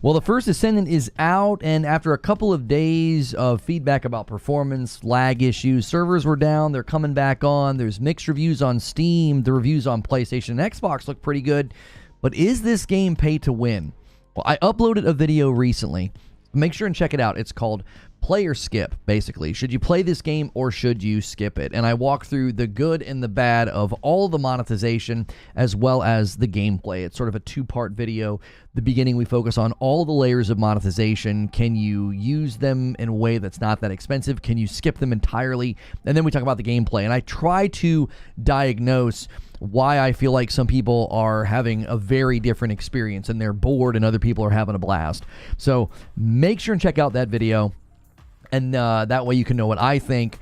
Well, the First Descendant is out, and after a couple of days of feedback about performance, lag issues, servers were down, they're coming back on, there's mixed reviews on Steam, the reviews on PlayStation and Xbox look pretty good, but is this game pay to win? Well, I uploaded a video recently. Make sure and check it out. It's called Play or Skip, basically. Should you play this game or should you skip it? And I walk through the good and the bad of all the monetization as well as the gameplay. It's sort of a two-part video. The beginning, we focus on all the layers of monetization. Can you use them in a way that's not that expensive? Can you skip them entirely? And then we talk about the gameplay. And I try to diagnose why I feel like some people are having a very different experience and they're bored and other people are having a blast. So make sure and check out that video. And that way you can know what I think.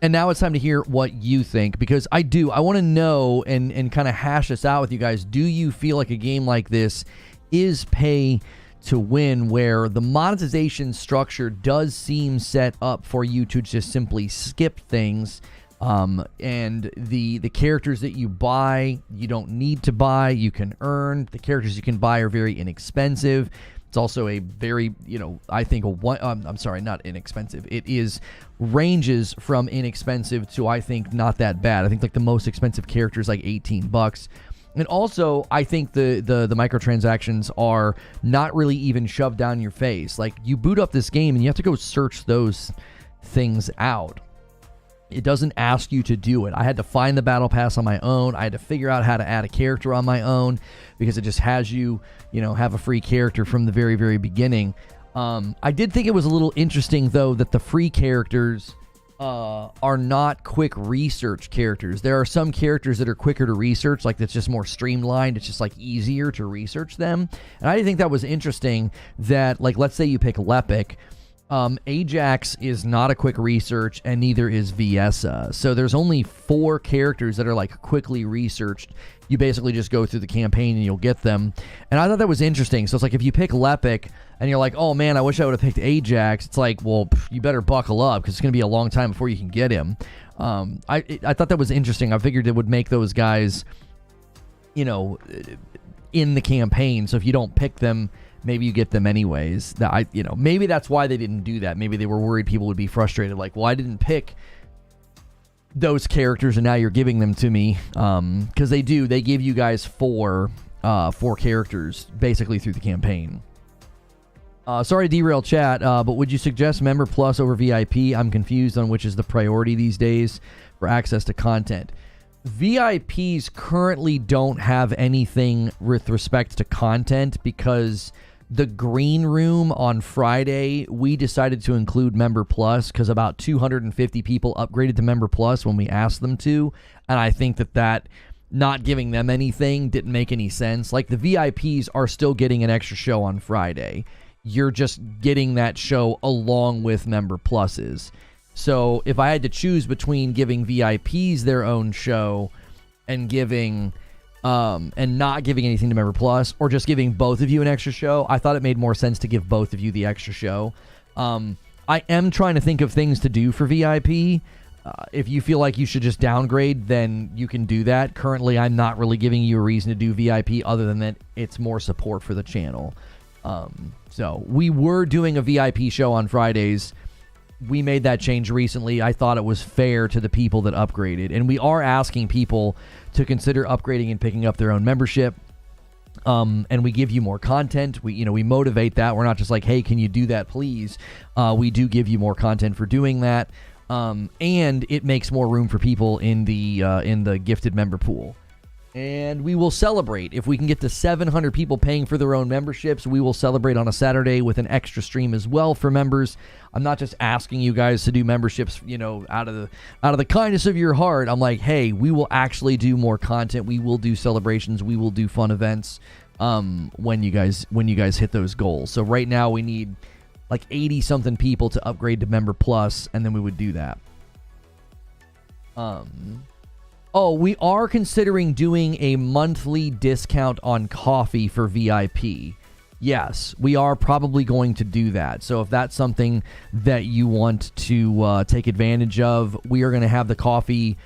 And now it's time to hear what you think, because I want to know and kind of hash this out with you guys. Do you feel like a game like this is pay to win, where the monetization structure does seem set up for you to just simply skip things, and the characters that you buy, you don't need to buy, you can earn. The characters you can buy are very inexpensive. It's also a very, I think I'm sorry, not inexpensive. It is ranges from inexpensive to, I think, not that bad. I think like the most expensive character is like $18. And also, I think the microtransactions are not really even shoved down your face. Like, you boot up this game and you have to go search those things out. It doesn't ask you to do it. I had to find the battle pass on my own. I had to figure out how to add a character on my own, because it just has you, have a free character from the very, very beginning. I did think it was a little interesting, though, that the free characters are not quick research characters. There are some characters that are quicker to research, like that's just more streamlined. It's just like easier to research them. And I think that was interesting that, like, let's say you pick Lepic. Ajax is not a quick research, and neither is Viessa. So there's only 4 characters that are like quickly researched. You basically just go through the campaign and you'll get them. And I thought that was interesting. So it's like, if you pick Lepic and you're like, oh man, I wish I would have picked Ajax, it's like, well, you better buckle up, because it's going to be a long time before you can get him. I thought that was interesting. I figured it would make those guys, in the campaign. So if you don't pick them, maybe you get them anyways. Maybe that's why they didn't do that. Maybe they were worried people would be frustrated. Like, well, I didn't pick those characters and now you're giving them to me. Because they give you guys 4 characters basically through the campaign. Sorry to derail chat, but would you suggest Member Plus over VIP? I'm confused on which is the priority these days for access to content. VIPs currently don't have anything with respect to content, because the green room on Friday, we decided to include Member Plus because about 250 people upgraded to Member Plus when we asked them to. And I think that not giving them anything didn't make any sense. Like, the VIPs are still getting an extra show on Friday. You're just getting that show along with Member Pluses. So if I had to choose between giving VIPs their own show and giving and not giving anything to Member Plus, or just giving both of you an extra show, I thought it made more sense to give both of you the extra show. I am trying to think of things to do for VIP. If you feel like you should just downgrade, then you can do that. Currently, I'm not really giving you a reason to do VIP other than that it's more support for the channel. So we were doing a VIP show on Fridays. We made that change recently. I thought it was fair to the people that upgraded. And we are asking people to consider upgrading and picking up their own membership. And we give you more content. We motivate that. We're not just like, hey, can you do that, please? We do give you more content for doing that. And it makes more room for people in the gifted member pool. And we will celebrate. If we can get to 700 people paying for their own memberships, we will celebrate on a Saturday with an extra stream as well for members. I'm not just asking you guys to do memberships, out of the kindness of your heart. I'm like, hey, we will actually do more content. We will do celebrations. We will do fun events when you guys hit those goals. So right now we need like 80 something people to upgrade to Member Plus, and then we would do that. Oh, we are considering doing a monthly discount on coffee for VIP. Yes, we are probably going to do that. So if that's something that you want to take advantage of, we are going to have the coffee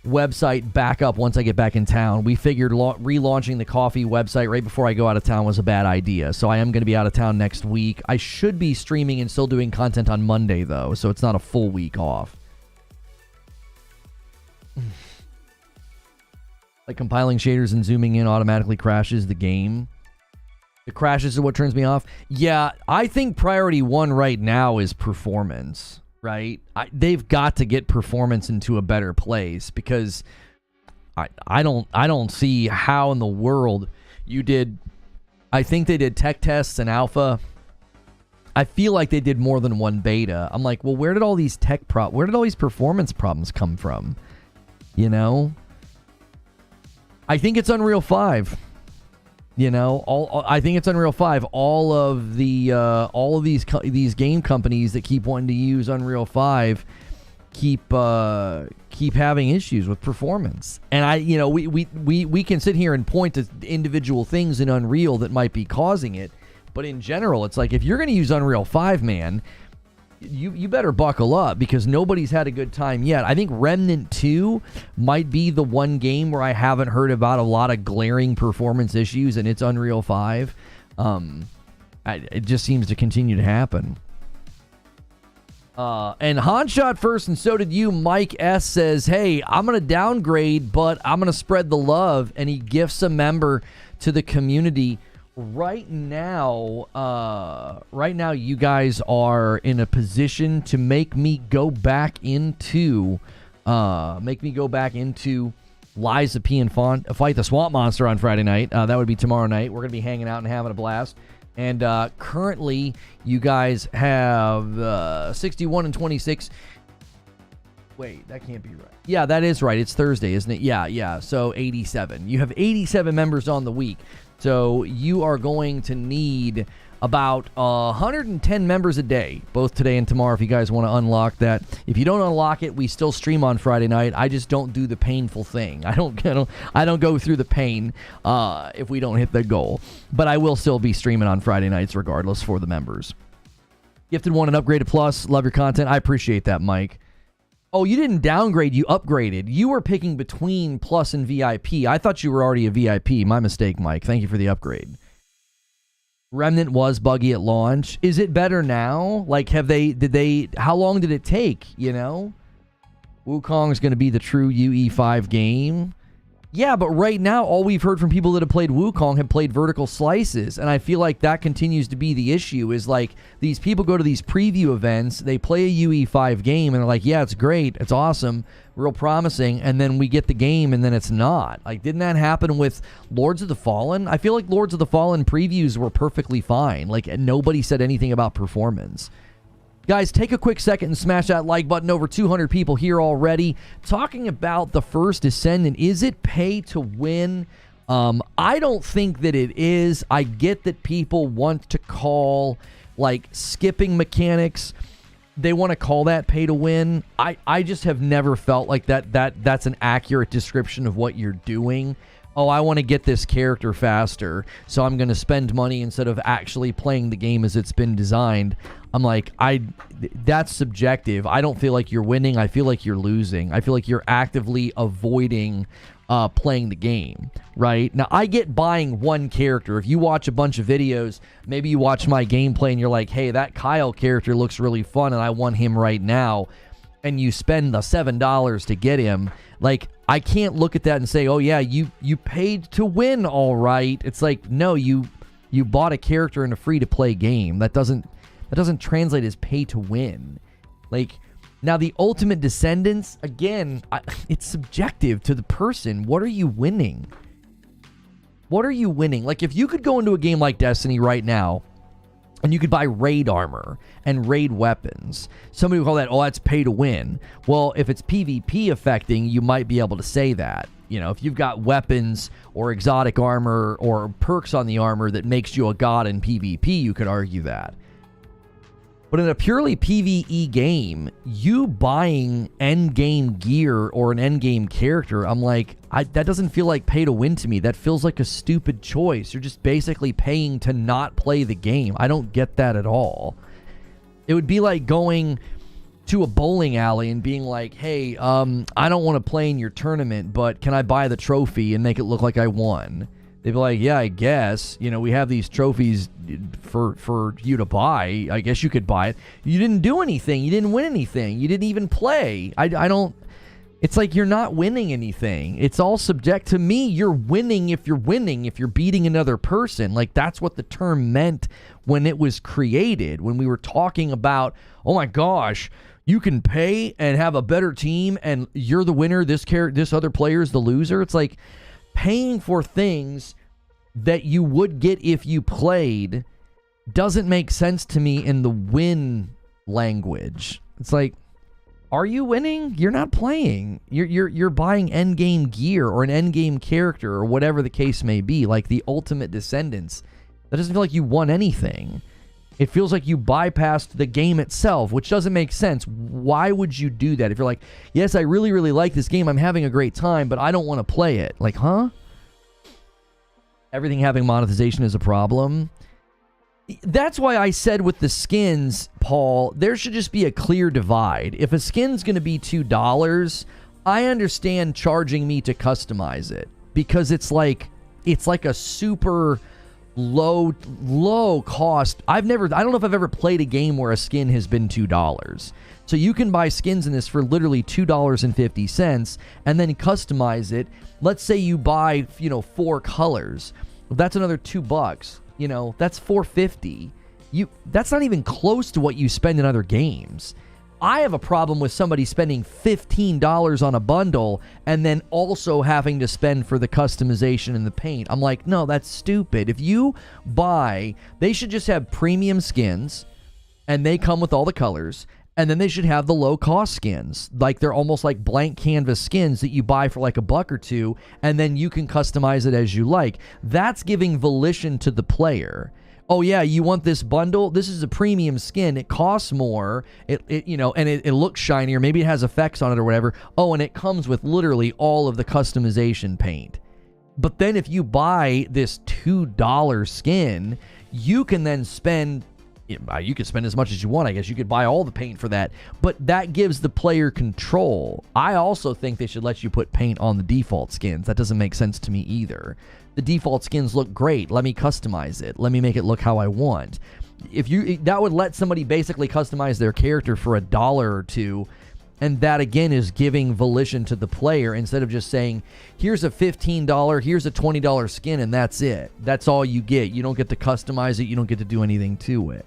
website back up once I get back in town. We figured relaunching the coffee website right before I go out of town was a bad idea. So I am going to be out of town next week. I should be streaming and still doing content on Monday, though, so it's not a full week off. Like compiling shaders and zooming in automatically crashes the game. The crashes are what turns me off. Yeah, I think priority one right now is performance, right? They've got to get performance into a better place, because I don't see how in the world you did. I think they did tech tests and alpha. I feel like they did more than one beta. I'm like, well, where did all these where did all these performance problems come from? You know? I think it's Unreal 5. You know, I think it's Unreal 5. All of these game companies that keep wanting to use Unreal 5 keep having issues with performance. And we can sit here and point to individual things in Unreal that might be causing it, but in general, it's like, if you're going to use Unreal 5, man, you better buckle up, because nobody's had a good time yet. I think Remnant 2 might be the one game where I haven't heard about a lot of glaring performance issues, and it's Unreal 5. It just seems to continue to happen. And Han shot first, and so did you. Mike S says, hey, I'm going to downgrade, but I'm going to spread the love, and he gifts a member to the community. Right now, you guys are in a position to make me go back into Liza P and fight the swamp monster on Friday night. That would be tomorrow night. We're gonna be hanging out and having a blast. And currently, you guys have 61 and 26. Wait, that can't be right. Yeah, that is right. It's Thursday, isn't it? Yeah. So 87. You have 87 members on the week. So you are going to need about 110 members a day, both today and tomorrow, if you guys want to unlock that. If you don't unlock it, we still stream on Friday night. I just don't do the painful thing. I don't go through the pain if we don't hit the goal. But I will still be streaming on Friday nights regardless for the members. Gifted one and upgraded plus. Love your content. I appreciate that, Mike. Oh, you didn't downgrade, you upgraded. You were picking between Plus and VIP. I thought you were already a VIP. My mistake, Mike. Thank you for the upgrade. Remnant was buggy at launch. Is it better now? Like, how long did it take, you know? Wukong's going to be the true UE5 game. Yeah, but right now, all we've heard from people that have played Wukong have played vertical slices, and I feel like that continues to be the issue, is like, these people go to these preview events, they play a UE5 game, and they're like, yeah, it's great, it's awesome, real promising, and then we get the game, and then it's not. Like, didn't that happen with Lords of the Fallen? I feel like Lords of the Fallen previews were perfectly fine, like, nobody said anything about performance. Guys, take a quick second and smash that like button. Over 200 people here already. Talking about the First Descendant. Is it pay to win? I don't think that it is. I get that people want to call, like, skipping mechanics, they want to call that pay to win. I just have never felt like that's an accurate description of what you're doing. Oh, I want to get this character faster, so I'm going to spend money instead of actually playing the game as it's been designed. I'm like, that's subjective. I don't feel like you're winning. I feel like you're losing. I feel like you're actively avoiding playing the game, right? Now, I get buying one character. If you watch a bunch of videos, maybe you watch my gameplay and you're like, hey, that Kyle character looks really fun and I want him right now, and you spend the $7 to get him, like, I can't look at that and say, oh yeah, you paid to win, all right. It's like, no, you bought a character in a free-to-play game. That doesn't translate as pay to win. Like, now the Ultimate Descendants, again, it's subjective to the person. What are you winning? What are you winning? Like, if you could go into a game like Destiny right now, and you could buy raid armor and raid weapons, somebody would call that, oh, that's pay to win. Well, if it's PvP affecting, you might be able to say that. You know, if you've got weapons or exotic armor or perks on the armor that makes you a god in PvP, you could argue that. But in a purely PvE game, you buying endgame gear or an endgame character, I'm like, that doesn't feel like pay to win to me. That feels like a stupid choice. You're just basically paying to not play the game. I don't get that at all. It would be like going to a bowling alley and being like, hey, I don't want to play in your tournament, but can I buy the trophy and make it look like I won? They'd be like, yeah, I guess. You know, we have these trophies for you to buy. I guess you could buy it. You didn't do anything. You didn't win anything. You didn't even play. I don't... It's like you're not winning anything. It's all subject to me. You're winning if you're winning, if you're beating another person. Like, that's what the term meant when it was created, when we were talking about, oh my gosh, you can pay and have a better team and you're the winner, this other player's the loser. It's like paying for things that you would get if you played doesn't make sense to me in the win language. It's like, are you winning? You're not playing. You're buying endgame gear or an endgame character or whatever the case may be, like the ultimate Descendants. That doesn't feel like you won anything. It feels like you bypassed the game itself, which doesn't make sense. Why would you do that? If you're like, yes, I really, really like this game, I'm having a great time, but I don't want to play it. Like, huh? Everything having monetization is a problem. That's why I said with the skins, Paul, there should just be a clear divide. If a skin's going to be $2, I understand charging me to customize it because it's like a super low cost. I don't know if I've ever played a game where a skin has been $2. So you can buy skins in this for literally $2.50 and then customize it. Let's say you buy, 4 colors. That's another $2. That's $4.50. That's not even close to what you spend in other games. I have a problem with somebody spending $15 on a bundle and then also having to spend for the customization and the paint. I'm like, no, that's stupid. If you buy, they should just have premium skins and they come with all the colors. And then they should have the low-cost skins. Like, they're almost like blank canvas skins that you buy for like $1 or $2, and then you can customize it as you like. That's giving volition to the player. Oh, yeah, you want this bundle? This is a premium skin. It costs more, and it looks shinier. Maybe it has effects on it or whatever. Oh, and it comes with literally all of the customization paint. But then if you buy this $2 skin, you can then spend... You could spend as much as you want, I guess. You could buy all the paint for that. But that gives the player control. I also think they should let you put paint on the default skins. That doesn't make sense to me either. The default skins look great. Let me customize it. Let me make it look how I want. That would let somebody basically customize their character for $1 or $2. And that, again, is giving volition to the player instead of just saying, here's a $15, here's a $20 skin, and that's it. That's all you get. You don't get to customize it. You don't get to do anything to it.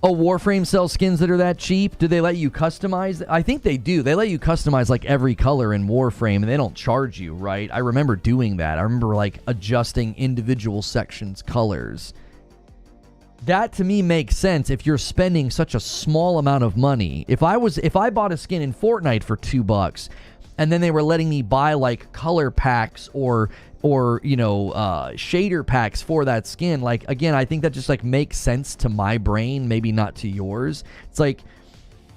Oh, Warframe sells skins that are that cheap? Do they let you customize? I think they do. They let you customize like every color in Warframe, and they don't charge you, right? I remember doing that. I remember like adjusting individual sections' colors. That to me makes sense if you're spending such a small amount of money. If I bought a skin in Fortnite for $2 and then they were letting me buy like color packs or shader packs for that skin, like, again, I think that just like makes sense to my brain, maybe not to yours. It's like,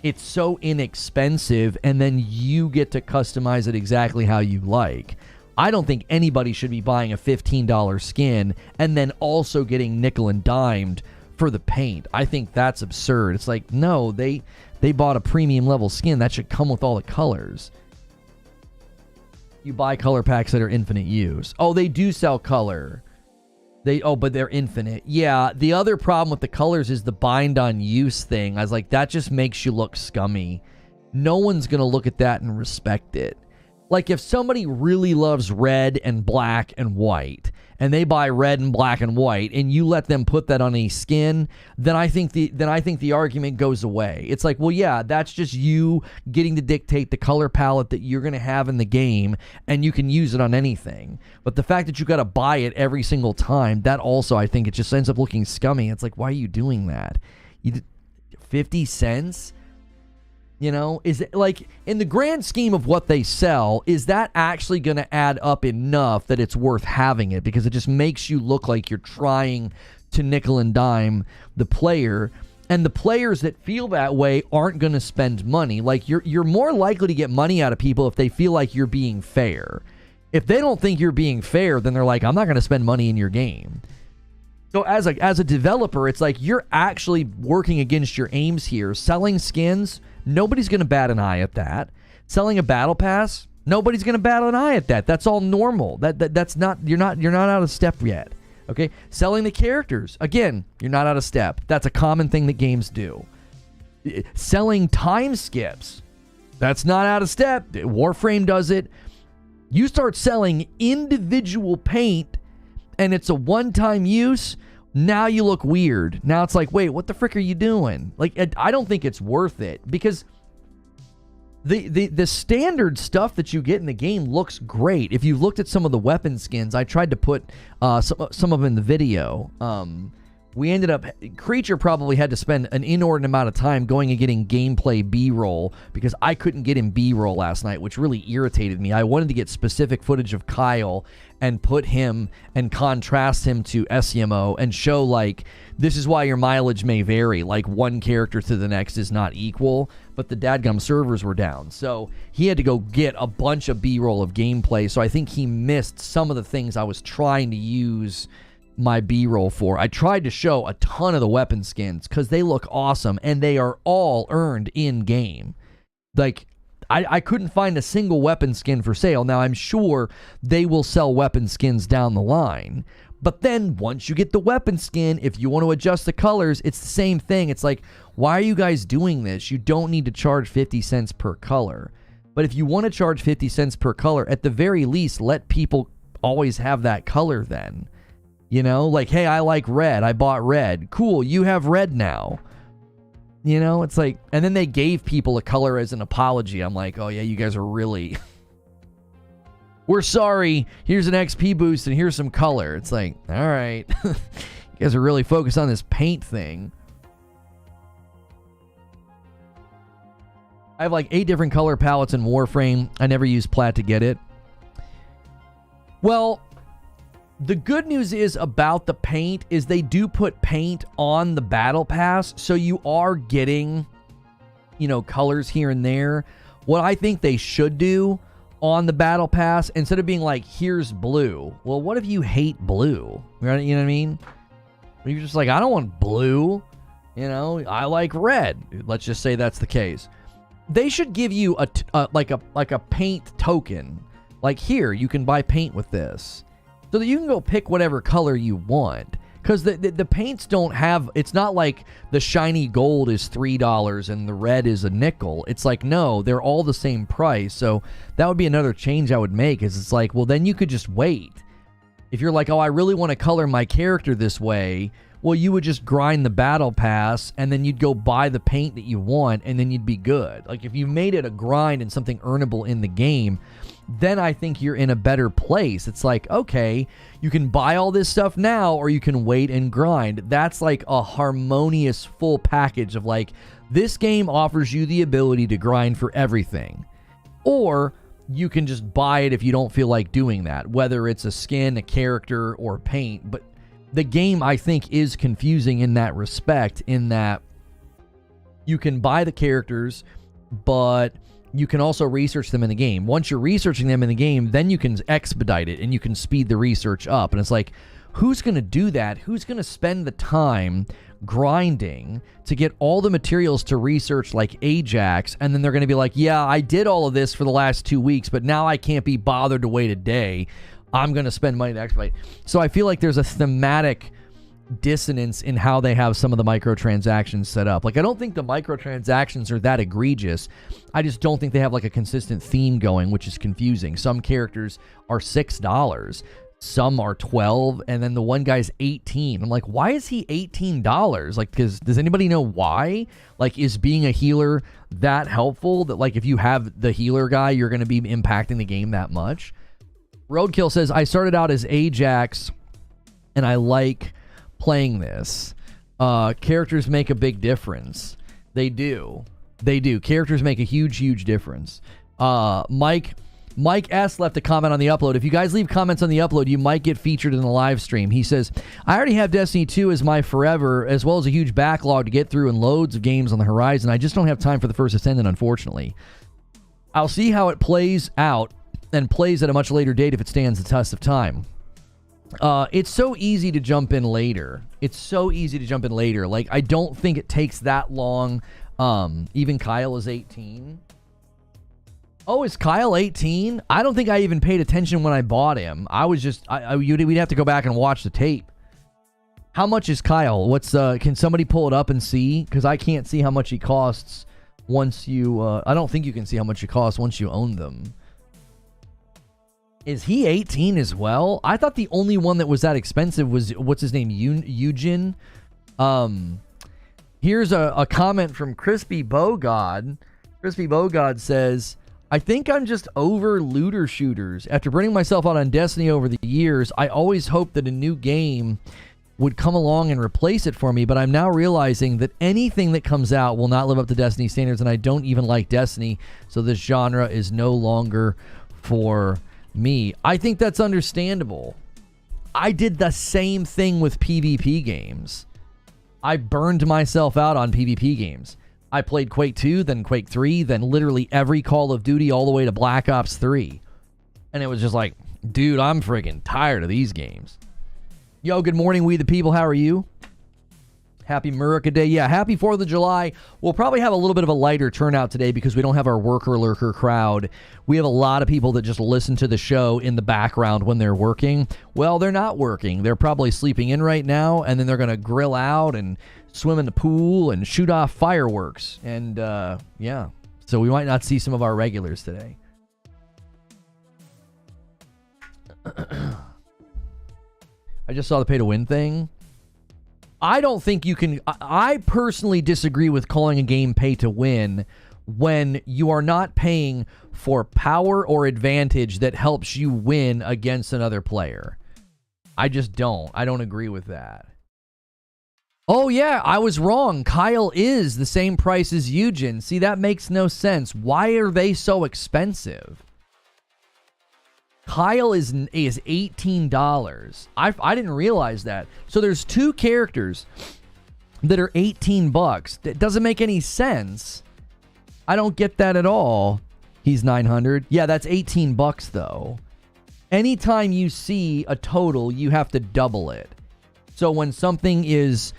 it's so inexpensive and then you get to customize it exactly how you like. I don't think anybody should be buying a $15 skin and then also getting nickel and dimed for the paint. I think that's absurd. It's like, no, they bought a premium level skin. That should come with all the colors. You buy color packs that are infinite use. Oh, they do sell color. But they're infinite. Yeah, the other problem with the colors is the bind on use thing. I was like, that just makes you look scummy. No one's going to look at that and respect it. Like, if somebody really loves red and black and white, and they buy red and black and white, and you let them put that on a skin, then I think the argument goes away. It's like, well, yeah, that's just you getting to dictate the color palette that you're going to have in the game, and you can use it on anything. But the fact that you got to buy it every single time, that also, I think, it just ends up looking scummy. It's like, why are you doing that? 50 cents? Is it like, in the grand scheme of what they sell, is that actually going to add up enough that it's worth having it? Because it just makes you look like you're trying to nickel and dime the player. And the players that feel that way aren't going to spend money. Like, you're more likely to get money out of people if they feel like you're being fair. If they don't think you're being fair, then they're like, I'm not going to spend money in your game. So as a developer, it's like you're actually working against your aims here. Selling skins, nobody's going to bat an eye at that. Selling a battle pass, nobody's going to bat an eye at that. That's all normal. That's not you're not out of step yet. Okay? Selling the characters, again, you're not out of step. That's a common thing that games do. Selling time skips, that's not out of step. Warframe does it. You start selling individual paint and it's a one-time use, now you look weird. Now it's like, wait, what the frick are you doing? Like, I don't think it's worth it, because the standard stuff that you get in the game looks great. If you looked at some of the weapon skins, I tried to put some of them in the video. We ended up, Creature probably had to spend an inordinate amount of time going and getting gameplay B-roll, because I couldn't get him B-roll last night, which really irritated me. I wanted to get specific footage of Kyle and put him and contrast him to SEMO and show, like, this is why your mileage may vary. Like, one character to the next is not equal, but the dadgum servers were down. So he had to go get a bunch of B-roll of gameplay, so I think he missed some of the things I was trying to use my B-roll for. I tried to show a ton of the weapon skins because they look awesome and they are all earned in game. Like, I couldn't find a single weapon skin for sale. Now, I'm sure they will sell weapon skins down the line, but then once you get the weapon skin, if you want to adjust the colors, it's the same thing. It's like, why are you guys doing this? You don't need to charge 50 cents per color. But if you want to charge 50 cents per color, at the very least, let people always have that color then. You know, like, hey, I like red. I bought red. Cool, you have red now. You know, it's like, and then they gave people a color as an apology. I'm like, oh yeah, you guys are really... We're sorry. Here's an XP boost and here's some color. It's like, all right. You guys are really focused on this paint thing. I have like 8 different color palettes in Warframe. I never use plat to get it. Well, the good news is about the paint is they do put paint on the battle pass, so you are getting, you know, colors here and there. What I think they should do on the battle pass, instead of being like, here's blue, well, what if you hate blue? You know what I mean? You're just like, I don't want blue, you know, I like red. Let's just say that's the case. They should give you like a paint token. Like, here, you can buy paint with this, so that you can go pick whatever color you want. Because the paints don't have... It's not like the shiny gold is $3 and the red is a nickel. It's like, no, they're all the same price. So that would be another change I would make. Is it's like, well, then you could just wait. If you're like, oh, I really want to color my character this way, well, you would just grind the battle pass and then you'd go buy the paint that you want and then you'd be good. Like, if you made it a grind and something earnable in the game, then I think you're in a better place. It's like, okay, you can buy all this stuff now or you can wait and grind. That's like a harmonious full package of like, this game offers you the ability to grind for everything. Or you can just buy it if you don't feel like doing that, whether it's a skin, a character, or paint. But the game, I think, is confusing in that respect, in that you can buy the characters, but you can also research them in the game. Once you're researching them in the game, then you can expedite it and you can speed the research up. And it's like, who's going to do that? Who's going to spend the time grinding to get all the materials to research like Ajax, and then they're going to be like, yeah, I did all of this for the last 2 weeks, but now I can't be bothered to wait a day. I'm going to spend money to expedite. So I feel like there's a thematic dissonance in how they have some of the microtransactions set up. Like, I don't think the microtransactions are that egregious. I just don't think they have like a consistent theme going, which is confusing. Some characters are $6, some are $12, and then the one guy's $18. I'm like, why is he $18? Like, because does anybody know why? Like, is being a healer that helpful that like if you have the healer guy, you're going to be impacting the game that much? Roadkill says, I started out as Ajax and I like playing this. Characters make a big difference. They do. They do. Characters make a huge difference. Mike S left a comment on the upload. If you guys leave comments on the upload, you might get featured in the live stream. He says, I already have Destiny 2 as my forever, as well as a huge backlog to get through and loads of games on the horizon. I just don't have time for the First Descendant, unfortunately. I'll see how it plays out and plays at a much later date if it stands the test of time. It's so easy to jump in later. Like, I don't think it takes that long. Even Kyle is 18. Oh, is Kyle 18? I don't think I even paid attention when I bought him. I was just, we'd have to go back and watch the tape. How much is Kyle? Can somebody pull it up and see? Because I can't see how much he costs once you, I don't think you can see how much it costs once you own them. Is he 18 as well? I thought the only one that was that expensive was, what's his name? Eugen. Here's a comment from Crispy Bogod. Crispy Bogod says, I think I'm just over looter shooters. After burning myself out on Destiny over the years, I always hoped that a new game would come along and replace it for me, but I'm now realizing that anything that comes out will not live up to Destiny standards, and I don't even like Destiny, so this genre is no longer for me. I think that's understandable. I did the same thing with PvP games. I burned myself out on PvP games. I played Quake 2, then Quake 3, then literally every Call of Duty all the way to Black Ops 3. And it was just like, dude, I'm freaking tired of these games. Yo, good morning, we the people. How are you? Happy Murica Day. Yeah, happy 4th of July. We'll probably have a little bit of a lighter turnout today because we don't have our worker lurker crowd. We have a lot of people that just listen to the show in the background when they're working. Well, they're not working. They're probably sleeping in right now, and then they're going to grill out and swim in the pool and shoot off fireworks. And, yeah. So we might not see some of our regulars today. I just saw the pay to win thing. I don't think you can. I personally disagree with calling a game pay to win when you are not paying for power or advantage that helps you win against another player. I just don't. I don't agree with that. Oh, yeah, I was wrong. Kyle is the same price as Eugen. See, that makes no sense. Why are they so expensive? Kyle is $18. I didn't realize that. So there's two characters that are $18. That doesn't make any sense. I don't get that at all. He's 900. Yeah, that's $18 though. Anytime you see a total, you have to double it. So when something is,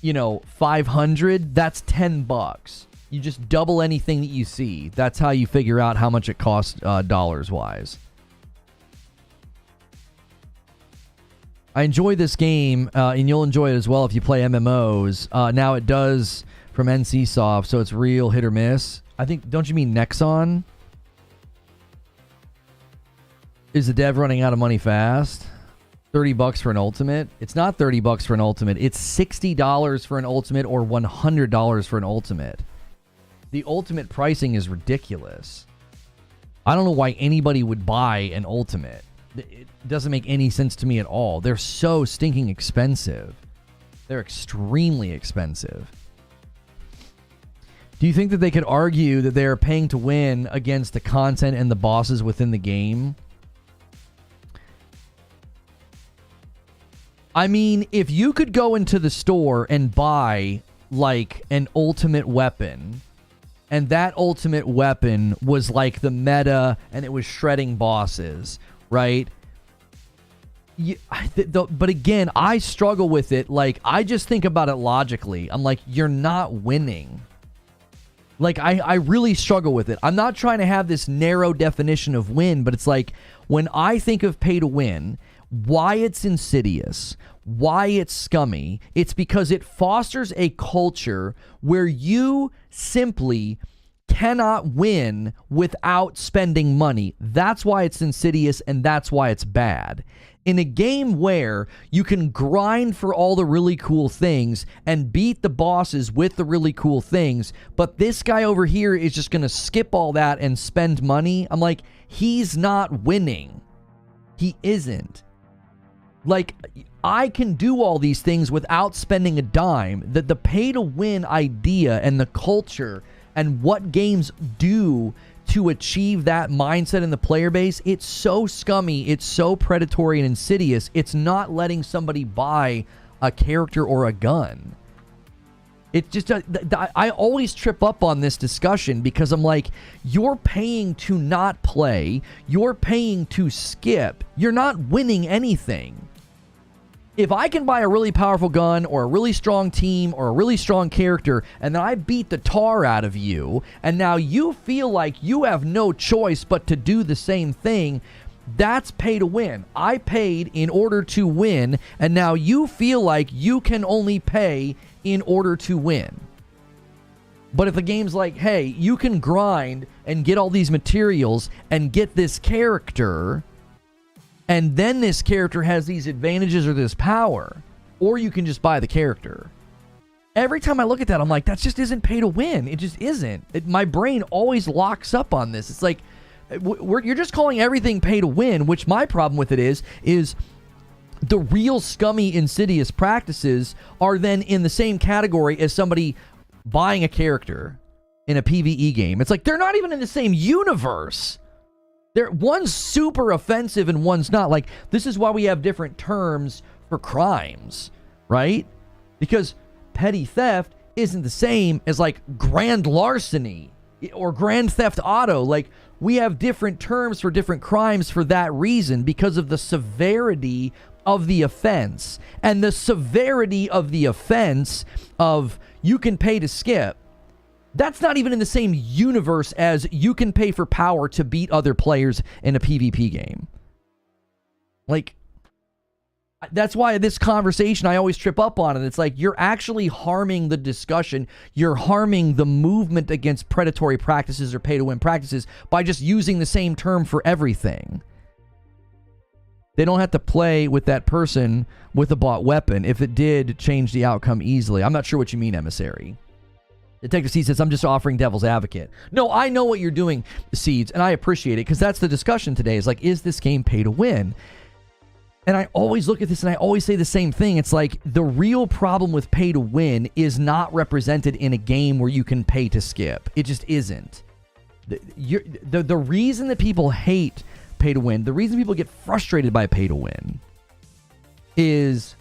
500, that's $10. You just double anything that you see. That's how you figure out how much it costs dollars wise. I enjoy this game, and you'll enjoy it as well if you play MMOs. Now it does from NCSoft, so it's real hit or miss. I think, don't you mean Nexon? Is the dev running out of money fast? $30 for an ultimate? It's not $30 for an ultimate. It's $60 for an ultimate or $100 for an ultimate. The ultimate pricing is ridiculous. I don't know why anybody would buy an ultimate. It doesn't make any sense to me at all. They're so stinking expensive. They're extremely expensive. Do you think that they could argue that they're paying to win against the content and the bosses within the game? I mean, if you could go into the store and buy, like, an ultimate weapon, and that ultimate weapon was, like, the meta, and it was shredding bosses, right? But again, I struggle with it. Like, I just think about it logically. I'm like, you're not winning. Like, I really struggle with it. I'm not trying to have this narrow definition of win, but it's like, when I think of pay to win, why it's insidious, why it's scummy, it's because it fosters a culture where you simply cannot win without spending money. That's why it's insidious, and that's why it's bad. In a game where you can grind for all the really cool things and beat the bosses with the really cool things, but this guy over here is just going to skip all that and spend money, I'm like, he's not winning. He isn't. Like, I can do all these things without spending a dime. The pay-to-win idea and the culture and what games do to achieve that mindset in the player base, it's so scummy, it's so predatory and insidious, it's not letting somebody buy a character or a gun. It's just, I always trip up on this discussion because I'm like, you're paying to not play, you're paying to skip, you're not winning anything. If I can buy a really powerful gun or a really strong team or a really strong character, and then I beat the tar out of you, and now you feel like you have no choice but to do the same thing, that's pay to win. I paid in order to win, and now you feel like you can only pay in order to win. But if the game's like, hey, you can grind and get all these materials and get this character, and then this character has these advantages or this power, or you can just buy the character. Every time I look at that, I'm like, that just isn't pay to win. It just isn't. My brain always locks up on this. It's like, you're just calling everything pay to win, which my problem with it is the real scummy Insidious practices are then in the same category as somebody buying a character in a PvE game. It's like, they're not even in the same universe. One's super offensive and one's not. Like, this is why we have different terms for crimes, right? Because petty theft isn't the same as like grand larceny or grand theft auto. Like, we have different terms for different crimes for that reason, because of the severity of the offense. And the severity of the offense of you can pay to skip, that's not even in the same universe as you can pay for power to beat other players in a PvP game. Like, that's why this conversation, I always trip up on it. It's like, you're actually harming the discussion. You're harming the movement against predatory practices or pay-to-win practices by just using the same term for everything. They don't have to play with that person with a bought weapon if it did change the outcome easily. I'm not sure what you mean, Emissary. Detective Seeds says, I'm just offering devil's advocate. No, I know what you're doing, Seeds, and I appreciate it, because that's the discussion today. Is like, is this game pay to win? And I always look at this and I always say the same thing. It's like, the real problem with pay to win is not represented in a game where you can pay to skip. It just isn't. The reason that people hate pay to win, the reason people get frustrated by pay to win is...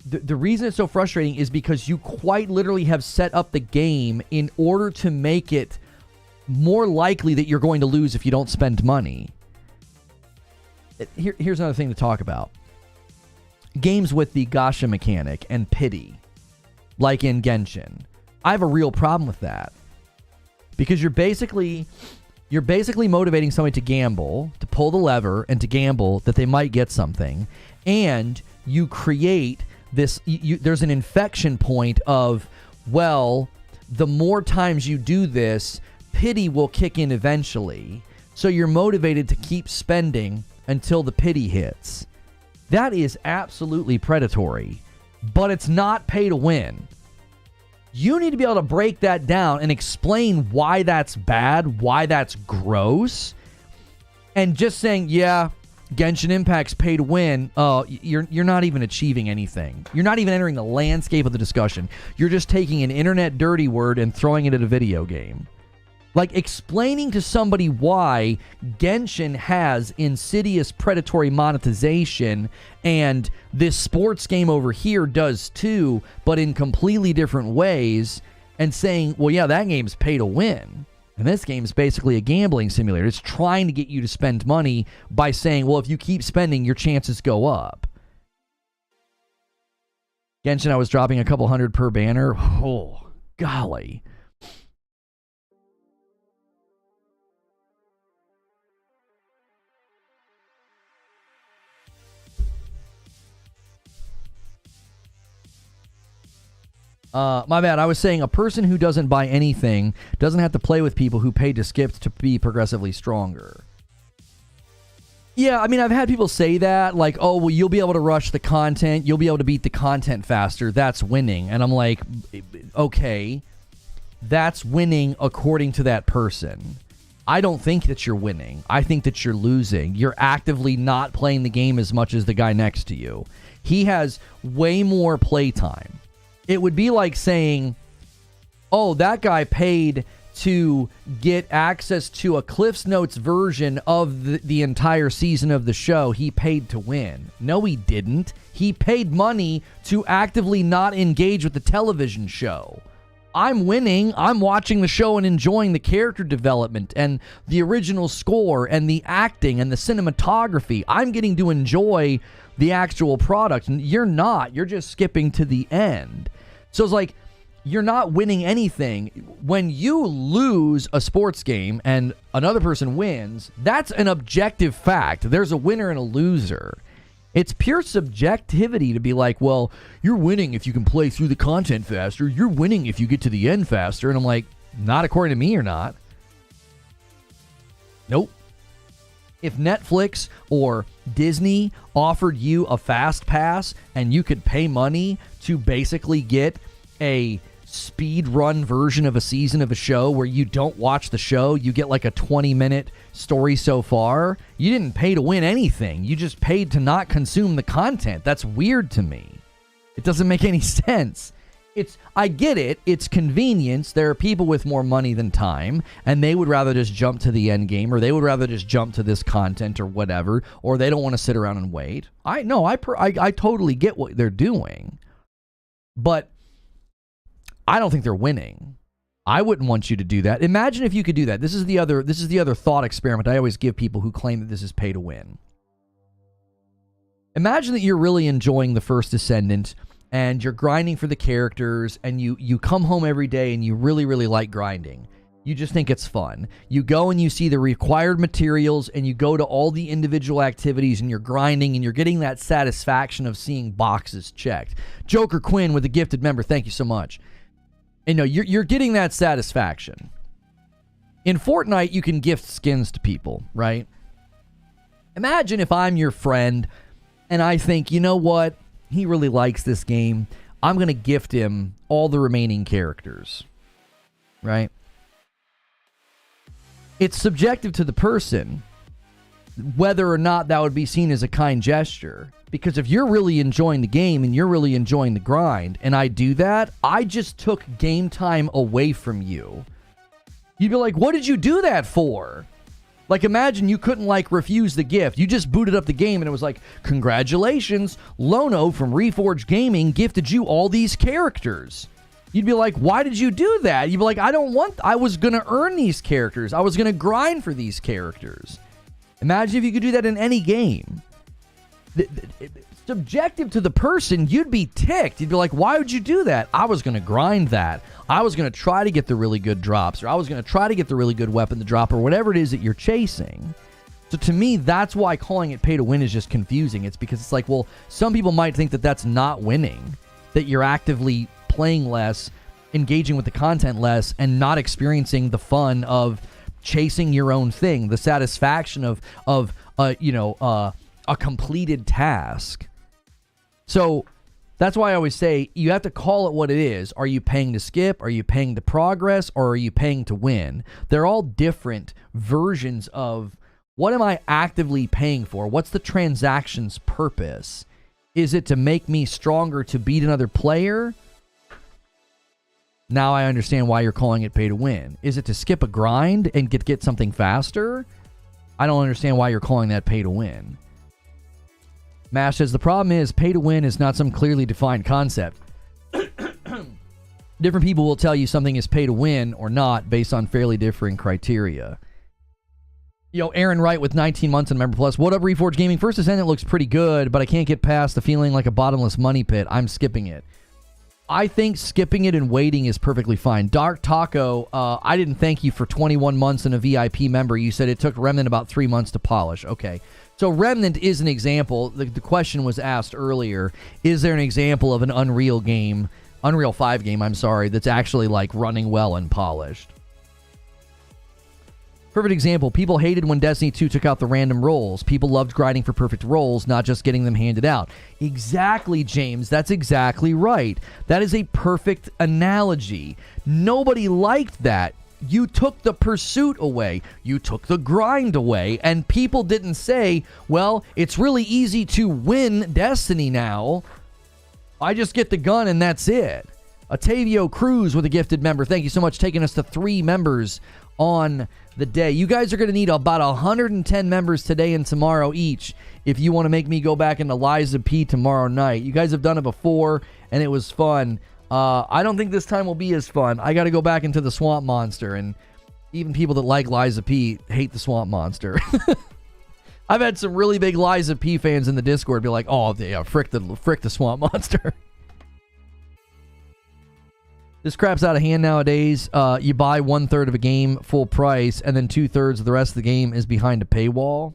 The reason it's so frustrating is because you quite literally have set up the game in order to make it more likely that you're going to lose if you don't spend money. Here's another thing to talk about. Games with the gacha mechanic and pity, like in Genshin. I have a real problem with that. Because you're basically motivating somebody to gamble, to pull the lever and to gamble that they might get something. And you create... there's an infection point of, well, the more times you do this, pity will kick in eventually. So you're motivated to keep spending until the pity hits. That is absolutely predatory, but it's not pay to win. You need to be able to break that down and explain why that's bad, why that's gross, and just saying, yeah, Genshin Impact's pay to win, you're not even achieving anything. You're not even entering the landscape of the discussion. You're just taking an internet dirty word and throwing it at a video game. Like, explaining to somebody why Genshin has insidious predatory monetization and this sports game over here does too, but in completely different ways, and saying, well, yeah, that game's pay to win. And this game is basically a gambling simulator. It's trying to get you to spend money by saying, well, if you keep spending, your chances go up. Genshin, I was dropping a couple hundred per banner. Oh, golly. My bad. I was saying a person who doesn't buy anything doesn't have to play with people who pay to skip to be progressively stronger. Yeah, I mean, I've had people say that, like, oh, well, you'll be able to rush the content. You'll be able to beat the content faster. That's winning. And I'm like, okay, that's winning according to that person. I don't think that you're winning. I think that you're losing. You're actively not playing the game as much as the guy next to you. He has way more playtime. It would be like saying, oh, that guy paid to get access to a Cliff's Notes version of the entire season of the show. He paid to win. No, he didn't. He paid money to actively not engage with the television show. I'm winning. I'm watching the show and enjoying the character development and the original score and the acting and the cinematography. I'm getting to enjoy the actual product, and you're not. You're just skipping to the end. So it's like, you're not winning anything. When you lose a sports game and another person wins, that's an objective fact. There's a winner and a loser. It's pure subjectivity to be like, well, you're winning if you can play through the content faster. You're winning if you get to the end faster. And I'm like, not according to me, or not. Nope. If Netflix or Disney offered you a fast pass and you could pay money to basically get a speed run version of a season of a show where you don't watch the show, you get like a 20-minute story so far, you didn't pay to win anything. You just paid to not consume the content. That's weird to me. It doesn't make any sense. I get it. It's convenience. There are people with more money than time, and they would rather just jump to the end game, or they would rather just jump to this content or whatever, or they don't want to sit around and wait. I totally get what they're doing, but I don't think they're winning. I wouldn't want you to do that. Imagine if you could do that. This is the other thought experiment I always give people who claim that this is pay to win. Imagine that you're really enjoying the First Descendant and you're grinding for the characters, and you come home every day and you really, really like grinding. You just think it's fun. You go and you see the required materials, and you go to all the individual activities, and you're grinding, and you're getting that satisfaction of seeing boxes checked. Joker Quinn with a gifted member, thank you so much. And no, you're getting that satisfaction. In Fortnite, you can gift skins to people, right? Imagine if I'm your friend and I think, you know what? He really likes this game. I'm going to gift him all the remaining characters, right? It's subjective to the person whether or not that would be seen as a kind gesture. Because if you're really enjoying the game and you're really enjoying the grind, and I do that, I just took game time away from you. You'd be like, what did you do that for? Like, imagine you couldn't, refuse the gift. You just booted up the game and it was like, congratulations, Lono from Reforge Gaming gifted you all these characters. You'd be like, why did you do that? You'd be like, I was going to earn these characters. I was going to grind for these characters. Imagine if you could do that in any game. Subjective to the person, you'd be ticked. You'd be like, why would you do that? I was going to grind that. I was going to try to get the really good drops, or I was going to try to get the really good weapon to drop, or whatever it is that you're chasing. So to me, that's why calling it pay to win is just confusing. It's because it's like, well, some people might think that that's not winning, that you're actively playing less, engaging with the content less, and not experiencing the fun of chasing your own thing, the satisfaction of a completed task. So that's why I always say you have to call it what it is. Are you paying to skip? Are you paying to progress? Or are you paying to win? They're all different versions of what am I actively paying for? What's the transaction's purpose? Is it to make me stronger to beat another player? Now I understand why you're calling it pay to win. Is it to skip a grind and get something faster? I don't understand why you're calling that pay to win. Mash says, the problem is pay to win is not some clearly defined concept. Different people will tell you something is pay to win or not based on fairly differing criteria. Aaron Wright with 19 months and Member Plus. What up, Reforge Gaming? First Descendant looks pretty good, but I can't get past the feeling like a bottomless money pit. I'm skipping it. I think skipping it and waiting is perfectly fine. Dark Taco, I didn't thank you for 21 months and a VIP member. You said it took Remnant about 3 months to polish. Okay. So Remnant is an example. The question was asked earlier. Is there an example of an Unreal 5 game, that's actually running well and polished? Perfect example. People hated when Destiny 2 took out the random rolls. People loved grinding for perfect rolls, not just getting them handed out. Exactly, James. That's exactly right. That is a perfect analogy. Nobody liked that. You took the pursuit away. You took the grind away. And people didn't say, well, it's really easy to win Destiny now. I just get the gun and that's it. Otavio Cruz with a gifted member. Thank you so much, taking us to 3 members on the day. You guys are going to need about 110 members today and tomorrow each if you want to make me go back into Liza P tomorrow night. You guys have done it before and it was fun. I don't think this time will be as fun. I got to go back into the Swamp Monster, and even people that like Liza P hate the Swamp Monster. I've had some really big Liza P fans in the Discord be like, "Oh, yeah, frick the Swamp Monster." This crap's out of hand nowadays. You buy 1/3 of a game full price, and then 2/3 of the rest of the game is behind a paywall.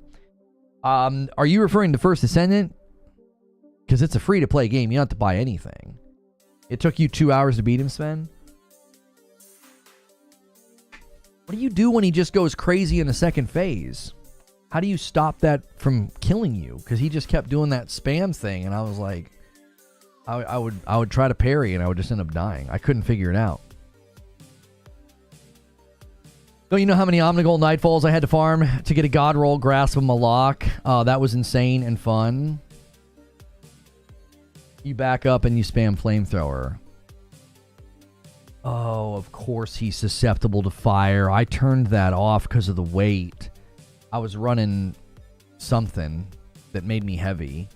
Are you referring to First Descendant? Because it's a free-to-play game. You don't have to buy anything. It took you 2 hours to beat him, Sven? What do you do when he just goes crazy in the second phase? How do you stop that from killing you? Because he just kept doing that spam thing, and I was like, I would try to parry, and I would just end up dying. I couldn't figure it out. Don't you know how many Omnigol Nightfalls I had to farm to get a God Roll Grasp of Malak? That was insane and fun. You back up and you spam Flamethrower. Oh, of course he's susceptible to fire. I turned that off because of the weight. I was running something that made me heavy.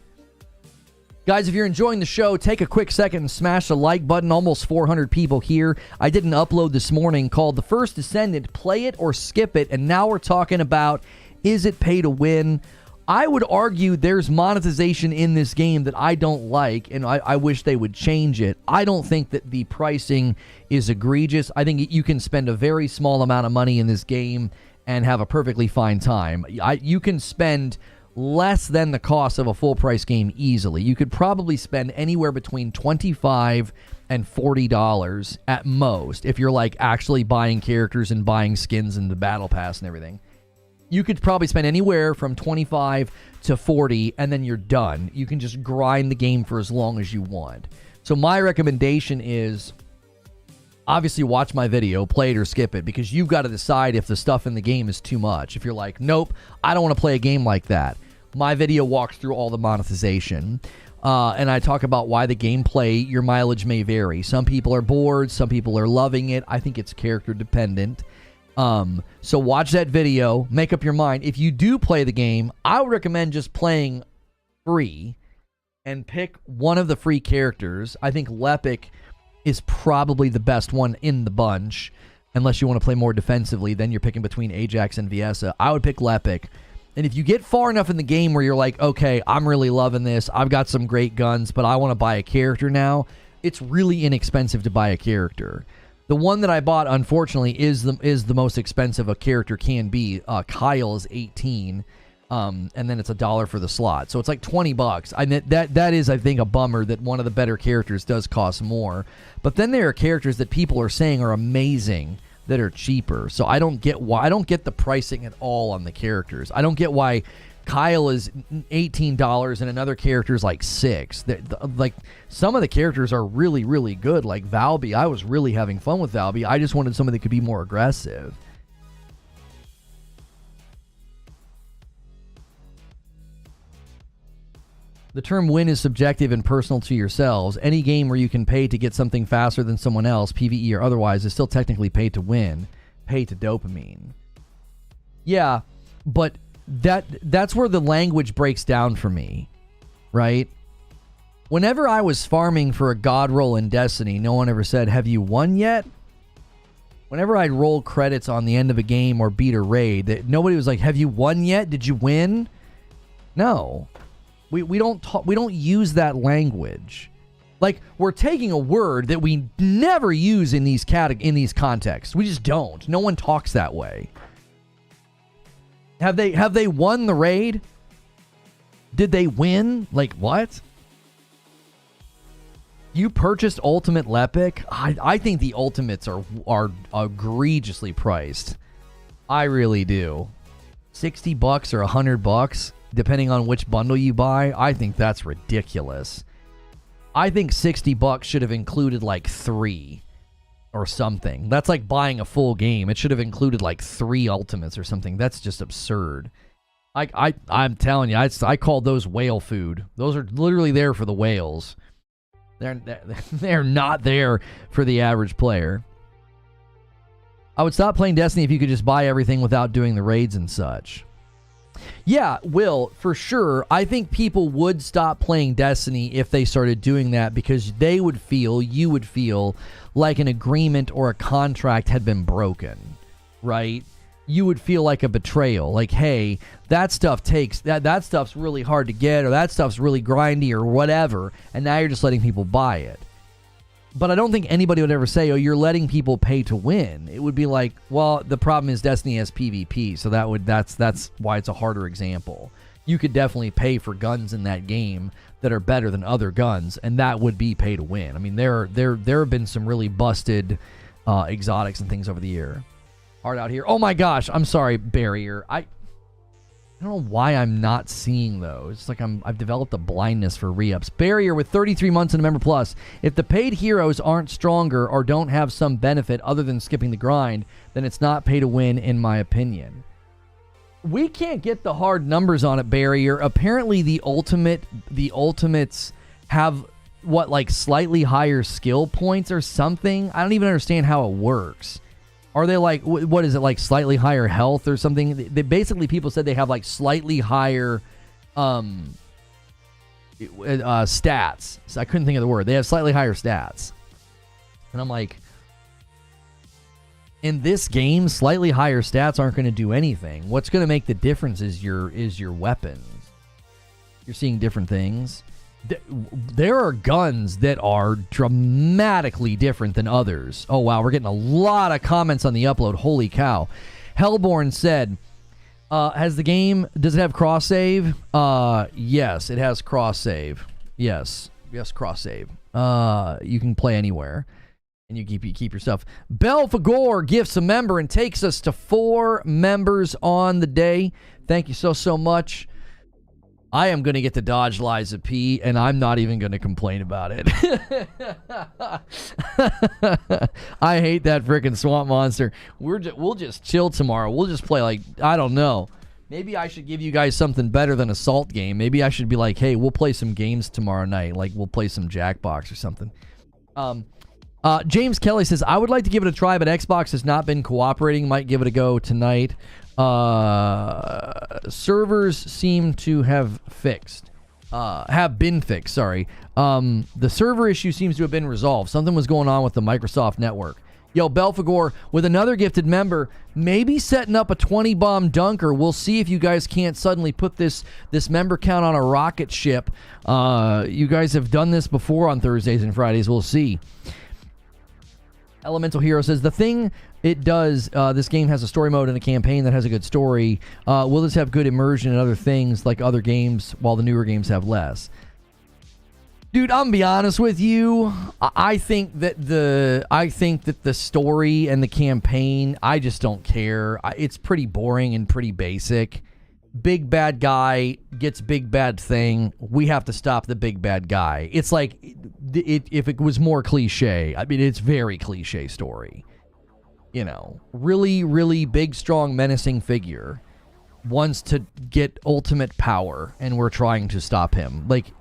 Guys, if you're enjoying the show, take a quick second and smash the like button. Almost 400 people here. I did an upload this morning called The First Descendant, Play It or Skip It, and now we're talking about, is it pay to win? I would argue there's monetization in this game that I don't like, and I wish they would change it. I don't think that the pricing is egregious. I think you can spend a very small amount of money in this game and have a perfectly fine time. You can spend less than the cost of a full-price game easily. You could probably spend anywhere between $25 and $40 at most if you're like actually buying characters and buying skins and the battle pass and everything. You could probably spend anywhere from $25 to $40, and then you're done. You can just grind the game for as long as you want. So my recommendation is, obviously watch my video, play it or skip it, because you've got to decide if the stuff in the game is too much. If you're like, nope, I don't want to play a game like that. My video walks through all the monetization, and I talk about why the gameplay, your mileage may vary. Some people are bored, some people are loving it. I think it's character dependent. So watch that video, make up your mind. If you do play the game, I would recommend just playing free and pick one of the free characters. I think Lepic is probably the best one in the bunch. Unless you want to play more defensively, then you're picking between Ajax and Viessa. I would pick Lepic. And if you get far enough in the game where you're like, okay, I'm really loving this, I've got some great guns, but I want to buy a character now, it's really inexpensive to buy a character. The one that I bought, unfortunately, is the most expensive a character can be. Kyle is $18, and then it's $1 for the slot, so it's like $20. That is, I think, a bummer that one of the better characters does cost more. But then there are characters that people are saying are amazing that are cheaper. So I don't get the pricing at all on the characters. I don't get why Kyle is $18 and another character is like $6. Like, some of the characters are really, really good. Like Valby, I was really having fun with Valby. I just wanted somebody that could be more aggressive. The term win is subjective and personal to yourselves. Any game where you can pay to get something faster than someone else, PvE or otherwise, is still technically pay to win. Pay to dopamine. Yeah, but that's where the language breaks down for me, right? Whenever I was farming for a god roll in Destiny, no one ever said, have you won yet? Whenever I'd roll credits on the end of a game or beat a raid, nobody was like, have you won yet? Did you win? No. We don't use that language. Like, we're taking a word that we never use in these contexts. We just don't. No one talks that way. Have they won the raid? Did they win? Like, what? You purchased Ultimate Lepic? I think the Ultimates are egregiously priced. I really do. $60 or $100, depending on which bundle you buy. I think that's ridiculous. I think $60 should have included like 3 or something. That's like buying a full game. It should have included like 3 Ultimates or something. That's just absurd. I'm telling you, I call those whale food. Those are literally there for the whales. They're not there for the average player. I would stop playing Destiny if you could just buy everything without doing the raids and such. Yeah, Will, for sure. I think people would stop playing Destiny if they started doing that, because they would feel, you would feel like an agreement or a contract had been broken, right? You would feel like a betrayal, like, hey, that stuff that stuff's really hard to get, or that stuff's really grindy or whatever, and now you're just letting people buy it. But I don't think anybody would ever say, oh, you're letting people pay to win. It would be like, well, the problem is Destiny has PvP, so that's why it's a harder example. You could definitely pay for guns in that game that are better than other guns, and that would be pay to win. I mean, there have been some really busted exotics and things over the year. Hard out here. Oh my gosh, I'm sorry, Barrier. I don't know why I'm not seeing those. It's like I've developed a blindness for re-ups. Barrier with 33 months in a member plus. If the paid heroes aren't stronger or don't have some benefit other than skipping the grind, then it's not pay to win, in my opinion. We can't get the hard numbers on it, Barrier. Apparently the ultimates have what, like slightly higher skill points or something. I don't even understand how it works. Are they like, what is it, like slightly higher health or something? They basically, people said they have like slightly higher stats. So I couldn't think of the word. They have slightly higher stats. And I'm like, in this game, slightly higher stats aren't going to do anything. What's going to make the difference is your weapons. You're seeing different things. There are guns that are dramatically different than others. Oh, wow. We're getting a lot of comments on the upload. Holy cow. Hellborn said, does it have cross save? Yes, it has cross save. Yes, cross save. You can play anywhere, and you keep your stuff. Belfagor gifts a member and takes us to 4 members on the day. Thank you so much. I am going to get to dodge Liza P, and I'm not even going to complain about it. I hate that freaking swamp monster. We'll just chill tomorrow. We'll just play, like, I don't know. Maybe I should give you guys something better than a Salt game. Maybe I should be like, hey, we'll play some games tomorrow night. Like, we'll play some Jackbox or something. James Kelly says, I would like to give it a try, but Xbox has not been cooperating. Might give it a go tonight. Servers seem to have been fixed, sorry. The server issue seems to have been resolved. Something was going on with the Microsoft network. Yo, Belfagor with another gifted member, maybe setting up a 20 bomb dunker. We'll see if you guys can't suddenly put this member count on a rocket ship. You guys have done this before on Thursdays and Fridays. We'll see. Elemental Hero says, the thing it does, this game has a story mode and a campaign that has a good story. Will this have good immersion and other things like other games, while the newer games have less? Dude, I'm gonna be honest with you. I think that the story and the campaign, I just don't care. It's pretty boring and pretty basic. Big bad guy gets big bad thing. We have to stop the big bad guy. It's like, if it was more cliche, I mean, it's very cliche story. You know, really, really big, strong, menacing figure wants to get ultimate power, and we're trying to stop him. Like,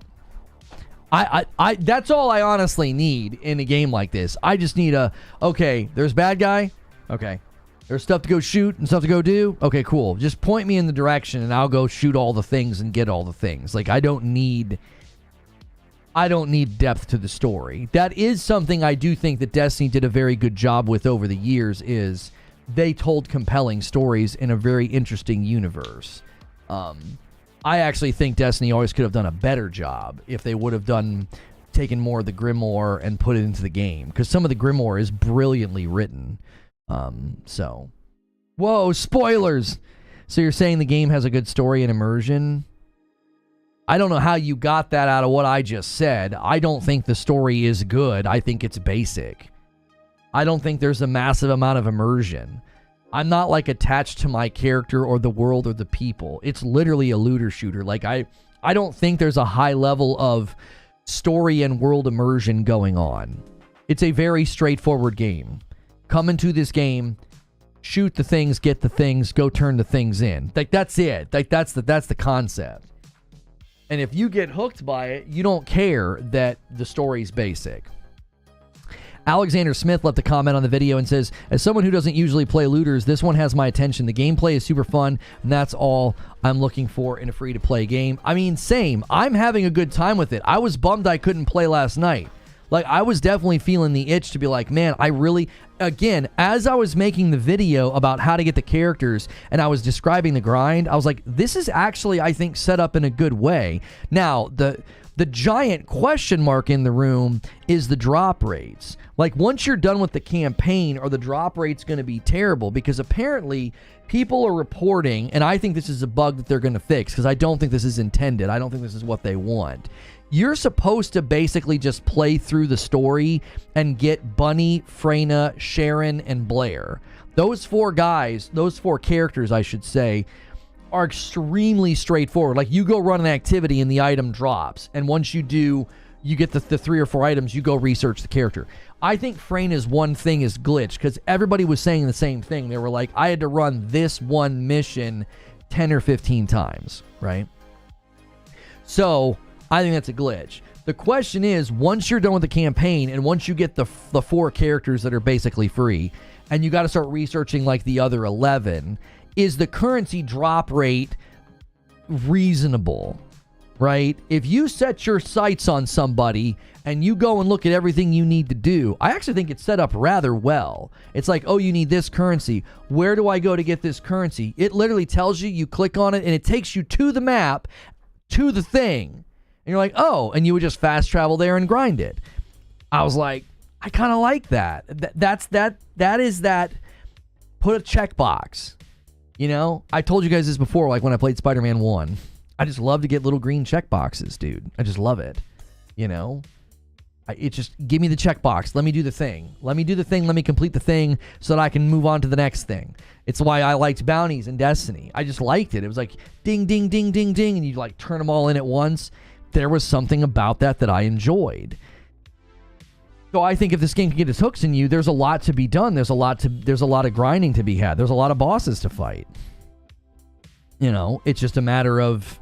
I that's all I honestly need in a game like this. I just need okay, there's bad guy. Okay. There's stuff to go shoot and stuff to go do. Okay, cool. Just point me in the direction and I'll go shoot all the things and get all the things. Like, I don't need depth to the story. That is something I do think that Destiny did a very good job with over the years, is they told compelling stories in a very interesting universe. I actually think Destiny always could have done a better job if they would have taken more of the Grimoire and put it into the game, because some of the Grimoire is brilliantly written. Whoa, spoilers! So you're saying the game has a good story and immersion? I don't know how you got that out of what I just said. I don't think the story is good. I think it's basic. I don't think there's a massive amount of immersion. I'm not like attached to my character or the world or the people. It's literally a looter shooter. Like, I don't think there's a high level of story and world immersion going on. It's a very straightforward game. Come into this game, shoot the things, get the things, go turn the things in. Like, that's it. Like, that's the concept. And if you get hooked by it, you don't care that the story's basic. Alexander Smith left a comment on the video and says, as someone who doesn't usually play looters, this one has my attention. The gameplay is super fun, and that's all I'm looking for in a free-to-play game. I mean, same. I'm having a good time with it. I was bummed I couldn't play last night. Like, I was definitely feeling the itch to be like, man, I really, again, as I was making the video about how to get the characters and I was describing the grind, I was like, this is actually, I think, set up in a good way. Now, the giant question mark in the room is the drop rates. Like, once you're done with the campaign, are the drop rates going to be terrible? Because apparently people are reporting, and I think this is a bug that they're going to fix, because I don't think this is intended. I don't think this is what they want. You're supposed to basically just play through the story and get Bunny, Freyna, Sharon, and Blair. Those four guys, those four characters, I should say, are extremely straightforward. Like, you go run an activity and the item drops. And once you do, you get the 3 or 4 items, you go research the character. I think Freyna's one thing is glitched, because everybody was saying the same thing. They were like, I had to run this one mission 10 or 15 times, right? So I think that's a glitch. The question is, once you're done with the campaign and once you get the 4 characters that are basically free, and you got to start researching like the other 11, is the currency drop rate reasonable, right? If you set your sights on somebody and you go and look at everything you need to do, I actually think it's set up rather well. It's like, oh, you need this currency. Where do I go to get this currency? It literally tells you, you click on it, and it takes you to the map, to the thing. And you're like, oh, and you would just fast travel there and grind it. I was like, I kind of like that. That is that, put a checkbox. You know, I told you guys this before, like when I played Spider-Man 1. I just love to get little green checkboxes, dude. I just love it. You know? It just, give me the checkbox. Let me do the thing. Let me do the thing. Let me complete the thing so that I can move on to the next thing. It's why I liked bounties in Destiny. I just liked it. It was like ding, ding, ding, ding, ding, and you like turn them all in at once. There was something about that I enjoyed. So I think if this game can get its hooks in you, there's a lot to be done. There's a lot of grinding to be had. There's a lot of bosses to fight. You know, it's just a matter of,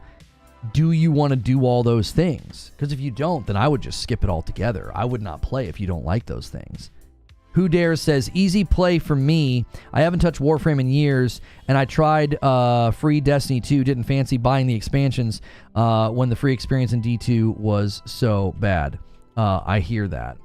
do you want to do all those things? Because if you don't, then I would just skip it altogether. I would not play if you don't like those things. Who Dares says, easy play for me. I haven't touched Warframe in years, and I tried free Destiny 2. Didn't fancy buying the expansions when the free experience in D2 was so bad. I hear that.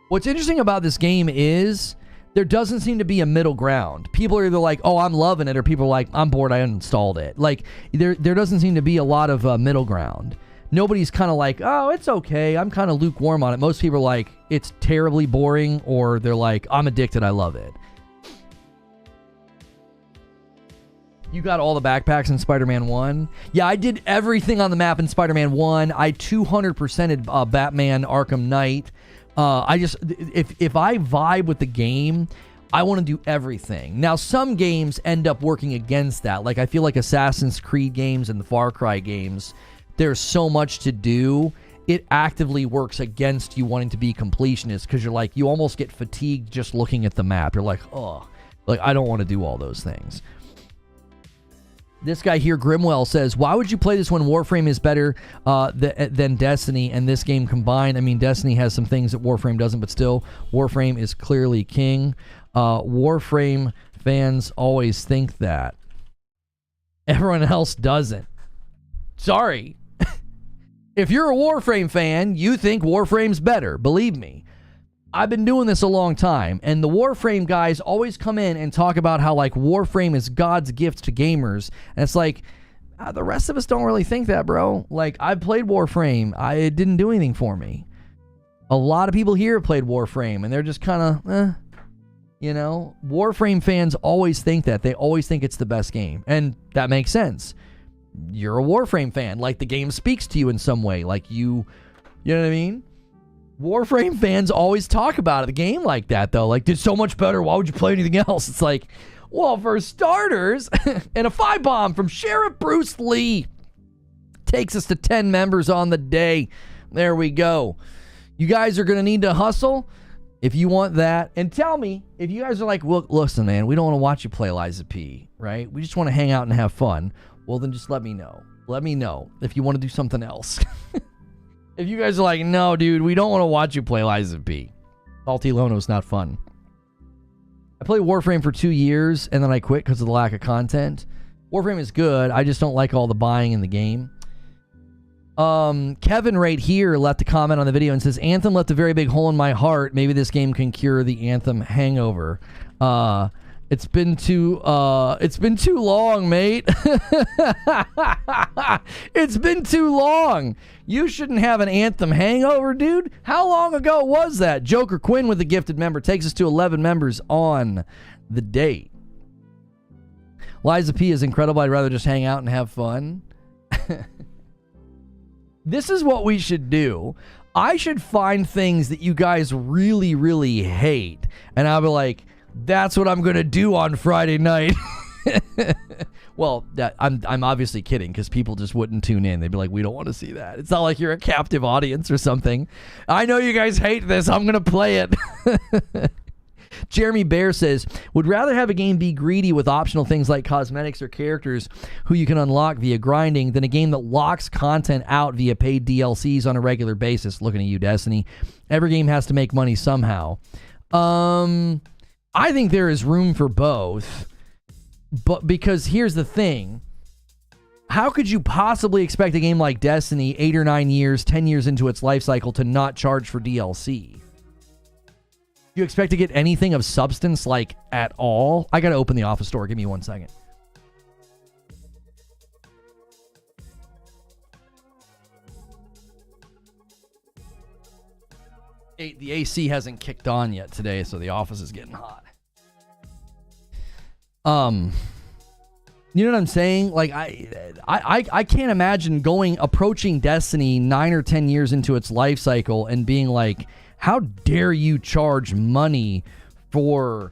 What's interesting about this game is there doesn't seem to be a middle ground. People are either like, oh, I'm loving it, or people are like, I'm bored, I uninstalled it. Like, there doesn't seem to be a lot of middle ground. Nobody's kind of like, oh, it's okay, I'm kind of lukewarm on it. Most people are like, it's terribly boring, or they're like, I'm addicted, I love it. You got all the backpacks in Spider-Man 1? Yeah, I did everything on the map in Spider-Man 1. I 200%ed Batman Arkham Knight. I just, if I vibe with the game, I want to do everything. Now, some games end up working against that. Like, I feel like Assassin's Creed games and the Far Cry games, there's so much to do. It actively works against you wanting to be completionist, because you're like, you almost get fatigued just looking at the map. You're like, oh, like, I don't want to do all those things. This guy here, Grimwell, says, why would you play this when Warframe is better than Destiny and this game combined? I mean, Destiny has some things that Warframe doesn't, but still, Warframe is clearly king. Warframe fans always think that. Everyone else doesn't. Sorry. If you're a Warframe fan, you think Warframe's better. Believe me. I've been doing this a long time, and the Warframe guys always come in and talk about how, like, Warframe is God's gift to gamers, and it's like, the rest of us don't really think that, bro. Like, I've played Warframe. It didn't do anything for me. A lot of people here have played Warframe, and they're just kind of, you know? Warframe fans always think that. They always think it's the best game, and that makes sense. You're a Warframe fan. Like, the game speaks to you in some way. Like, you know what I mean? Warframe fans always talk about it, the game like that, though. Like, did so much better. Why would you play anything else? It's like, well, for starters, and a 5-bomb from Sheriff Bruce Lee takes us to 10 members on the day. There we go. You guys are going to need to hustle if you want that. And tell me, if you guys are like, well, listen, man, we don't want to watch you play Liza P, right? We just want to hang out and have fun. Well, then just let me know. Let me know if you want to do something else. If you guys are like, no, dude, we don't want to watch you play Liza P. Salty Lono's not fun. I played Warframe for 2 years, and then I quit because of the lack of content. Warframe is good. I just don't like all the buying in the game. Kevin right here left a comment on the video and says, Anthem left a very big hole in my heart. Maybe this game can cure the Anthem hangover. It's been too long, mate. It's been too long. You shouldn't have an Anthem hangover, dude. How long ago was that? Joker Quinn with the gifted member takes us to 11 members on the date. Liza P is incredible. I'd rather just hang out and have fun. This is what we should do. I should find things that you guys really, really hate. And I'll be like, that's what I'm going to do on Friday night. Well, I'm obviously kidding because people just wouldn't tune in. They'd be like, we don't want to see that. It's not like you're a captive audience or something. I know you guys hate this. I'm going to play it. Jeremy Bear says, would rather have a game be greedy with optional things like cosmetics or characters who you can unlock via grinding than a game that locks content out via paid DLCs on a regular basis. Looking at you, Destiny. Every game has to make money somehow. I think there is room for both. But because here's the thing. How could you possibly expect a game like Destiny 8 or 9 years, 10 years into its life cycle to not charge for DLC? You expect to get anything of substance, like, at all? I gotta open the Office Store. Give me 1 second. The AC hasn't kicked on yet today, so the office is getting hot. You know what I'm saying? Like, I can't imagine approaching Destiny 9 or 10 years into its life cycle and being like, how dare you charge money for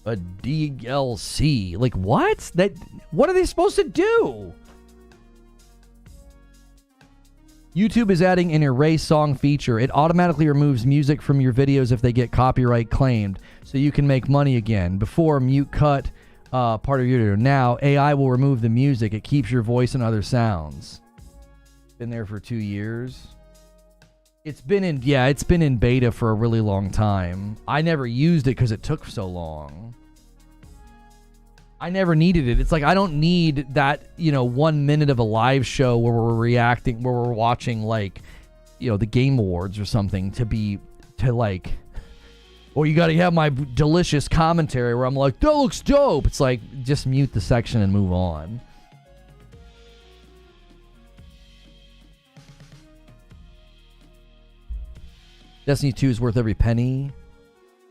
a DLC? Like, what? What are they supposed to do? YouTube is adding an erase song feature. It automatically removes music from your videos if they get copyright claimed, so you can make money again. Before, mute cut part of your video. Now, AI will remove the music. It keeps your voice and other sounds. Been there for 2 years. It's been in beta for a really long time. I never used it because it took so long. I never needed it. It's like I don't need that, 1 minute of a live show where we're watching like, the Game Awards or something or you got to have my delicious commentary where I'm like, that looks dope. It's like, just mute the section and move on. Destiny 2 is worth every penny.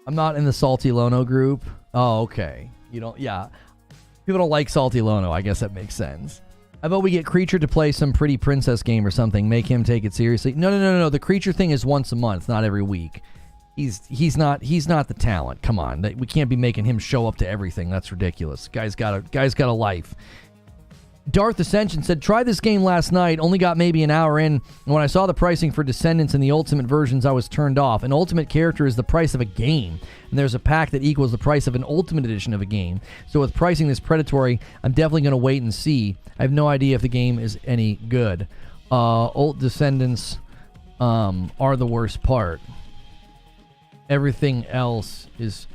I'm not in the Salty Lono group. Oh, okay. People don't like Salty Lono. I guess that makes sense. How about we get Creature to play some pretty princess game or something? Make him take it seriously. No. The Creature thing is once a month, not every week. He's not the talent. Come on. We can't be making him show up to everything. That's ridiculous. Guy's got a life. Darth Ascension said, try this game last night, only got maybe an hour in, and when I saw the pricing for Descendants and the Ultimate versions, I was turned off. An Ultimate character is the price of a game, and there's a pack that equals the price of an Ultimate edition of a game. So with pricing this predatory, I'm definitely going to wait and see. I have no idea if the game is any good. Ult Descendants are the worst part. Everything else is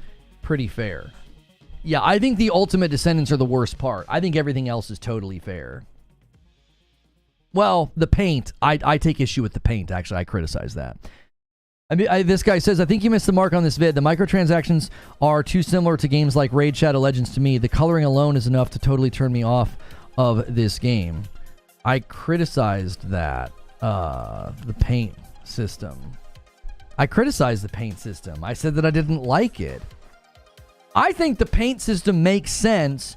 pretty fair. Yeah, I think the Ultimate Descendants are the worst part. I think everything else is totally fair. Well, the paint. I take issue with the paint, actually. I criticize that. This guy says, I think you missed the mark on this vid. The microtransactions are too similar to games like Raid Shadow Legends to me. The coloring alone is enough to totally turn me off of this game. I criticized that. The paint system. I criticized the paint system. I said that I didn't like it. I think the paint system makes sense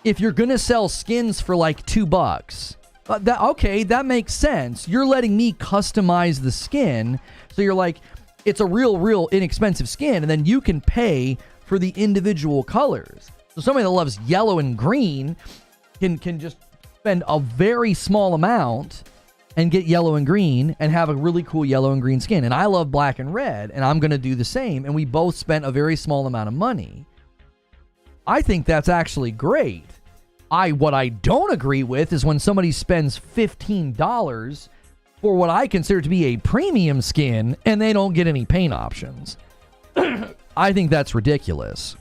if you're going to sell skins for like $2. That makes sense. You're letting me customize the skin. So you're like, it's a real inexpensive skin. And then you can pay for the individual colors. So somebody that loves yellow and green can just spend a very small amount and get yellow and green and have a really cool yellow and green skin. And I love black and red, and I'm going to do the same. And we both spent a very small amount of money. I think that's actually great. What I don't agree with is when somebody spends $15 for what I consider to be a premium skin and they don't get any paint options. I think that's ridiculous.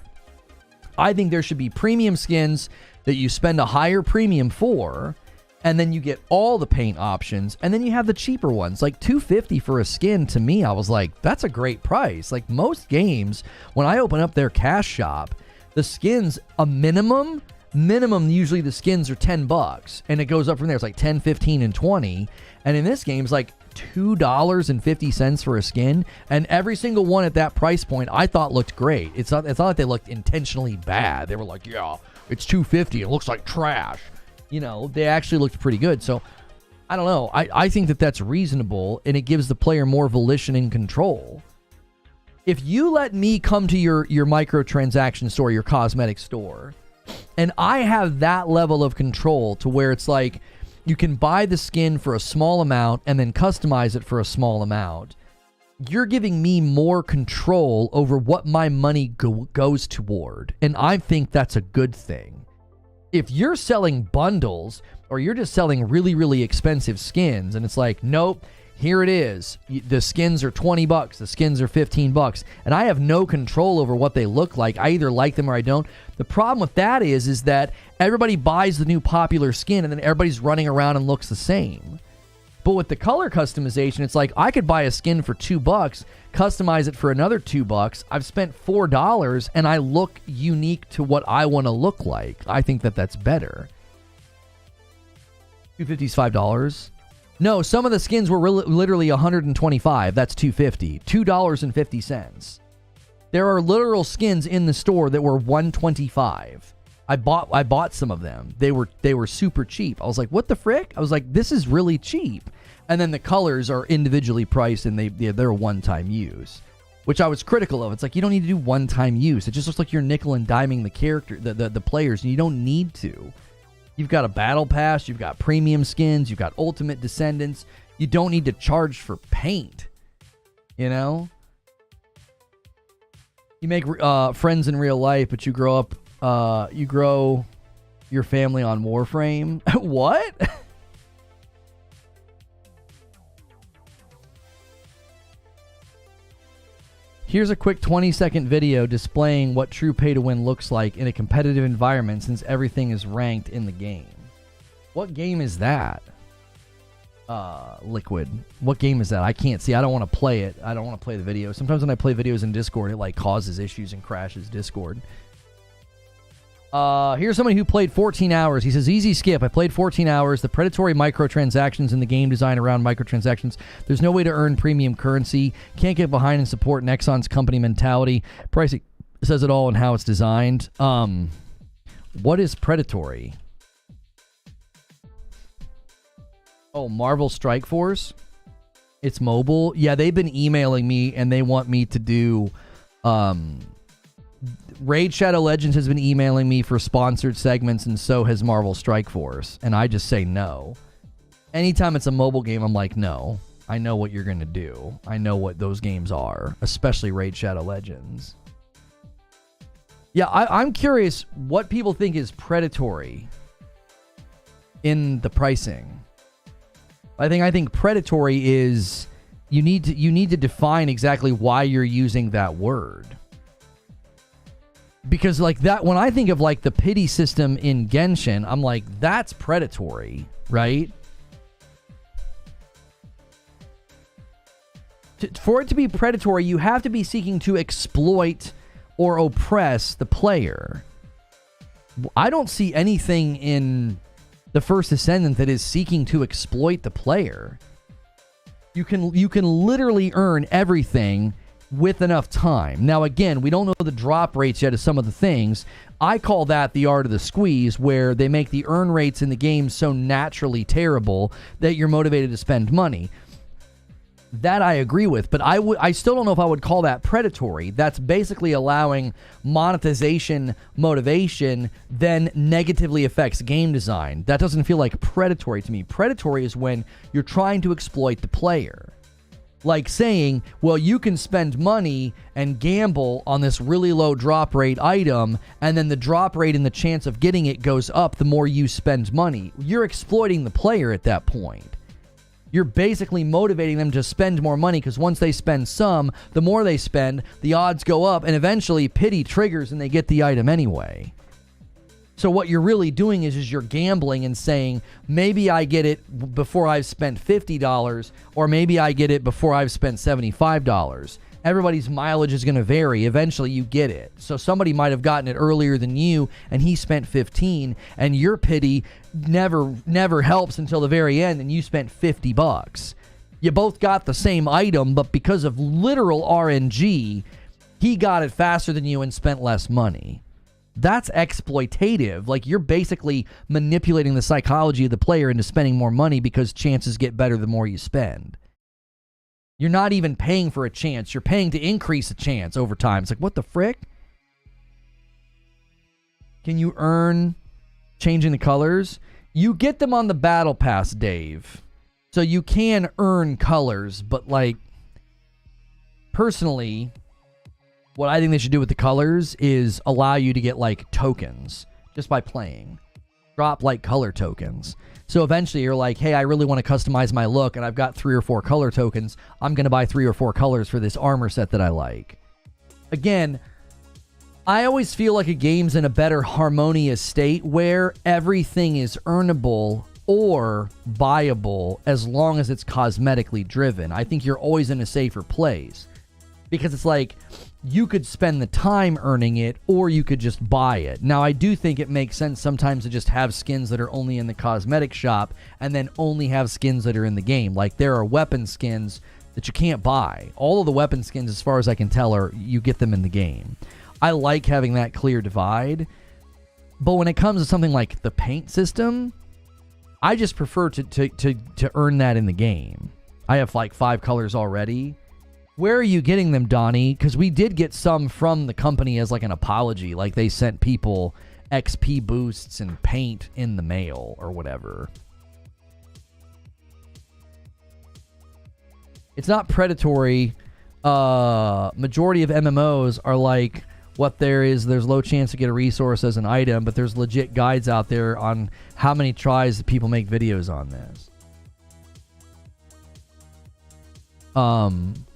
I think there should be premium skins that you spend a higher premium for, and then you get all the paint options, and then you have the cheaper ones. Like $250 for a skin, to me, I was like, that's a great price. Like most games, when I open up their cash shop, the skins, a minimum, usually the skins are $10, and it goes up from there. It's like 10, 15, and 20. And in this game, it's like $2.50 for a skin, and every single one at that price point I thought looked great. It's not like they looked intentionally bad. They were like, yeah, it's $250, it looks like trash. You know, they actually looked pretty good. So I don't know, I think that that's reasonable, and it gives the player more volition and control. If you let me come to your microtransaction store, your cosmetic store, and I have that level of control to where it's like, you can buy the skin for a small amount and then customize it for a small amount. You're giving me more control over what my money goes toward. And I think that's a good thing. If you're selling bundles or you're just selling really, really expensive skins and it's like, nope, here it is. The skins are $20. The skins are $15. And I have no control over what they look like. I either like them or I don't. The problem with that is that everybody buys the new popular skin and then everybody's running around and looks the same. But with the color customization, it's like I could buy a skin for $2, customize it for another $2. I've spent $4 and I look unique to what I want to look like. I think that that's better. $250 is $5. No, some of the skins were literally $125. That's $250. $2.50. There are literal skins in the store that were $125. I bought some of them. They were super cheap. I was like, what the frick? I was like, this is really cheap. And then the colors are individually priced and they're a one-time use, which I was critical of. It's like, you don't need to do one-time use. It just looks like you're nickel and diming the character, the players, and you don't need to. You've got a battle pass, you've got premium skins, you've got ultimate descendants. You don't need to charge for paint. You know? You make friends in real life, but you grow your family on Warframe. What? Here's a quick 20-second video displaying what true pay-to-win looks like in a competitive environment since everything is ranked in the game. What game is that? Liquid. What game is that? I can't see. I don't want to play it. I don't want to play the video. Sometimes when I play videos in Discord, it like causes issues and crashes Discord. Here's somebody who played 14 hours. He says, easy skip. I played 14 hours. The predatory microtransactions in the game design around microtransactions. There's no way to earn premium currency. Can't get behind and support Nexon's company mentality. Pricing says it all and how it's designed. What is predatory? Oh, Marvel Strike Force? It's mobile? Yeah, they've been emailing me and they want me to do... Raid Shadow Legends has been emailing me for sponsored segments, and so has Marvel Strike Force. And I just say no. Anytime it's a mobile game, I'm like, no. I know what you're going to do. I know what those games are, especially Raid Shadow Legends. Yeah, I'm curious what people think is predatory in the pricing. I think predatory is you need to define exactly why you're using that word. Because like that, when I think of like the pity system in Genshin, I'm like, that's predatory, right? For it to be predatory, you have to be seeking to exploit or oppress the player. I don't see anything in the First Descendant that is seeking to exploit the player. You can literally earn everything with enough time. Now, again, we don't know the drop rates yet of some of the things. I call that the art of the squeeze, where they make the earn rates in the game so naturally terrible that you're motivated to spend money. That I agree with, but I still don't know if I would call that predatory. That's basically allowing monetization motivation then negatively affects game design. That doesn't feel like predatory to me. Predatory is when you're trying to exploit the player. Like saying, well, you can spend money and gamble on this really low drop rate item, and then the drop rate and the chance of getting it goes up the more you spend money. You're exploiting the player at that point. You're basically motivating them to spend more money, because once they spend some, the more they spend, the odds go up, and eventually pity triggers and they get the item anyway. So what you're really doing is you're gambling and saying, maybe I get it before I've spent $50, or maybe I get it before I've spent $75. Everybody's mileage is going to vary. Eventually you get it. So somebody might have gotten it earlier than you and he spent 15, and your pity never helps until the very end and you spent $50. You both got the same item, but because of literal RNG, he got it faster than you and spent less money. That's exploitative. Like, you're basically manipulating the psychology of the player into spending more money because chances get better the more you spend. You're not even paying for a chance. You're paying to increase a chance over time. It's like, what the frick? Can you earn changing the colors? You get them on the battle pass, Dave. So you can earn colors, but like, personally, what I think they should do with the colors is allow you to get like tokens just by playing. Drop like color tokens. So eventually you're like, hey, I really want to customize my look and I've got 3 or 4 color tokens. I'm going to buy 3 or 4 colors for this armor set that I like. Again, I always feel like a game's in a better harmonious state where everything is earnable or buyable as long as it's cosmetically driven. I think you're always in a safer place. Because it's like, you could spend the time earning it, or you could just buy it. Now, I do think it makes sense sometimes to just have skins that are only in the cosmetic shop, and then only have skins that are in the game. Like, there are weapon skins that you can't buy. All of the weapon skins, as far as I can tell, are you get them in the game. I like having that clear divide. But when it comes to something like the paint system, I just prefer to earn that in the game. I have like 5 colors already. Where are you getting them, Donnie? Because we did get some from the company as like an apology. Like, they sent people XP boosts and paint in the mail or whatever. It's not predatory. Majority of MMOs are like, what there's low chance to get a resource as an item, but there's legit guides out there on how many tries that people make videos on this.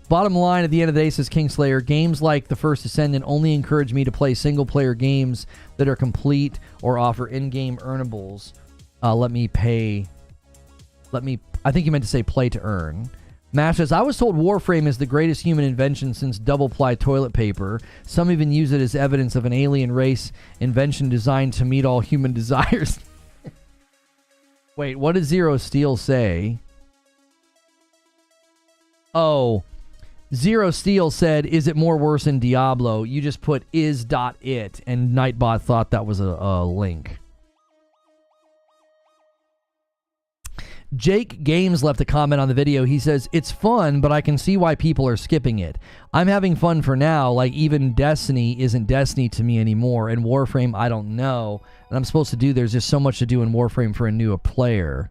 Bottom line, at the end of the day, says Kingslayer, games like The First Descendant only encourage me to play single-player games that are complete or offer in-game earnables. I think you meant to say play to earn. Mash says, I was told Warframe is the greatest human invention since double-ply toilet paper. Some even use it as evidence of an alien race invention designed to meet all human desires. Wait, what did Zero Steel say? Oh, Zero Steel said, is it more worse than Diablo? You just put is.it, and Nightbot thought that was a link. Jake Games left a comment on the video. He says, it's fun, but I can see why people are skipping it. I'm having fun for now, like even Destiny isn't Destiny to me anymore, and Warframe, I don't know. And I'm supposed to do, there's just so much to do in Warframe for a new player.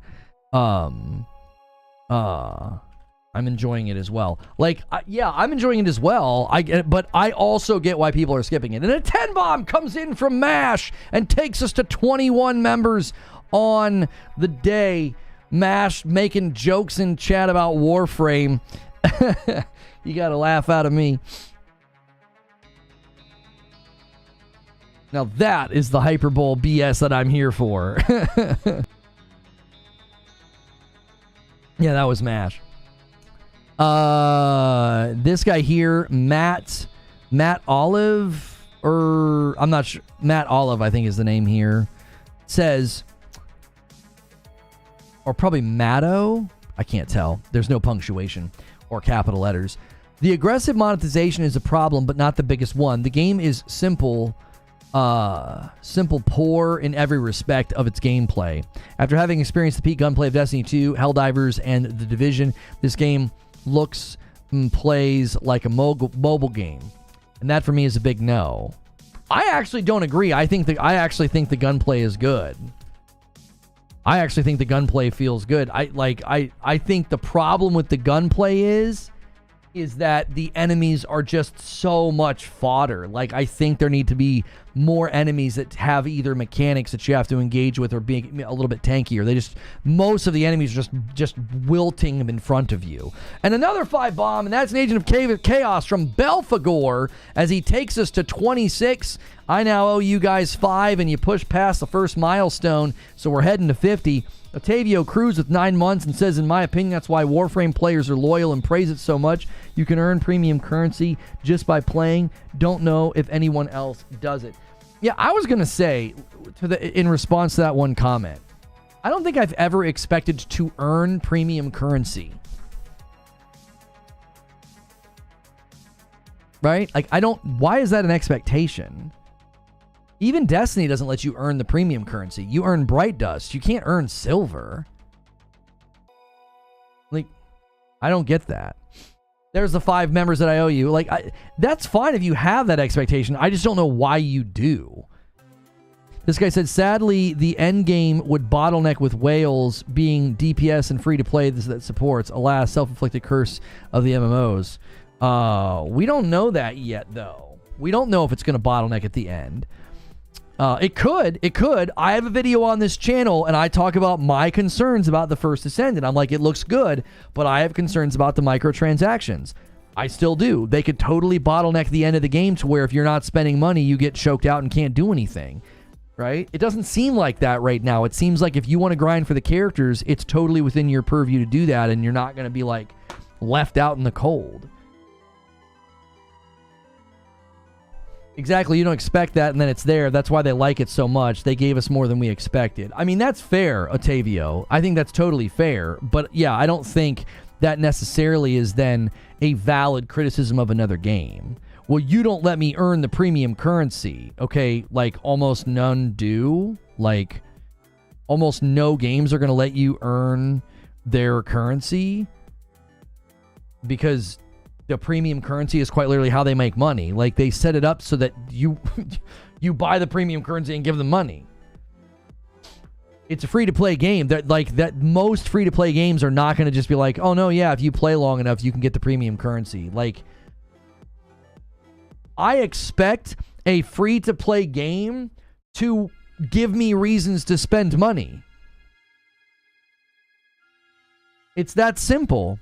I'm enjoying it as well. Like, yeah, I'm enjoying it as well. I get it, but I also get why people are skipping it. And a 10 bomb comes in from MASH and takes us to 21 members on the day. MASH making jokes in chat about Warframe. You got a laugh out of me. Now that is the hyperbole BS that I'm here for. Yeah, that was MASH. This guy here, Matt Olive, or I'm not sure. Matt Olive, I think is the name here. Says, or probably Matto. I can't tell. There's no punctuation or capital letters. The aggressive monetization is a problem, but not the biggest one. The game is simple, poor in every respect of its gameplay. After having experienced the peak gunplay of Destiny 2, Helldivers, and The Division, this game looks and plays like a mobile game, and that for me is a big no. I actually don't agree. I actually think the gunplay is good. I actually think the gunplay feels good. I think the problem with the gunplay is that the enemies are just so much fodder. Like, I think there need to be more enemies that have either mechanics that you have to engage with or being a little bit tankier. Most of the enemies are just wilting in front of you. And another 5 bomb, and that's an Agent of Chaos from Belphegor as he takes us to 26. I now owe you guys 5, and you push past the first milestone, so we're heading to 50. Otavio Cruz with 9 months and says, in my opinion, that's why Warframe players are loyal and praise it so much. You can earn premium currency just by playing. Don't know if anyone else does it. Yeah, I was going to say, in response to that one comment, I don't think I've ever expected to earn premium currency. Right? Like, why is that an expectation? Even Destiny doesn't let you earn the premium currency. You earn Bright Dust. You can't earn silver. Like, I don't get that. There's the 5 members that I owe you. Like, that's fine if you have that expectation. I just don't know why you do. This guy said, sadly, the end game would bottleneck with whales being DPS and free to play that supports. Alas, self-inflicted curse of the MMOs. We don't know that yet, though. We don't know if it's going to bottleneck at the end. It could. I have a video on this channel, and I talk about my concerns about the First Descendant. I'm like, it looks good, but I have concerns about the microtransactions. I still do. They could totally bottleneck the end of the game to where if you're not spending money, you get choked out and can't do anything, right? It doesn't seem like that right now. It seems like if you want to grind for the characters, it's totally within your purview to do that, and you're not going to be, like, left out in the cold. Exactly, you don't expect that, and then it's there. That's why they like it so much. They gave us more than we expected. I mean, that's fair, Otavio. I think that's totally fair. But, yeah, I don't think that necessarily is then a valid criticism of another game. Well, you don't let me earn the premium currency. Okay, like, almost none do. Like, almost no games are going to let you earn their currency. Because the premium currency is quite literally how they make money. Like, they set it up so that you buy the premium currency and give them money. It's a free-to-play game. That most free-to-play games are not going to just be like, oh, no, yeah, if you play long enough, you can get the premium currency. Like, I expect a free-to-play game to give me reasons to spend money. It's that simple.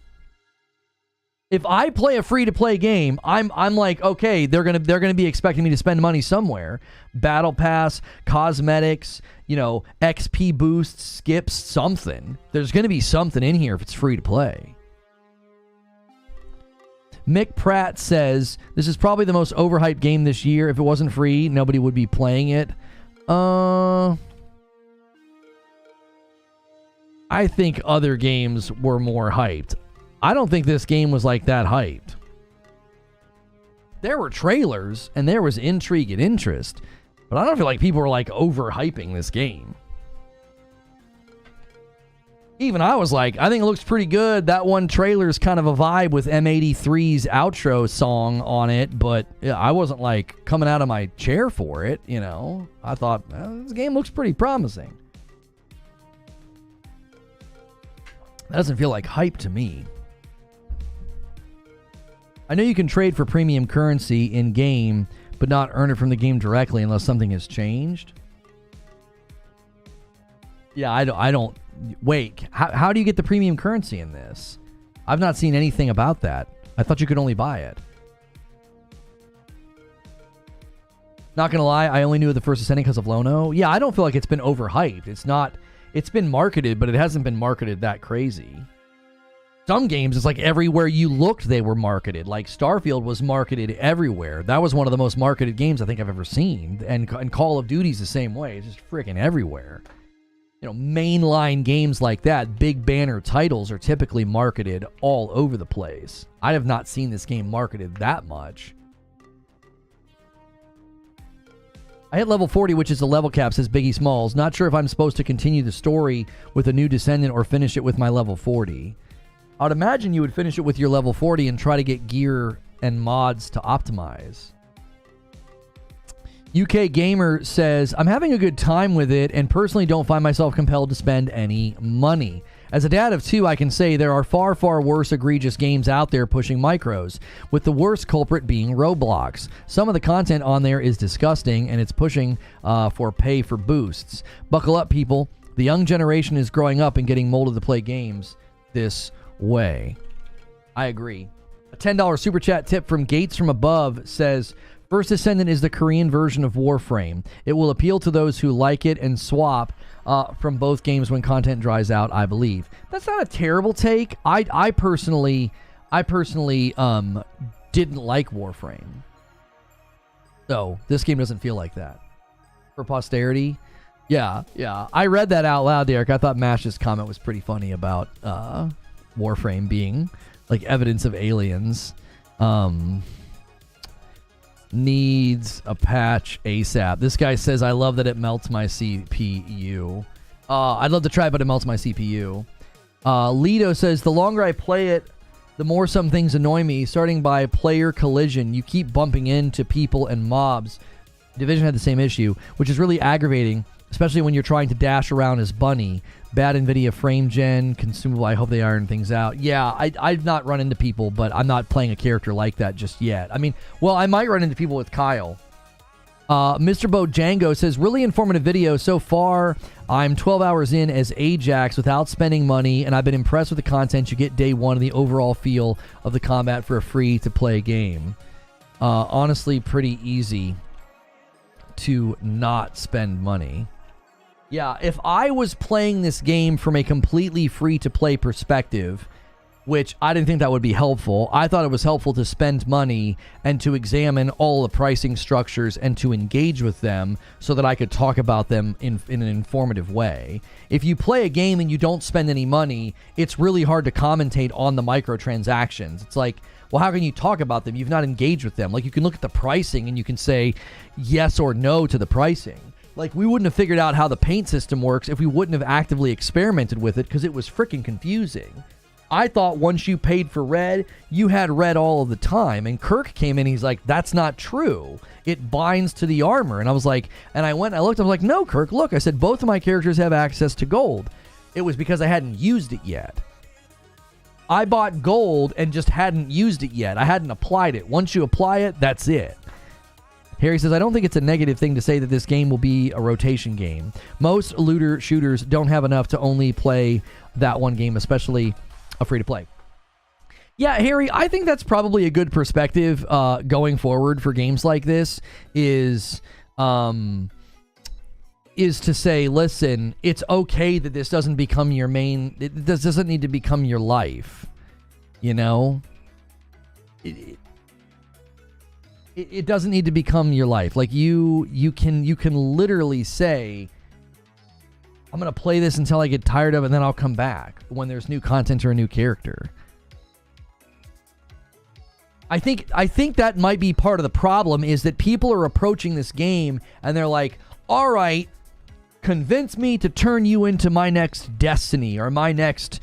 If I play a free-to-play game, I'm like, okay, they're gonna be expecting me to spend money somewhere. Battle pass, cosmetics, XP boosts, skips, something. There's gonna be something in here if it's free-to-play. Mick Pratt says, this is probably the most overhyped game this year. If it wasn't free, nobody would be playing it. I think other games were more hyped. I don't think this game was like that hyped. There were trailers and there was intrigue and interest, but I don't feel like people were like overhyping this game. Even I was like, I think it looks pretty good. That one trailer is kind of a vibe with M83's outro song on it, but I wasn't like coming out of my chair for it, I thought, this game looks pretty promising. That doesn't feel like hype to me. I know you can trade for premium currency in-game, but not earn it from the game directly unless something has changed. Yeah, I don't... Wait, how do you get the premium currency in this? I've not seen anything about that. I thought you could only buy it. Not gonna lie, I only knew the First Descendant because of Lono. Yeah, I don't feel like it's been overhyped. It's been marketed, but it hasn't been marketed that crazy. Some games, it's like everywhere you looked, they were marketed. Like Starfield was marketed everywhere. That was one of the most marketed games I think I've ever seen. And Call of Duty's the same way. It's just freaking everywhere. Mainline games like that, big banner titles are typically marketed all over the place. I have not seen this game marketed that much. I hit level 40, which is the level cap, says Biggie Smalls. Not sure if I'm supposed to continue the story with a new Descendant or finish it with my level 40. I'd imagine you would finish it with your level 40 and try to get gear and mods to optimize. UK Gamer says, I'm having a good time with it and personally don't find myself compelled to spend any money. As a dad of 2, I can say there are far, far worse egregious games out there pushing micros, with the worst culprit being Roblox. Some of the content on there is disgusting, and it's pushing for pay for boosts. Buckle up, people. The young generation is growing up and getting molded to play games this way. I agree. A $10 super chat tip from Gates from Above says, First Descendant is the Korean version of Warframe. It will appeal to those who like it and swap from both games when content dries out, I believe. That's not a terrible take. I personally didn't like Warframe. So this game doesn't feel like that. For posterity, yeah. I read that out loud, Derek. I thought Mash's comment was pretty funny about Warframe being like evidence of aliens. Needs a patch ASAP. This guy says, I love that it melts my CPU. I'd love to try, but it melts my CPU. Lido says, the longer I play it, the more some things annoy me, starting by player collision. You keep bumping into people and mobs. Division had the same issue, which is really aggravating, especially when you're trying to dash around as Bunny. Bad NVIDIA frame gen, consumable. I hope they iron things out. Yeah, I've not run into people, but I'm not playing a character like that just yet. I mean, well, I might run into people with Kyle. Mr. Bojango says, really informative video so far. I'm 12 hours in as Ajax without spending money, and I've been impressed with the content you get day one and the overall feel of the combat for a free-to-play game. Honestly, pretty easy to not spend money. Yeah, if I was playing this game from a completely free-to-play perspective, which I didn't think that would be helpful, I thought it was helpful to spend money and to examine all the pricing structures and to engage with them so that I could talk about them in an informative way. If you play a game and you don't spend any money, it's really hard to commentate on the microtransactions. It's like, well, how can you talk about them? You've not engaged with them. Like, you can look at the pricing and you can say yes or no to the pricing. Like, we wouldn't have figured out how the paint system works if we wouldn't have actively experimented with it because it was freaking confusing. I thought once you paid for red, you had red all of the time. And Kirk came in, he's like, that's not true. It binds to the armor. And I was like, and I went, I looked, I was like, no, Kirk, look. I said, both of my characters have access to gold. It was because I hadn't used it yet. I bought gold and just hadn't used it yet. I hadn't applied it. Once you apply it, that's it. Harry says, I don't think it's a negative thing to say that this game will be a rotation game. Most looter shooters don't have enough to only play that one game, especially a free-to-play. Yeah, Harry, I think that's probably a good perspective going forward for games like this is to say, listen, it's okay that this doesn't become your main... This doesn't need to become your life, you know? It doesn't need to become your life. Like, you can literally say, I'm going to play this until I get tired of it, and then I'll come back when there's new content or a new character. I think that might be part of the problem, is that people are approaching this game and they're like, all right, convince me to turn you into my next Destiny or my next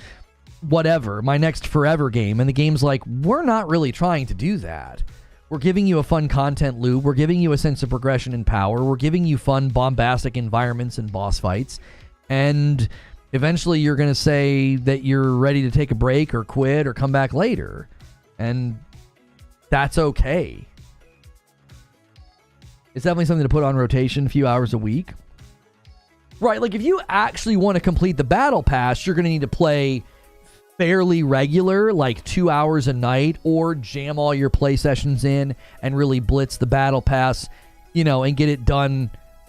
whatever, my next forever game. And the game's like, we're not really trying to do that. We're giving you a fun content loop. We're giving you a sense of progression and power. We're giving you fun, bombastic environments and boss fights. And eventually you're going to say that you're ready to take a break or quit or come back later. And that's okay. It's definitely something to put on rotation a few hours a week. Right, like if you actually want to complete the battle pass, you're going to need to play fairly regular, like 2 hours a night, or jam all your play sessions in and really blitz the battle pass, you know, and get it done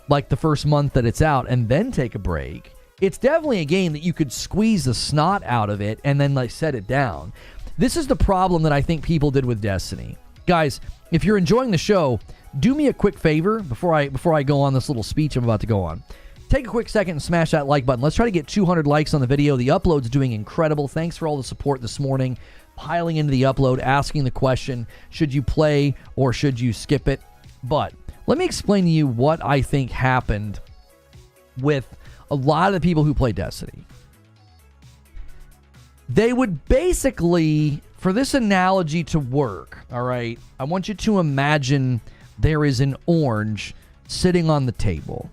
like the first month that it's out and then take a break. It's definitely a game that you could squeeze the snot out of it and then like set it down. This is the problem that I think people did with Destiny. Guys, if you're enjoying the show, do me a quick favor before I go on this little speech I'm about to go on. Take a quick second and smash that like button. Let's try to get 200 likes on the video. The upload's doing incredible. Thanks for all the support this morning. Piling into the upload, asking the question, should you play or should you skip it? But let me explain to you what I think happened with a lot of the people who play Destiny. They would basically, for this analogy to work, all right, I want you to imagine there is an orange sitting on the table.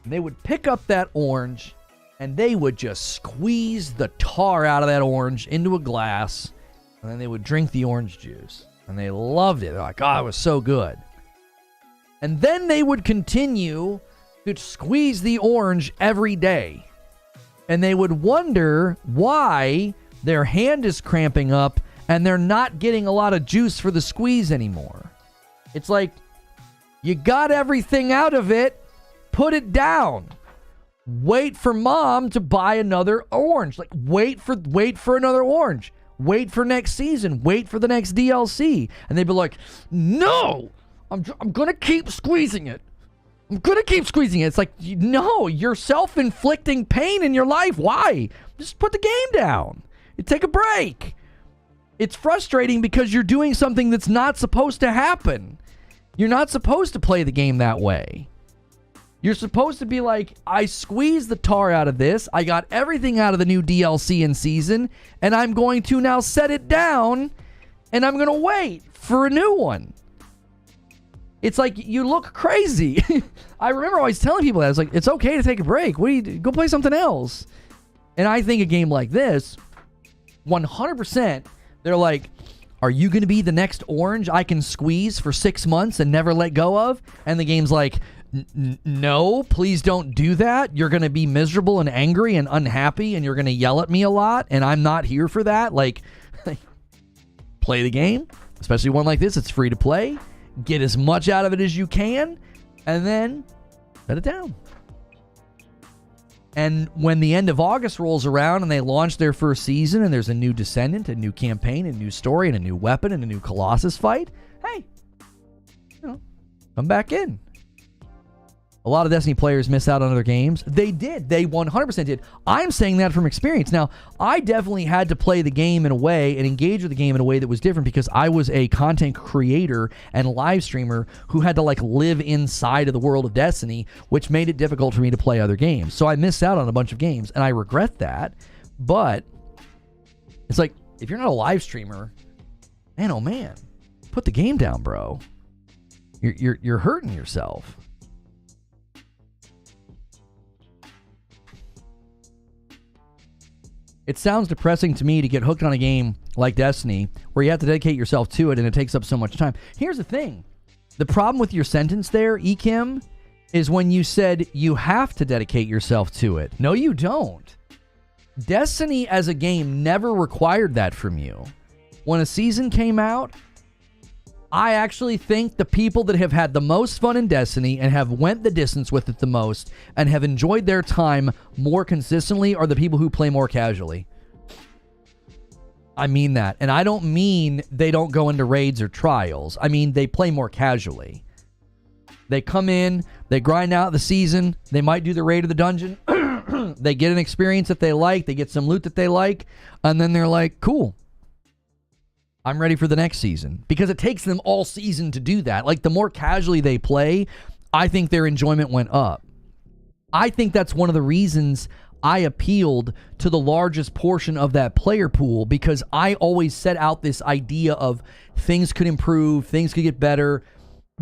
And they would pick up that orange And they would just squeeze the tar out of that orange into a glass, and then they would drink the orange juice. And they loved it. They're like, oh, it was so good. And then they would continue to squeeze the orange every day. And they would wonder why their hand is cramping up and they're not getting a lot of juice for the squeeze anymore. It's like, you got everything out of it, put it down. Wait for mom to buy another orange. Like, wait for another orange. Wait for next season. Wait for the next DLC. And they'd be like, no, I'm going to keep squeezing it. I'm going to keep squeezing it. It's like, no, you're self-inflicting pain in your life. Why? Just put the game down. You take a break. It's frustrating because you're doing something that's not supposed to happen. You're not supposed to play the game that way. You're supposed to be like, I squeezed the tar out of this. I got everything out of the new DLC and season, and I'm going to now set it down, and I'm going to wait for a new one. It's like, you look crazy. I remember always telling people that. I was like, it's okay to take a break. Go play something else. And I think a game like this, 100%, they're like, are you going to be the next orange I can squeeze for 6 months and never let go of? And the game's like, no, please don't do that. You're going to be miserable and angry and unhappy, and you're going to yell at me a lot, and I'm not here for that. Like, play the game, especially one like this. It's free to play. Get as much out of it as you can, and then let it down. And when the end of August rolls around and they launch their first season and there's a new Descendant, a new campaign, a new story, and a new weapon, and a new Colossus fight, hey, come back in. A lot of Destiny players miss out on other games. They did. They 100% did. I'm saying that from experience. Now, I definitely had to play the game in a way and engage with the game in a way that was different because I was a content creator and live streamer who had to live inside of the world of Destiny, which made it difficult for me to play other games. So I missed out on a bunch of games, and I regret that. But it's like, if you're not a live streamer, man, oh man, put the game down, bro. You're hurting yourself. It sounds depressing to me to get hooked on a game like Destiny where you have to dedicate yourself to it and it takes up so much time. Here's the thing. The problem with your sentence there, Ekim, is when you said you have to dedicate yourself to it. No, you don't. Destiny as a game never required that from you. When a season came out, I actually think the people that have had the most fun in Destiny and have went the distance with it the most and have enjoyed their time more consistently are the people who play more casually. I mean that. And I don't mean they don't go into raids or trials. I mean they play more casually. They come in, they grind out the season, they might do the raid of the dungeon, they get an experience that they like, they get some loot that they like, and then they're like, cool. I'm ready for the next season. Because it takes them all season to do that. Like, the more casually they play, I think their enjoyment went up. I think that's one of the reasons I appealed to the largest portion of that player pool, because I always set out this idea of things could improve, things could get better.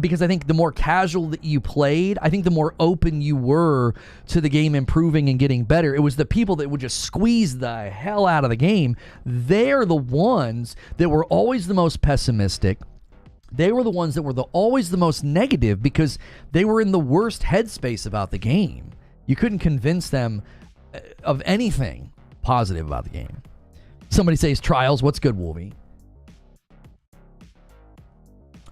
Because I think the more casual that you played, I think the more open you were to the game improving and getting better. It was the people that would just squeeze the hell out of the game. They're the ones that were always the most pessimistic. They were the ones that were always the most negative because they were in the worst headspace about the game. You couldn't convince them of anything positive about the game. Somebody says trials. What's good, Wolvie?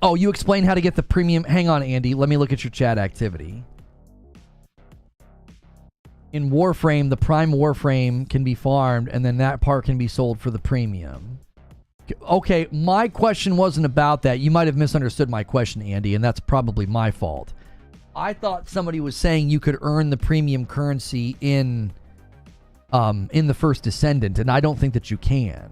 Oh, you explain how to get the premium. Hang on, Andy. Let me look at your chat activity. In Warframe, the Prime Warframe can be farmed, and then that part can be sold for the premium. Okay, my question wasn't about that. You might have misunderstood my question, Andy, and that's probably my fault. I thought somebody was saying you could earn the premium currency in the First Descendant, and I don't think that you can.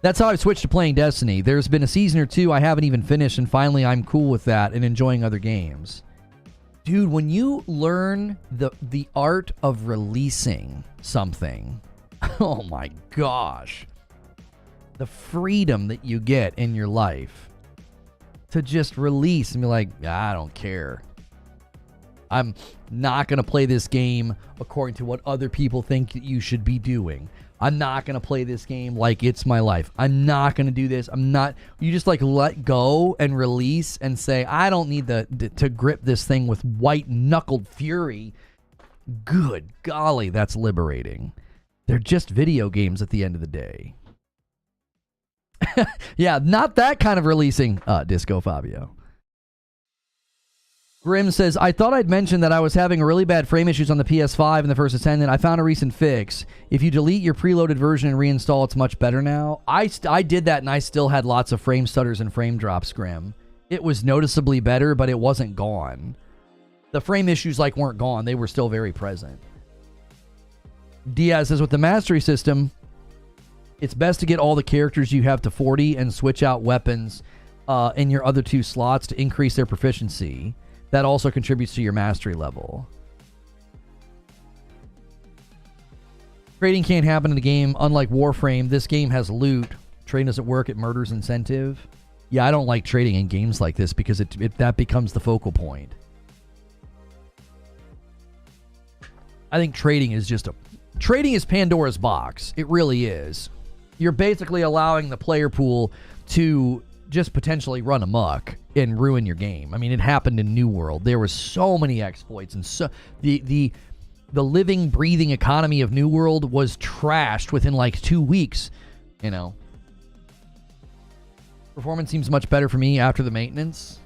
That's how I've switched to playing Destiny. There's been a season or two I haven't even finished, and finally I'm cool with that and enjoying other games. Dude, when you learn the art of releasing something, oh my gosh, the freedom that you get in your life to just release and be like, I don't care. I'm not going to play this game according to what other people think that you should be doing. I'm not going to play this game like it's my life. I'm not going to do this. I'm not. You just like let go and release and say, I don't need to grip this thing with white-knuckled fury. Good golly, that's liberating. They're just video games at the end of the day. Yeah, not that kind of releasing, Disco Fabio. Grim says, I thought I'd mentioned that I was having really bad frame issues on the PS5 and the First Descendant. I found a recent fix. If you delete your preloaded version and reinstall, it's much better now. I did that, and I still had lots of frame stutters and frame drops, Grim. It was noticeably better, but it wasn't gone. The frame issues weren't gone. They were still very present. Diaz says, with the mastery system, it's best to get all the characters you have to 40 and switch out weapons in your other 2 slots to increase their proficiency. That also contributes to your mastery level. Trading can't happen in the game. Unlike Warframe, this game has loot. Trading doesn't work. It murders incentive. Yeah, I don't like trading in games like this because that becomes the focal point. I think trading is trading is Pandora's box. It really is. You're basically allowing the player pool to just potentially run amok and ruin your game. I mean, it happened in New World. There were so many exploits, and so the living, breathing economy of New World was trashed within 2 weeks. You know, performance seems much better for me after the maintenance.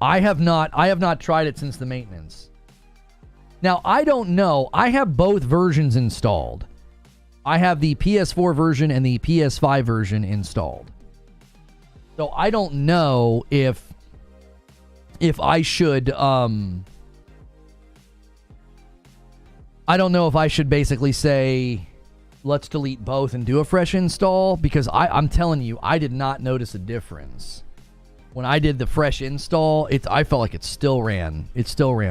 I have not tried it since the maintenance. Now, I don't know. I have both versions installed. I have the PS4 version and the PS5 version installed. So I don't know if I should I don't know if I should basically say let's delete both and do a fresh install, because I'm telling you, I did not notice a difference. When I did the fresh install, I felt like it still ran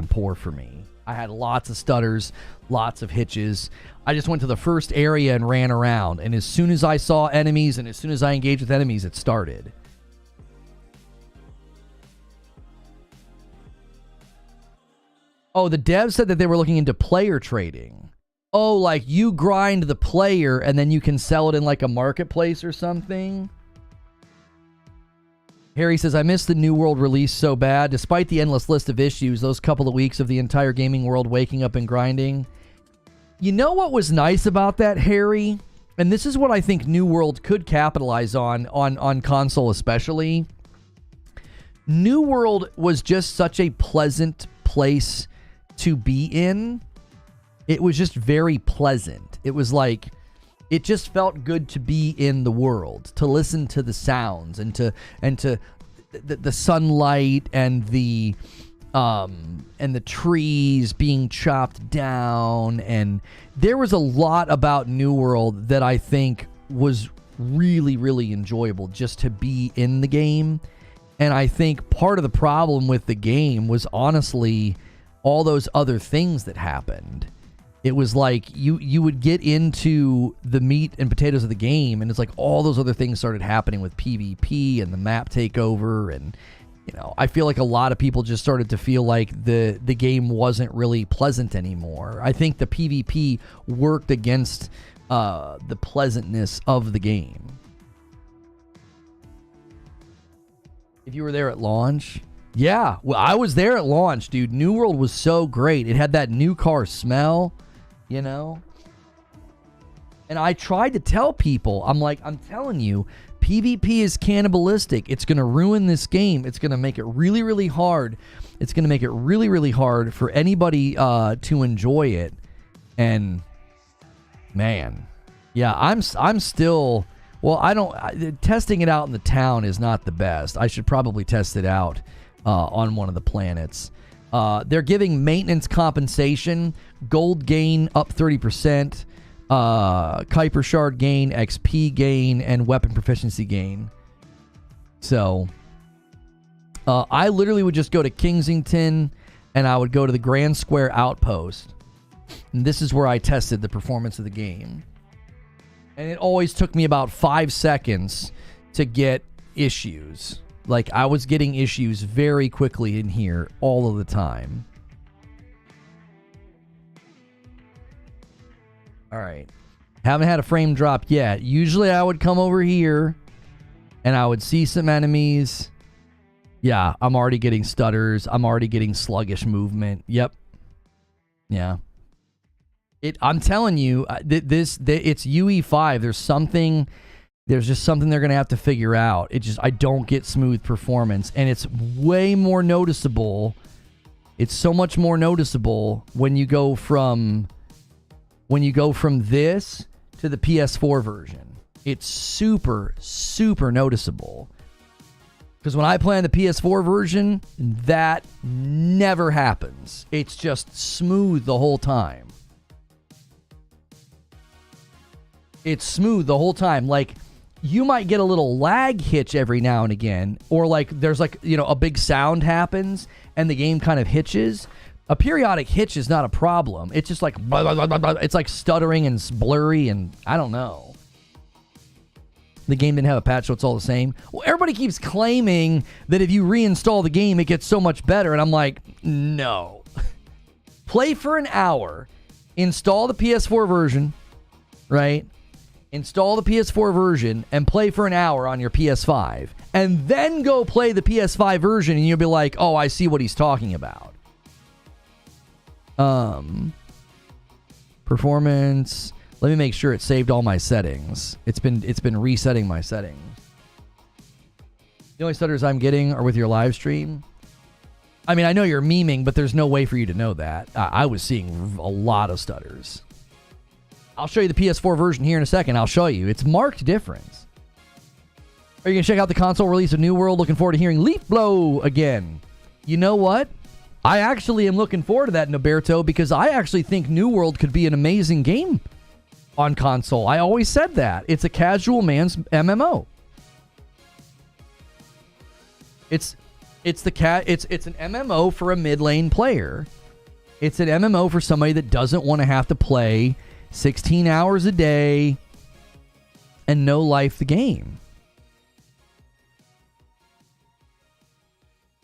poor for me. I had lots of stutters, lots of hitches. I just went to the first area and ran around, and as soon as I saw enemies and as soon as I engaged with enemies, it started. Oh, the devs said that they were looking into player trading. Oh, like you grind the player and then you can sell it in a marketplace or something? Harry says, I missed the New World release so bad. Despite the endless list of issues, those couple of weeks of the entire gaming world waking up and grinding. You know what was nice about that, Harry? And this is what I think New World could capitalize on console especially. New World was just such a pleasant place to be in. It was just very pleasant. It was it just felt good to be in the world, to listen to the sounds and to the sunlight and the trees being chopped down. And there was a lot about New World that I think was really, really enjoyable just to be in the game. And I think part of the problem with the game was honestly all those other things that happened. It was you would get into the meat and potatoes of the game, and it's all those other things started happening with PvP and the map takeover, and I feel like a lot of people just started to feel like the game wasn't really pleasant anymore. I think the PvP worked against the pleasantness of the game. If you were there at launch... Yeah, well, I was there at launch, dude. New World was so great. It had that new car smell, And I tried to tell people, I'm telling you, PvP is cannibalistic. It's going to ruin this game. It's going to make it really, really hard. It's going to make it really, really hard for anybody to enjoy it. And, man, yeah, I'm still... Well, testing it out in the town is not the best. I should probably test it out on one of the planets. They're giving maintenance compensation, gold gain up 30%, Kuiper shard gain, XP gain, and weapon proficiency gain. So, I literally would just go to Kingsington, and I would go to the Grand Square Outpost. And this is where I tested the performance of the game. And it always took me about 5 seconds to get issues. Like, I was getting issues very quickly in here all of the time. All right. Haven't had a frame drop yet. Usually I would come over here and I would see some enemies. Yeah, I'm already getting stutters. I'm already getting sluggish movement. Yep. Yeah. I'm telling you, it's UE5. There's just something they're going to have to figure out. I don't get smooth performance, and it's way more noticeable. It's so much more noticeable when you go from this to the PS4 version. It's super, super noticeable. Because when I play on the PS4 version, that never happens. It's just smooth the whole time. It's smooth the whole time. Like, you might get a little lag hitch every now and again, or like there's like, you know, a big sound happens and the game kind of hitches. A periodic hitch is not a problem. It's just like blah, blah, blah, blah, blah. It's like stuttering and blurry, and I don't know. The game didn't have a patch, so it's all the same. Well, everybody keeps claiming that if you reinstall the game, it gets so much better, and I'm like, no. Play for an hour, install the PS4 version, right? Install the PS4 version and play for an hour on your PS5, and then go play the PS5 version, and you'll be like, oh, I see what he's talking about. Performance. Let me make sure it saved all my settings. It's been resetting my settings. The only stutters I'm getting are with your live stream. I mean, I know you're memeing, but there's no way for you to know that. I was seeing a lot of stutters. I'll show you the PS4 version here in a second. I'll show you. It's marked difference. Are you going to check out the console release of New World? Looking forward to hearing Leaf Blow again. You know what? I actually am looking forward to that, Noberto, because I actually think New World could be an amazing game on console. I always said that. It's a casual man's MMO. It's an MMO for a mid lane player. It's an MMO for somebody that doesn't want to have to play 16 hours a day and no life the game.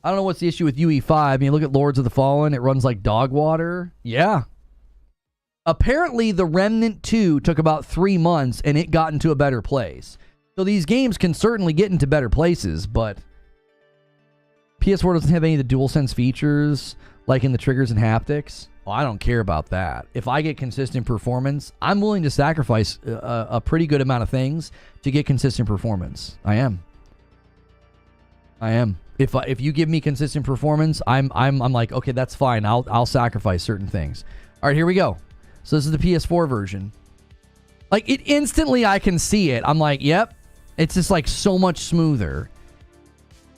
I don't know what's the issue with UE5. I mean, look at Lords of the Fallen. It runs like dog water. Yeah. Apparently, The Remnant 2 took about 3 months, and it got into a better place. So these games can certainly get into better places, but PS4 doesn't have any of the DualSense features, like in the triggers and haptics. Well, I don't care about that. If I get consistent performance, I'm willing to sacrifice a pretty good amount of things to get consistent performance. I am. If you give me consistent performance, I'm like, okay, that's fine. I'll sacrifice certain things. All right, here we go. So this is the PS4 version. Like, it instantly, I can see it. I'm like, yep. It's just like so much smoother.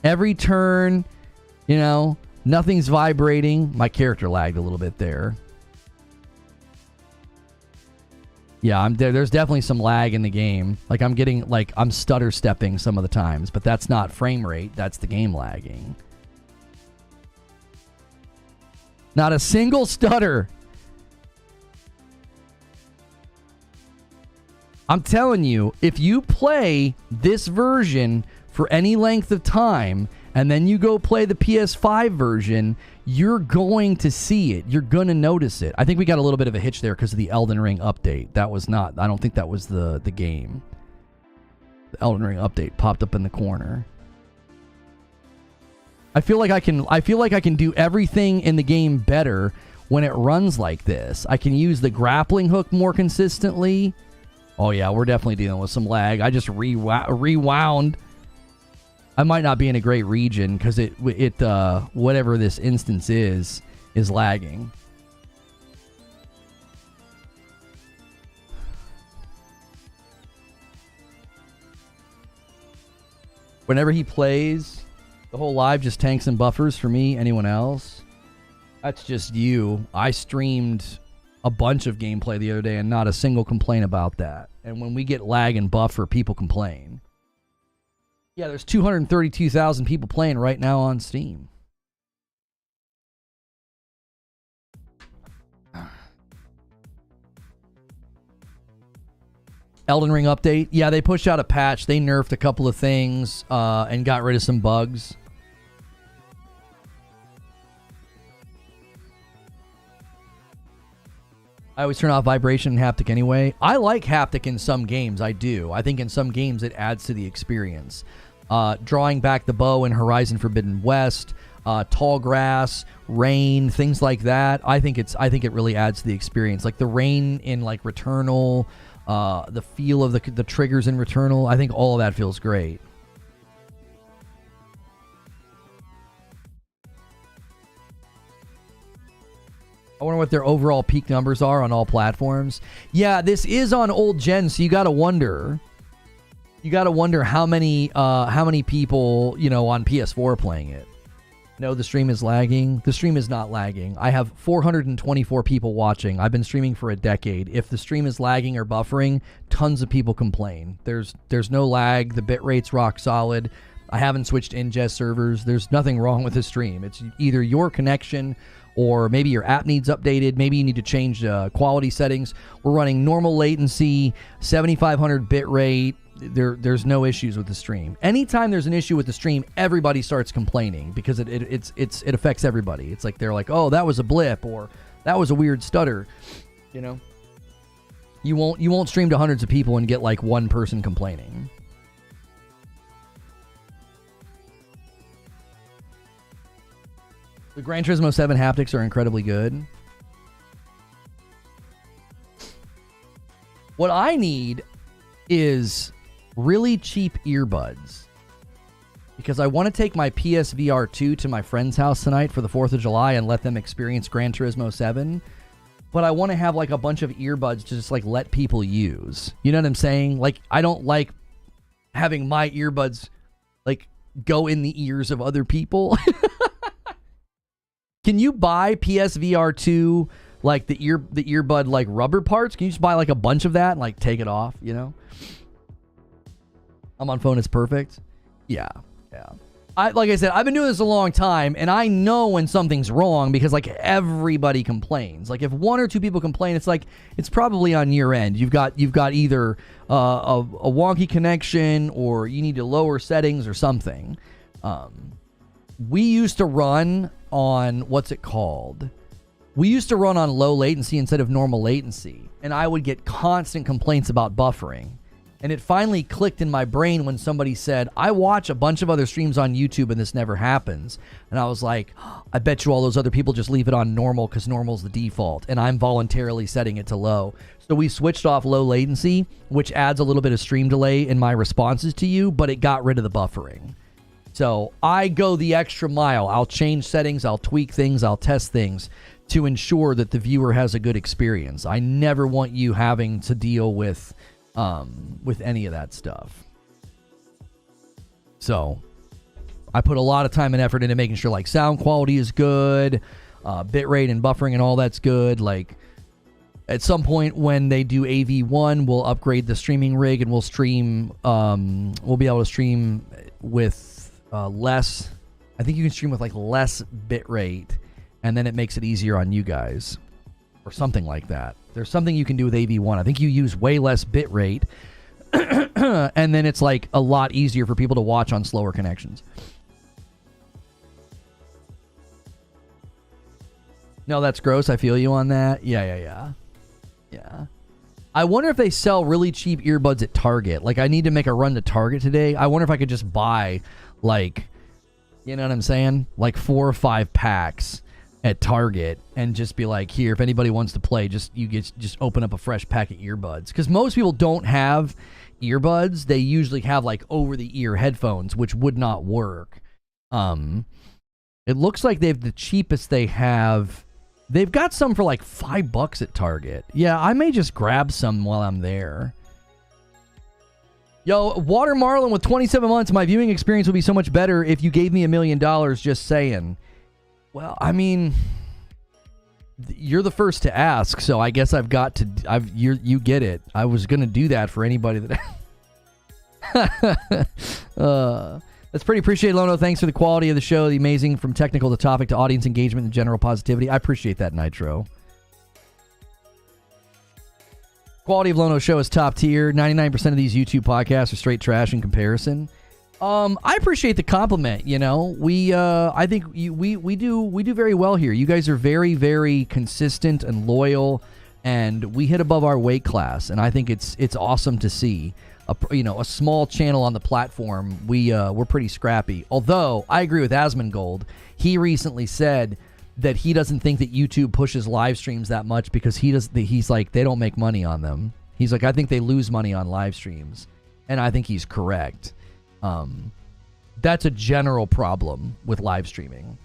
Every turn, you know, nothing's vibrating. My character lagged a little bit there. Yeah, there's definitely some lag in the game. Like, I'm stutter stepping some of the times, but that's not frame rate. That's the game lagging. Not a single stutter. I'm telling you, if you play this version for any length of time, and then you go play the PS5 version, you're going to see it. You're going to notice it. I think we got a little bit of a hitch there because of the Elden Ring update. That was not, I don't think that was the game. The Elden Ring update popped up in the corner. I feel like I can do everything in the game better when it runs like this. I can use the grappling hook more consistently. Oh yeah, we're definitely dealing with some lag. I just rewound. I might not be in a great region because it whatever this instance is lagging. Whenever he plays, the whole live just tanks and buffers for me. Anyone else? That's just you. I streamed a bunch of gameplay the other day and not a single complaint about that. And when we get lag and buffer, people complain. Yeah, there's 232,000 people playing right now on Steam. Elden Ring update. Yeah, they pushed out a patch. They nerfed a couple of things and got rid of some bugs. I always turn off vibration and haptic anyway. I like haptic in some games. I do. I think in some games it adds to the experience. Drawing back the bow in Horizon Forbidden West, tall grass, rain, things like that. I think it really adds to the experience. Like the rain in like Returnal, the feel of the triggers in Returnal. I think all of that feels great. I wonder what their overall peak numbers are on all platforms. Yeah, this is on old gen, so you got to wonder. You got to wonder how many people, you know, on PS4 are playing it. No, the stream is lagging. The stream is not lagging. I have 424 people watching. I've been streaming for a decade. If the stream is lagging or buffering, tons of people complain. There's no lag. The bit rate's rock solid. I haven't switched ingest servers. There's nothing wrong with the stream. It's either your connection or maybe your app needs updated. Maybe you need to change quality settings. We're running normal latency, 7500 bit rate. There's no issues with the stream. Anytime there's an issue with the stream, everybody starts complaining because it affects everybody. It's like they're like, oh, that was a blip or that was a weird stutter. You know, you won't stream to hundreds of people and get like one person complaining. The Gran Turismo 7 haptics are incredibly good. What I need is really cheap earbuds because I want to take my PSVR 2 to my friend's house tonight for the 4th of July and let them experience Gran Turismo 7. But I want to have like a bunch of earbuds to just like let people use. You know what I'm saying? Like I don't like having my earbuds like go in the ears of other people. Can you buy PSVR 2 like the earbud like rubber parts? Can you just buy like a bunch of that and like take it off, you know? I'm on phone, it's perfect. Yeah. Like I said, I've been doing this a long time, and I know when something's wrong because like everybody complains. Like if one or two people complain, it's like it's probably on your end. You've got either a wonky connection or you need to lower settings or something. We used to run on what's it called? We used to run on low latency instead of normal latency, and I would get constant complaints about buffering. And it finally clicked in my brain when somebody said, I watch a bunch of other streams on YouTube and this never happens. And I was like, I bet you all those other people just leave it on normal because normal's the default. And I'm voluntarily setting it to low. So we switched off low latency, which adds a little bit of stream delay in my responses to you, but it got rid of the buffering. So I go the extra mile. I'll change settings, I'll tweak things, I'll test things to ensure that the viewer has a good experience. I never want you having to deal with any of that stuff. So I put a lot of time and effort into making sure like sound quality is good, bitrate and buffering and all that's good. Like at some point when they do AV1, we'll upgrade the streaming rig and we'll stream, we'll be able to stream with less, I think you can stream with like less bitrate and then it makes it easier on you guys or something like that. There's something you can do with AV1. I think you use way less bit rate, and then it's like a lot easier for people to watch on slower connections. No, that's gross. I feel you on that. Yeah. I wonder if they sell really cheap earbuds at Target. Like, I need to make a run to Target today. I wonder if I could just buy, like, you know what I'm saying? Like 4 or 5 packs at Target and just be like, here, if anybody wants to play, just open up a fresh pack of earbuds. Because most people don't have earbuds. They usually have like over-the-ear headphones, which would not work. It looks like they've the cheapest they have. They've got some for like $5 at Target. Yeah, I may just grab some while I'm there. Yo, Water Marlin with 27 months. My viewing experience would be so much better if you gave me $1 million. Just saying. Well, I mean, you're the first to ask, so I guess I've got to. You get it. I was gonna do that for anybody that. That's pretty appreciated, Lono. Thanks for the quality of the show, the amazing from technical to topic to audience engagement and general positivity. I appreciate that, Nitro. Quality of Lono show is top tier. 99% of these YouTube podcasts are straight trash in comparison. I appreciate the compliment. You know, I think we do very well here. You guys are very, very consistent and loyal, and we hit above our weight class. And I think it's awesome to see. A small channel on the platform. We're pretty scrappy. Although I agree with Asmongold. He recently said that he doesn't think that YouTube pushes live streams that much because he's like, they don't make money on them. He's like, I think they lose money on live streams. And I think he's correct. That's a general problem with live streaming.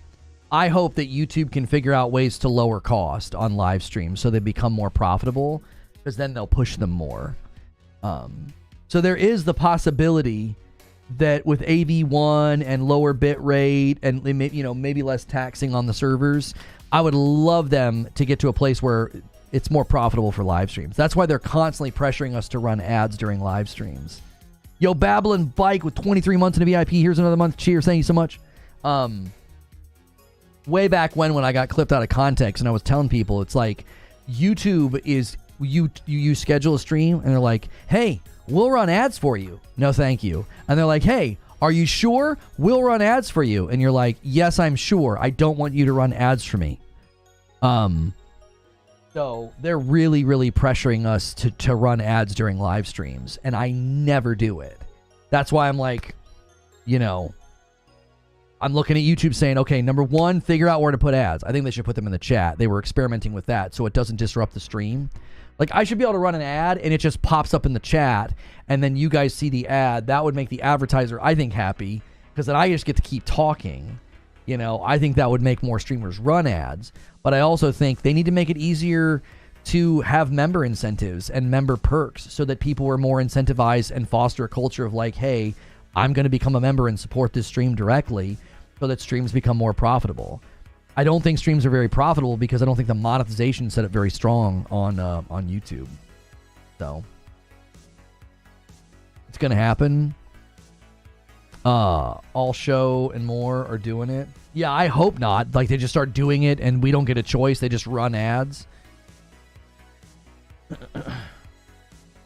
I hope that YouTube can figure out ways to lower cost on live streams so they become more profitable, because then they'll push them more. So there is the possibility that with AV1 and lower bit rate and maybe less taxing on the servers, I would love them to get to a place where it's more profitable for live streams. That's why they're constantly pressuring us to run ads during live streams. Yo, Babylon Bike with 23 months in a VIP. Here's another month. Cheers. Thank you so much. Way back when I got clipped out of context and I was telling people, it's like YouTube is, you schedule a stream and they're like, hey, we'll run ads for you. No, thank you. And they're like, hey, are you sure? We'll run ads for you. And you're like, yes, I'm sure. I don't want you to run ads for me. So they're really, really pressuring us to run ads during live streams. And I never do it. That's why I'm like, I'm looking at YouTube saying, okay, number one, figure out where to put ads. I think they should put them in the chat. They were experimenting with that so it doesn't disrupt the stream. Like, I should be able to run an ad and it just pops up in the chat and then you guys see the ad. That would make the advertiser, I think, happy, because then I just get to keep talking. I think that would make more streamers run ads. But I also think they need to make it easier to have member incentives and member perks so that people are more incentivized and foster a culture of like, hey, I'm going to become a member and support this stream directly so that streams become more profitable. I don't think streams are very profitable because I don't think the monetization set up very strong on YouTube. So it's going to happen. All Show and more are doing it. Yeah, I hope not. Like, they just start doing it and we don't get a choice. They just run ads.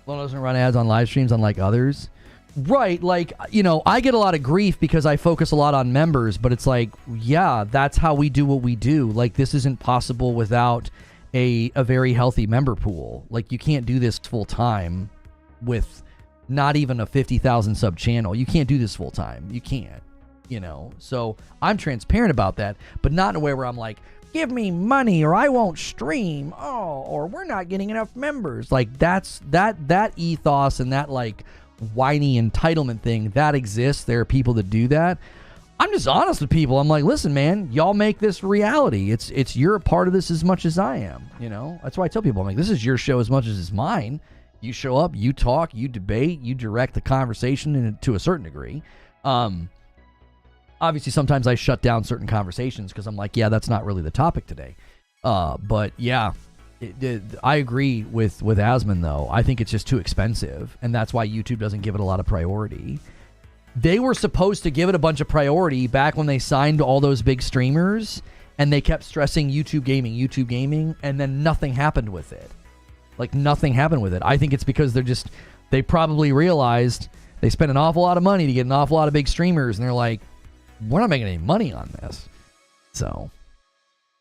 Lono doesn't run ads on live streams unlike others. Right, like, I get a lot of grief because I focus a lot on members, but it's like, yeah, that's how we do what we do. Like, this isn't possible without a very healthy member pool. Like, you can't do this full time with not even a 50,000 sub channel. You can't do this full time. You can't, So I'm transparent about that, but not in a way where I'm like, give me money or I won't stream. Oh, or we're not getting enough members. Like, that ethos and that, like, whiny entitlement thing that exists. There are people that do that. I'm just honest with people. I'm like, listen, man, y'all make this reality. It's you're a part of this as much as I am. That's why I tell people, I'm like, this is your show as much as it's mine. You show up, you talk, you debate, you direct the conversation to a certain degree. Obviously, sometimes I shut down certain conversations because I'm like, yeah, that's not really the topic today. But yeah. I agree with Asmon, though. I think it's just too expensive, and that's why YouTube doesn't give it a lot of priority. They were supposed to give it a bunch of priority back when they signed all those big streamers, and they kept stressing YouTube Gaming, and then nothing happened with it. Like, nothing happened with it. I think it's because they probably realized they spent an awful lot of money to get an awful lot of big streamers, and they're like, we're not making any money on this. So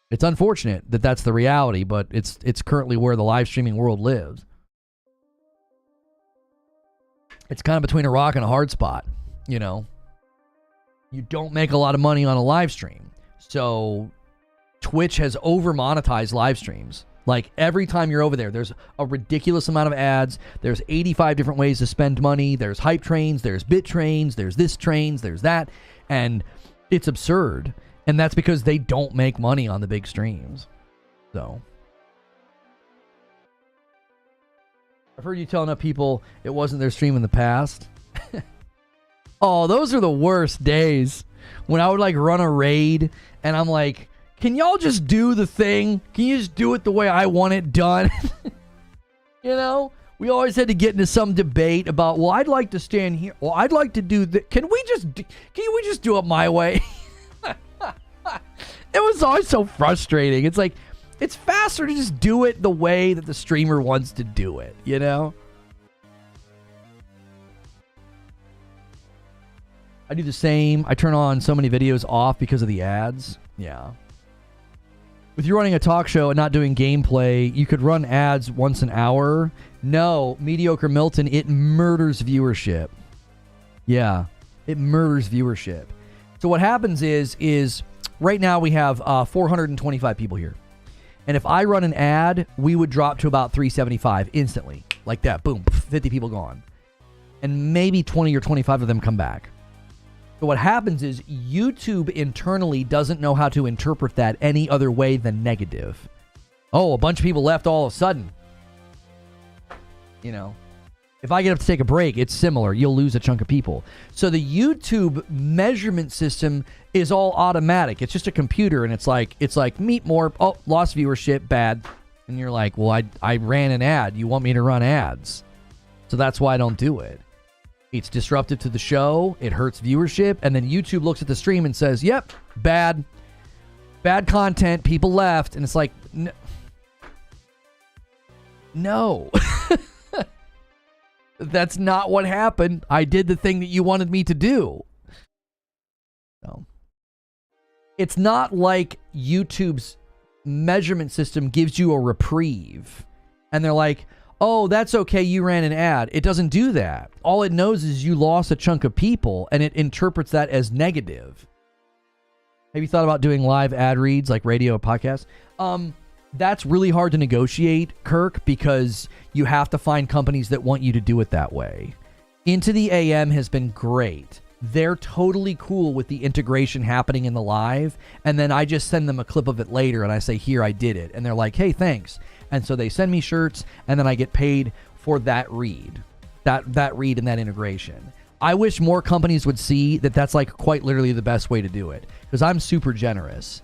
it's unfortunate that that's the reality, but it's currently where the live streaming world lives. It's kind of between a rock and a hard spot, You don't make a lot of money on a live stream. So Twitch has over-monetized live streams. Like, every time you're over there, there's a ridiculous amount of ads. There's 85 different ways to spend money. There's hype trains. There's bit trains. There's this trains. There's that. And it's absurd. And that's because they don't make money on the big streams. So I've heard you tell enough people it wasn't their stream in the past. Oh, those are the worst days. When I would, like, run a raid and I'm like, can y'all just do the thing? Can you just do it the way I want it done? We always had to get into some debate about, well, I'd like to stand here. Well, I'd like to do that. Can we just do it my way? It was always so frustrating. It's like, It's faster to just do it the way that the streamer wants to do it, you know? I do the same. I turn on so many videos off because of the ads. Yeah. If you're running a talk show and not doing gameplay, you could run ads once an hour. No, Mediocre Milton, it murders viewership. Yeah, it murders viewership. So what happens is right now we have 425 people here. And if I run an ad, we would drop to about 375 instantly. Like that, boom, 50 people gone. And maybe 20 or 25 of them come back. So what happens is YouTube internally doesn't know how to interpret that any other way than negative. Oh, a bunch of people left all of a sudden. You know, if I get up to take a break, it's similar. You'll lose a chunk of people. So the YouTube measurement system is all automatic. It's just a computer, and it's like meet more. Oh, lost viewership, bad. And you're like, well, I ran an ad. You want me to run ads? So that's why I don't do it. It's disruptive to the show. It hurts viewership. And then YouTube looks at the stream and says, yep, bad content. People left. And it's like, no. That's not what happened. I did the thing that you wanted me to do. So it's not like YouTube's measurement system gives you a reprieve. And they're like, oh, that's okay, you ran an ad. It doesn't do that. All it knows is you lost a chunk of people, and it interprets that as negative. Have you thought about doing live ad reads like radio or podcast? That's really hard to negotiate, Kirk, because you have to find companies that want you to do it that way. Into the AM has been great. They're totally cool with the integration happening in the live, and then I just send them a clip of it later, and I say, here, I did it. And they're like, hey, thanks. And so they send me shirts, and then I get paid for that read. That read and that integration. I wish more companies would see that that's like quite literally the best way to do it, because I'm super generous.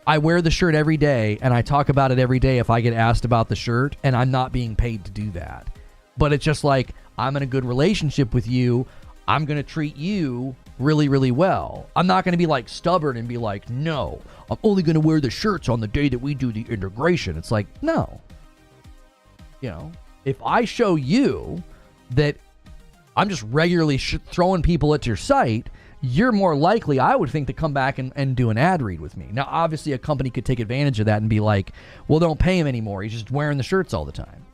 I wear the shirt every day, and I talk about it every day if I get asked about the shirt, and I'm not being paid to do that. But it's just like, I'm in a good relationship with you. I'm going to treat you really, really well. I'm not going to be like stubborn and be like, no, I'm only going to wear the shirts on the day that we do the integration. It's like, no. You know, if I show you that I'm just regularly throwing people at your site, you're more likely, I would think, to come back and do an ad read with me. Now, obviously, a company could take advantage of that and be like, well, don't pay him anymore. He's just wearing the shirts all the time,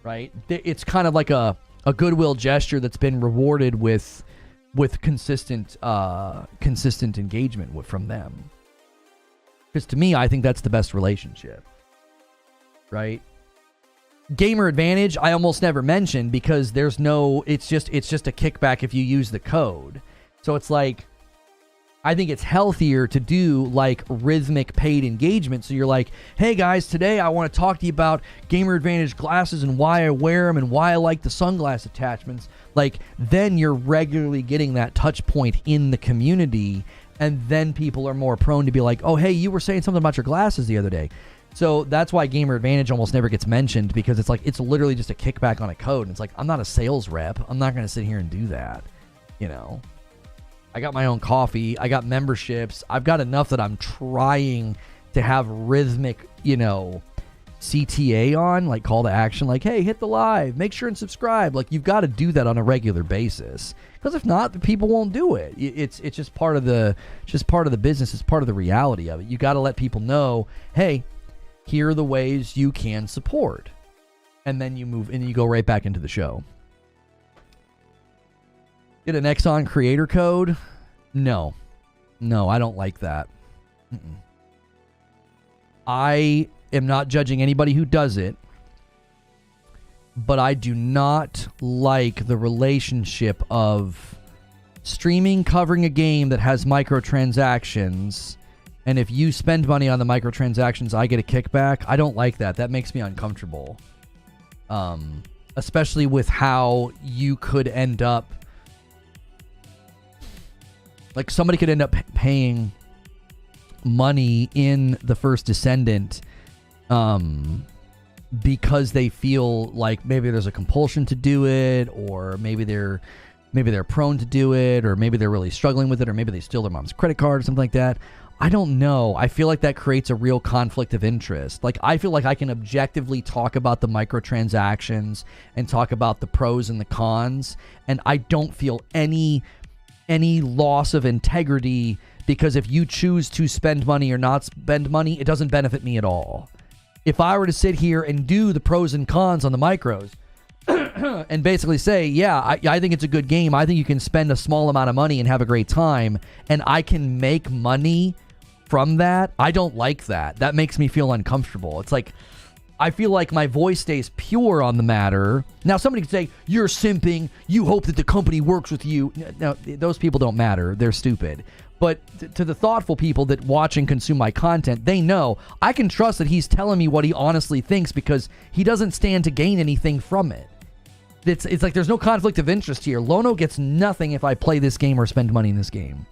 right? It's kind of like a goodwill gesture that's been rewarded with consistent engagement from them. Because to me, I think that's the best relationship, right? Gamer advantage, I almost never mention because there's no. It's just a kickback if you use the code. So it's like, I think it's healthier to do like rhythmic paid engagement. So you're like, hey guys, today I want to talk to you about Gamer Advantage glasses and why I wear them and why I like the sunglass attachments. Like, then you're regularly getting that touch point in the community, and then people are more prone to be like, oh, hey, you were saying something about your glasses the other day. So that's why Gamer Advantage almost never gets mentioned, because it's like, it's literally just a kickback on a code. And it's like, I'm not a sales rep. I'm not going to sit here and do that, you know? I got my own coffee. I got memberships. I've got enough that I'm trying to have rhythmic, you know, CTA on, like call to action, like, hey, hit the live, make sure and subscribe. Like, you've got to do that on a regular basis, because if not, the people won't do it. It's just part of the business. It's part of the reality of it. You got to let people know, hey, here are the ways you can support, and then you move and you go right back into the show. Get an Exxon creator code? No, I don't like that. I am not judging anybody who does it, but I do not like the relationship of streaming covering a game that has microtransactions, and if you spend money on the microtransactions, I get a kickback. I don't like that. That makes me uncomfortable. Especially with how you could end up, like, somebody could end up paying money in the First Descendant because they feel like maybe there's a compulsion to do it, or maybe they're prone to do it, or maybe they're really struggling with it, or maybe they steal their mom's credit card or something like that. I don't know. I feel like that creates a real conflict of interest. Like, I feel like I can objectively talk about the microtransactions and talk about the pros and the cons, and I don't feel any loss of integrity, because if you choose to spend money or not spend money, it doesn't benefit me at all. If I were to sit here and do the pros and cons on the micros and basically say, yeah, I think it's a good game. I think you can spend a small amount of money and have a great time, and I can make money from that. I don't like that. That makes me feel uncomfortable. It's like, I feel like my voice stays pure on the matter. Now, somebody could say, you're simping. You hope that the company works with you. No, those people don't matter. They're stupid. But to the thoughtful people that watch and consume my content, they know I can trust that he's telling me what he honestly thinks, because he doesn't stand to gain anything from it. It's like there's no conflict of interest here. Lono gets nothing if I play this game or spend money in this game.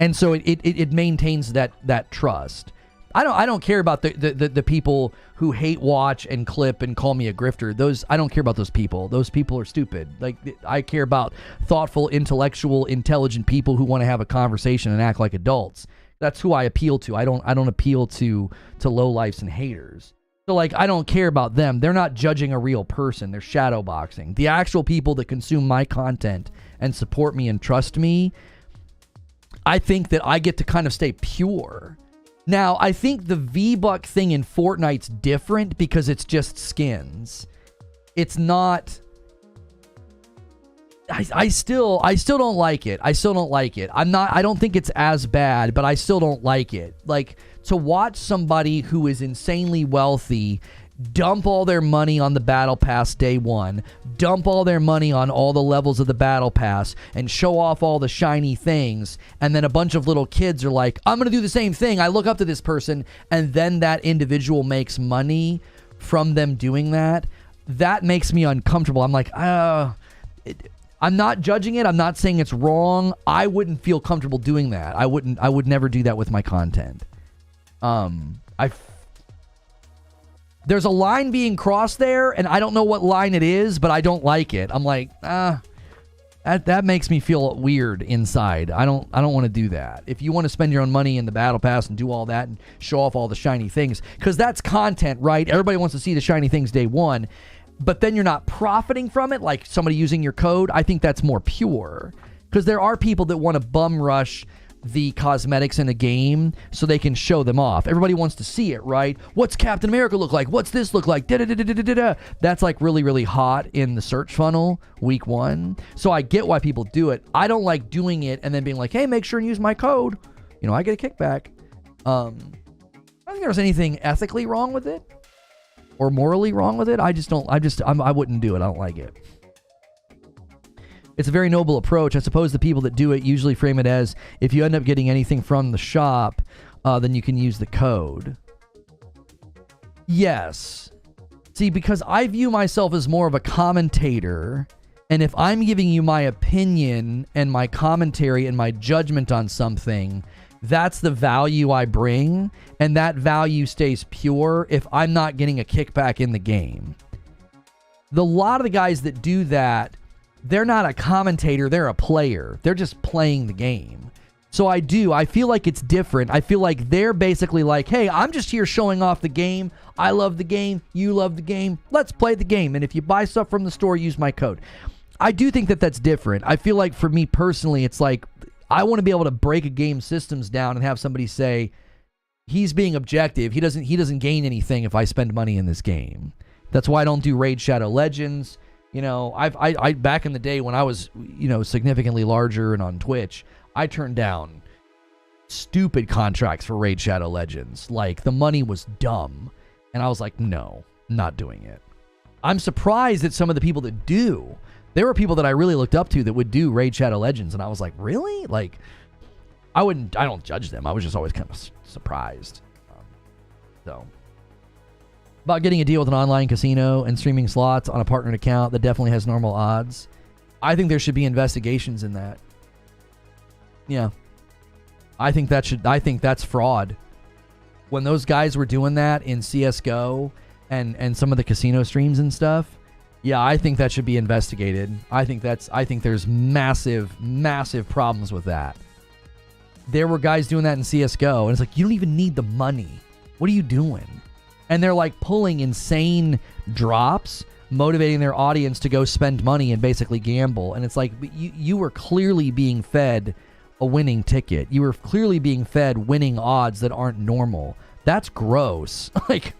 And so it maintains that trust. I don't care about the people who hate watch and clip and call me a grifter. I don't care about those people. Those people are stupid. Like, I care about thoughtful, intellectual, intelligent people who want to have a conversation and act like adults. That's who I appeal to. I don't appeal to lowlifes and haters. So, like, I don't care about them. They're not judging a real person. They're shadowboxing. The actual people that consume my content and support me and trust me, I think that I get to kind of stay pure. Now, I think the V-Buck thing in Fortnite's different because it's just skins. It's not... I still don't like it. I still don't like it. I don't think it's as bad, but I still don't like it. Like, to watch somebody who is insanely wealthy dump all their money on the battle pass day one, dump all their money on all the levels of the battle pass, and show off all the shiny things, and then a bunch of little kids are like, I'm gonna do the same thing, I look up to this person, and then that individual makes money from them doing that. That makes me uncomfortable. I'm like, I'm not judging it. I'm not saying it's wrong. I wouldn't feel comfortable doing that. I would never do that with my content. There's a line being crossed there, and I don't know what line it is, but I don't like it. I'm like, that makes me feel weird inside. I don't want to do that. If you want to spend your own money in the battle pass and do all that and show off all the shiny things, because that's content, right? Everybody wants to see the shiny things day one, but then you're not profiting from it, like somebody using your code. I think that's more pure, because there are people that want to bum rush the cosmetics in a game so they can show them off. Everybody wants to see it, right? What's Captain America look like? What's this look like? Da-da-da-da-da-da-da. That's like really, really hot in the search funnel week one. So I get why people do it. I don't like doing it and then being like, hey, make sure and use my code. You know, I get a kickback. I don't think there's anything ethically wrong with it or morally wrong with it. I wouldn't do it. I don't like it. It's a very noble approach. I suppose the people that do it usually frame it as, if you end up getting anything from the shop, then you can use the code. Yes. See, because I view myself as more of a commentator, and if I'm giving you my opinion and my commentary and my judgment on something, that's the value I bring, and that value stays pure if I'm not getting a kickback in the game. A lot of the guys that do that, they're not a commentator, they're a player. They're just playing the game. So I feel like it's different. I feel like they're basically like, hey, I'm just here showing off the game. I love the game. You love the game. Let's play the game. And if you buy stuff from the store, use my code. I do think that that's different. I feel like for me personally, it's like, I want to be able to break a game systems down and have somebody say, he's being objective. He doesn't gain anything if I spend money in this game. That's why I don't do Raid Shadow Legends. You know, I back in the day when I was, you know, significantly larger and on Twitch, I turned down stupid contracts for Raid Shadow Legends. Like, the money was dumb. And I was like, no, not doing it. I'm surprised at some of the people that do. There were people that I really looked up to that would do Raid Shadow Legends. And I was like, really? Like, I don't judge them. I was just always kind of surprised. About getting a deal with an online casino and streaming slots on a partnered account that definitely has normal odds. I think there should be investigations in that. Yeah. I think that's fraud. When those guys were doing that in CSGO and some of the casino streams and stuff, yeah, I think that should be investigated. I think there's massive, massive problems with that. there were guys doing that in CSGO, and it's like, you don't even need the money. What are you doing? And they're like pulling insane drops, motivating their audience to go spend money and basically gamble. And it's like, you were clearly being fed a winning ticket. You were clearly being fed winning odds that aren't normal. That's gross. Like,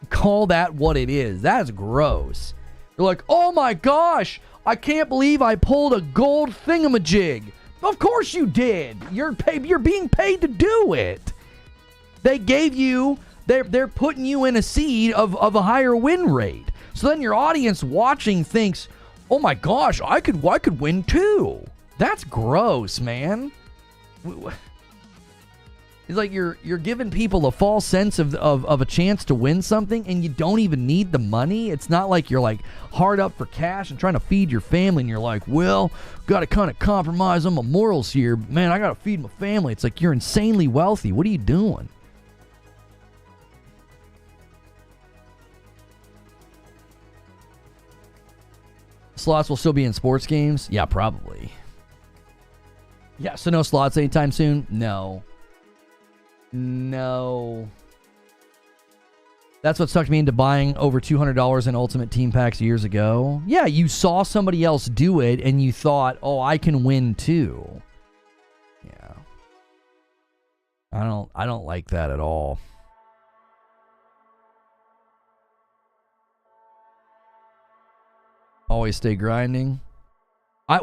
call that what it is. That's gross. You're like, oh my gosh, I can't believe I pulled a gold thingamajig. Of course you did. You're being paid to do it. They gave you, they're putting you in a seed of a higher win rate. So then your audience watching thinks, oh my gosh, I could win too. That's gross, man. It's like you're giving people a false sense of a chance to win something, and you don't even need the money. It's not like you're like hard up for cash and trying to feed your family, and you're like, well, got to kind of compromise on my morals here. Man, I got to feed my family. It's like you're insanely wealthy. What are you doing? Slots will still be in sports games? Yeah, probably. Yeah, so no slots anytime soon? No. That's what sucked me into buying over $200 in Ultimate Team Packs years ago. Yeah, you saw somebody else do it and you thought, oh, I can win too. Yeah. I don't like that at all. Always stay grinding.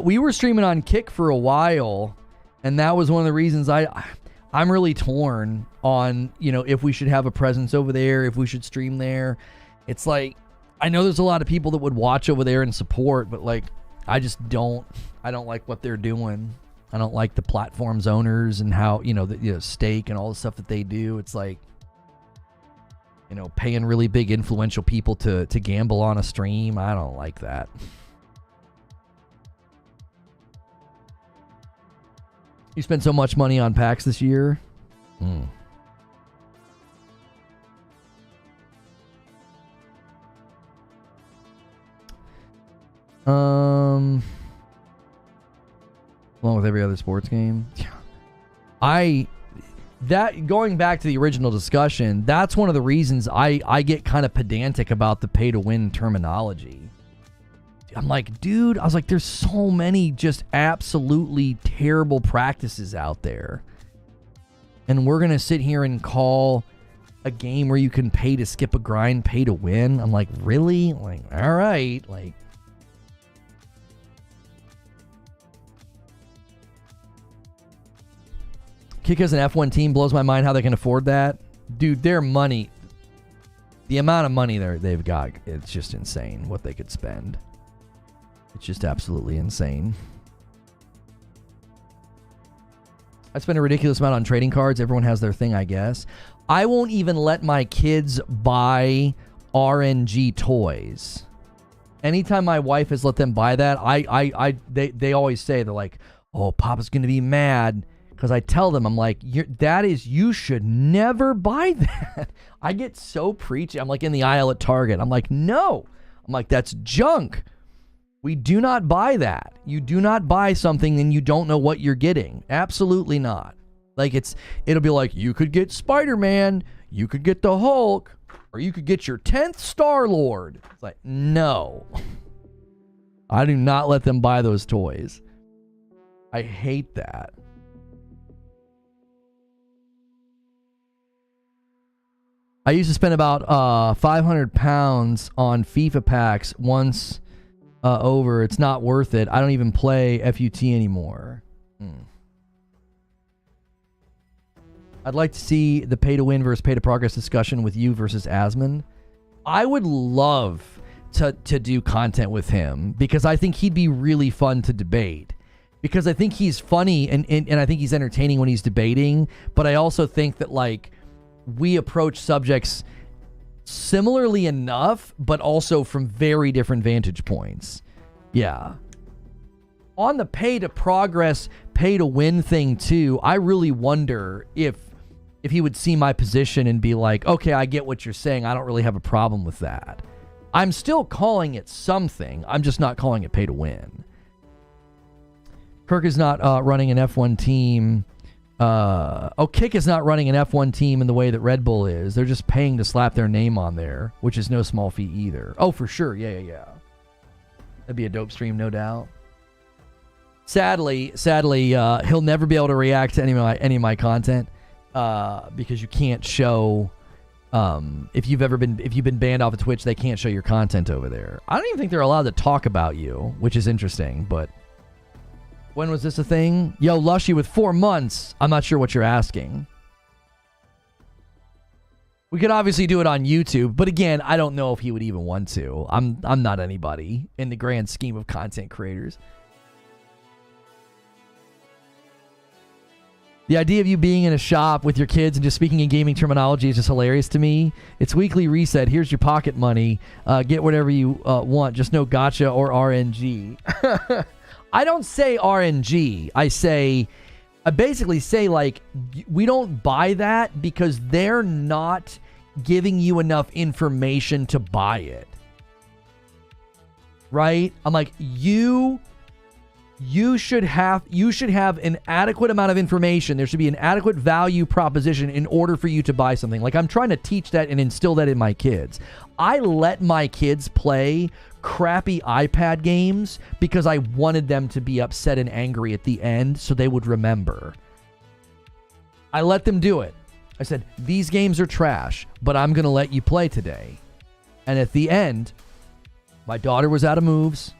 We were streaming on Kick for a while, and that was one of the reasons I'm really torn on, if we should have a presence over there, if we should stream there. It's like, I know there's a lot of people that would watch over there and support, but like, I don't like what they're doing. I don't like the platform's owners and how, the stake and all the stuff that they do. It's like, paying really big influential people to gamble on a stream. I don't like that. You spent so much money on packs this year? Along with every other sports game. Going back to the original discussion, that's one of the reasons I get kind of pedantic about the pay to win terminology. I'm like, dude, I was like, there's so many just absolutely terrible practices out there. And we're going to sit here and call a game where you can pay to skip a grind, pay to win. I'm like, really? Like, all right. Like, Kick as an F1 team blows my mind how they can afford that. Dude, their money, the amount of money they've got, it's just insane what they could spend. It's just absolutely insane. I spend a ridiculous amount on trading cards. Everyone has their thing, I guess. I won't even let my kids buy RNG toys. Anytime my wife has let them buy that, they always say, they're like, oh, Papa's going to be mad. Because I tell them, I'm like, you should never buy that. I get so preachy. I'm like in the aisle at Target. I'm like, no. I'm like, that's junk. We do not buy that. You do not buy something and you don't know what you're getting. Absolutely not. Like it'll be like, you could get Spider-Man, you could get the Hulk, or you could get your 10th Star-Lord. It's like, no. I do not let them buy those toys. I hate that. I used to spend about 500 pounds on FIFA packs once over. It's not worth it. I don't even play FUT anymore. I'd like to see the pay to win versus pay to progress discussion with you versus Asmon. I would love to do content with him because I think he'd be really fun to debate. Because I think he's funny and I think he's entertaining when he's debating. But I also think that like we approach subjects similarly enough, but also from very different vantage points. Yeah. On the pay to progress, pay to win thing too, I really wonder if he would see my position and be like, okay, I get what you're saying. I don't really have a problem with that. I'm still calling it something. I'm just not calling it pay to win. Kirk is not running an F1 team Kick is not running an F1 team in the way that Red Bull is. They're just paying to slap their name on there, which is no small feat either. Oh, for sure. Yeah. That'd be a dope stream, no doubt. Sadly, he'll never be able to react to any of my content because you can't show. If you've been banned off of Twitch, they can't show your content over there. I don't even think they're allowed to talk about you, which is interesting, but. When was this a thing? Yo, Lushy with 4 months. I'm not sure what you're asking. We could obviously do it on YouTube, but again, I don't know if he would even want to. I'm not anybody in the grand scheme of content creators. The idea of you being in a shop with your kids and just speaking in gaming terminology is just hilarious to me. It's weekly reset. Here's your pocket money. Get whatever you want. Just no gotcha or RNG. I don't say RNG. I basically say, like, we don't buy that because they're not giving you enough information to buy it. Right? I'm like, you should have an adequate amount of information. There should be an adequate value proposition in order for you to buy something. Like, I'm trying to teach that and instill that in my kids. I let my kids play crappy iPad games because I wanted them to be upset and angry at the end so they would remember. I let them do it. I said, these games are trash, but I'm going to let you play today. And at the end, my daughter was out of moves.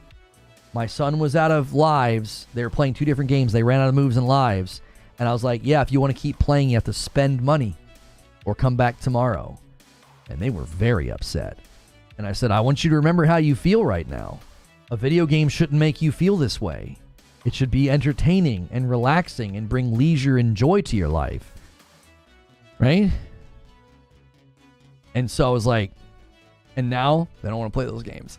My son was out of lives. They were playing 2 different games. They ran out of moves and lives. And I was like, yeah, if you want to keep playing, you have to spend money or come back tomorrow. And they were very upset. And I said, I want you to remember how you feel right now. A video game shouldn't make you feel this way. It should be entertaining and relaxing and bring leisure and joy to your life. Right? And so I was like, and now they don't want to play those games.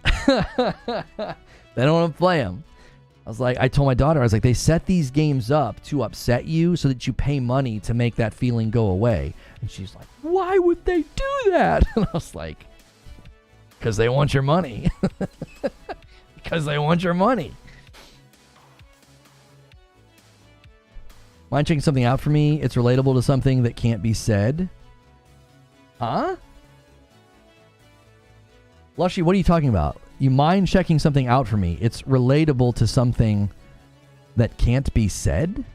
They don't want to play them. I told my daughter, I was like, they set these games up to upset you so that you pay money to make that feeling go away. And she's like, why would they do that? And I was like, because they want your money. Because they want your money. Mind checking something out for me? It's relatable to something that can't be said. Huh? Lushy, what are you talking about? You mind checking something out for me? It's relatable to something that can't be said?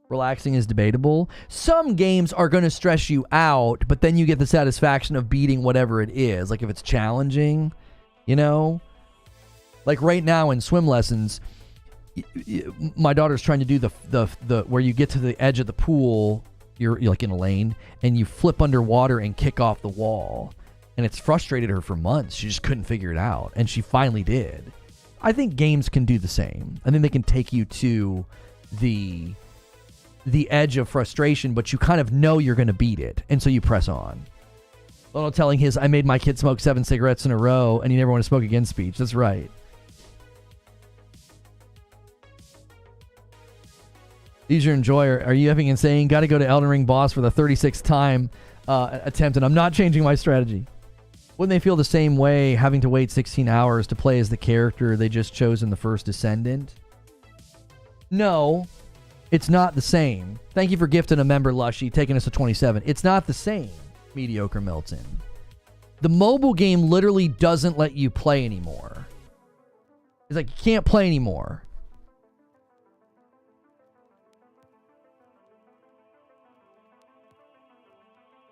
Relaxing is debatable. Some games are going to stress you out, but then you get the satisfaction of beating whatever it is. Like if it's challenging, you know? Like right now in swim lessons, my daughter's trying to do the where you get to the edge of the pool, you're like in a lane, and you flip underwater and kick off the wall. And it's frustrated her for months. She just couldn't figure it out. And she finally did. I think games can do the same. I think they can take you to the edge of frustration, but you kind of know you're going to beat it, and so you press on. Lono telling his, I made my kid smoke 7 cigarettes in a row, and he never want to smoke again speech. That's right. Leisure Enjoyer, are you effing insane? Got to go to Elden Ring boss for the 36th time attempt, and I'm not changing my strategy. Wouldn't they feel the same way having to wait 16 hours to play as the character they just chose in the First Descendant? No. It's not the same. Thank you for gifting a member, Lushy, taking us to 27. It's not the same, Mediocre Milton. The mobile game literally doesn't let you play anymore. It's like, you can't play anymore.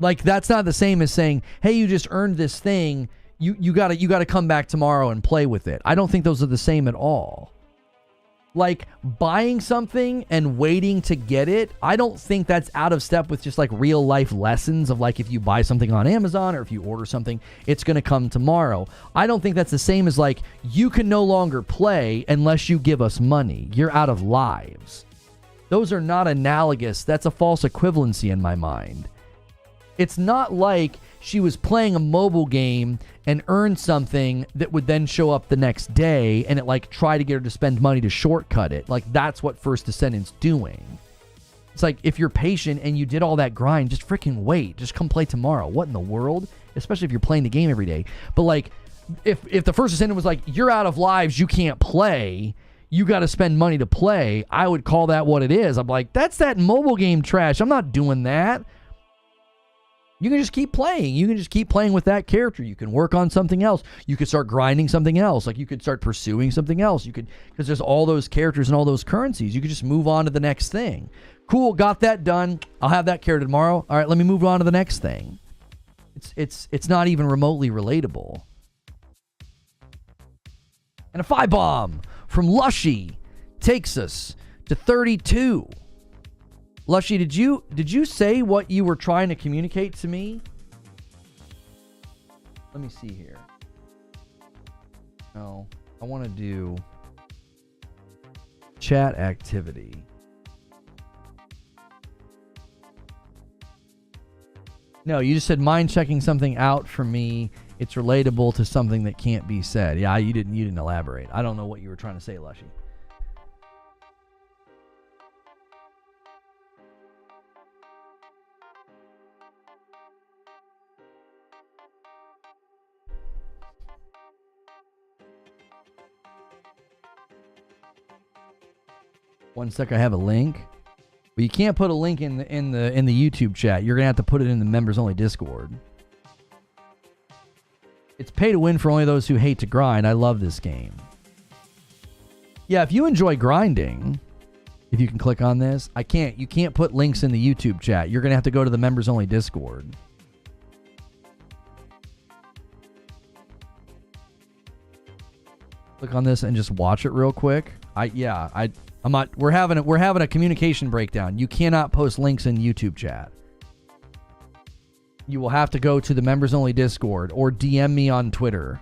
Like, that's not the same as saying, hey, you just earned this thing. You gotta come back tomorrow and play with it. I don't think those are the same at all. Like, buying something and waiting to get it, I don't think that's out of step with just like real life lessons of like, if you buy something on Amazon or if you order something, it's going to come tomorrow. I don't think that's the same as like, you can no longer play unless you give us money. You're out of lives. Those are not analogous. That's a false equivalency in my mind. It's not like she was playing a mobile game and earned something that would then show up the next day and it like try to get her to spend money to shortcut it. Like, that's what First Descendant's doing. It's like, if you're patient and you did all that grind, just freaking wait. Just come play tomorrow. What in the world? Especially if you're playing the game every day. But like, if the First Descendant was like, you're out of lives, you can't play, you got to spend money to play, I would call that what it is. I'm like, that's that mobile game trash. I'm not doing that. You can just keep playing. You can just keep playing with that character. You can work on something else. You could start grinding something else. Like, you could start pursuing something else. You could, because there's all those characters and all those currencies. You could just move on to the next thing. Cool, got that done. I'll have that character tomorrow. All right, let me move on to the next thing. It's not even remotely relatable. And a 5 bomb from Lushy takes us to 32. Lushy, did you say what you were trying to communicate to me? Let me see here. No, I want to do chat activity. No, you just said mind checking something out for me. It's relatable to something that can't be said. Yeah, you didn't elaborate. I don't know what you were trying to say, Lushy. One sec, I have a link. But you can't put a link in the YouTube chat. You're gonna have to put it in the members only Discord. It's pay to win for only those who hate to grind. I love this game. Yeah, if you enjoy grinding, if you can click on this, you can't put links in the YouTube chat. You're gonna have to go to the members only Discord. Click on this and just watch it real quick. I'm not. We're having a communication breakdown. You cannot post links in YouTube chat. You will have to go to the members only Discord or DM me on Twitter.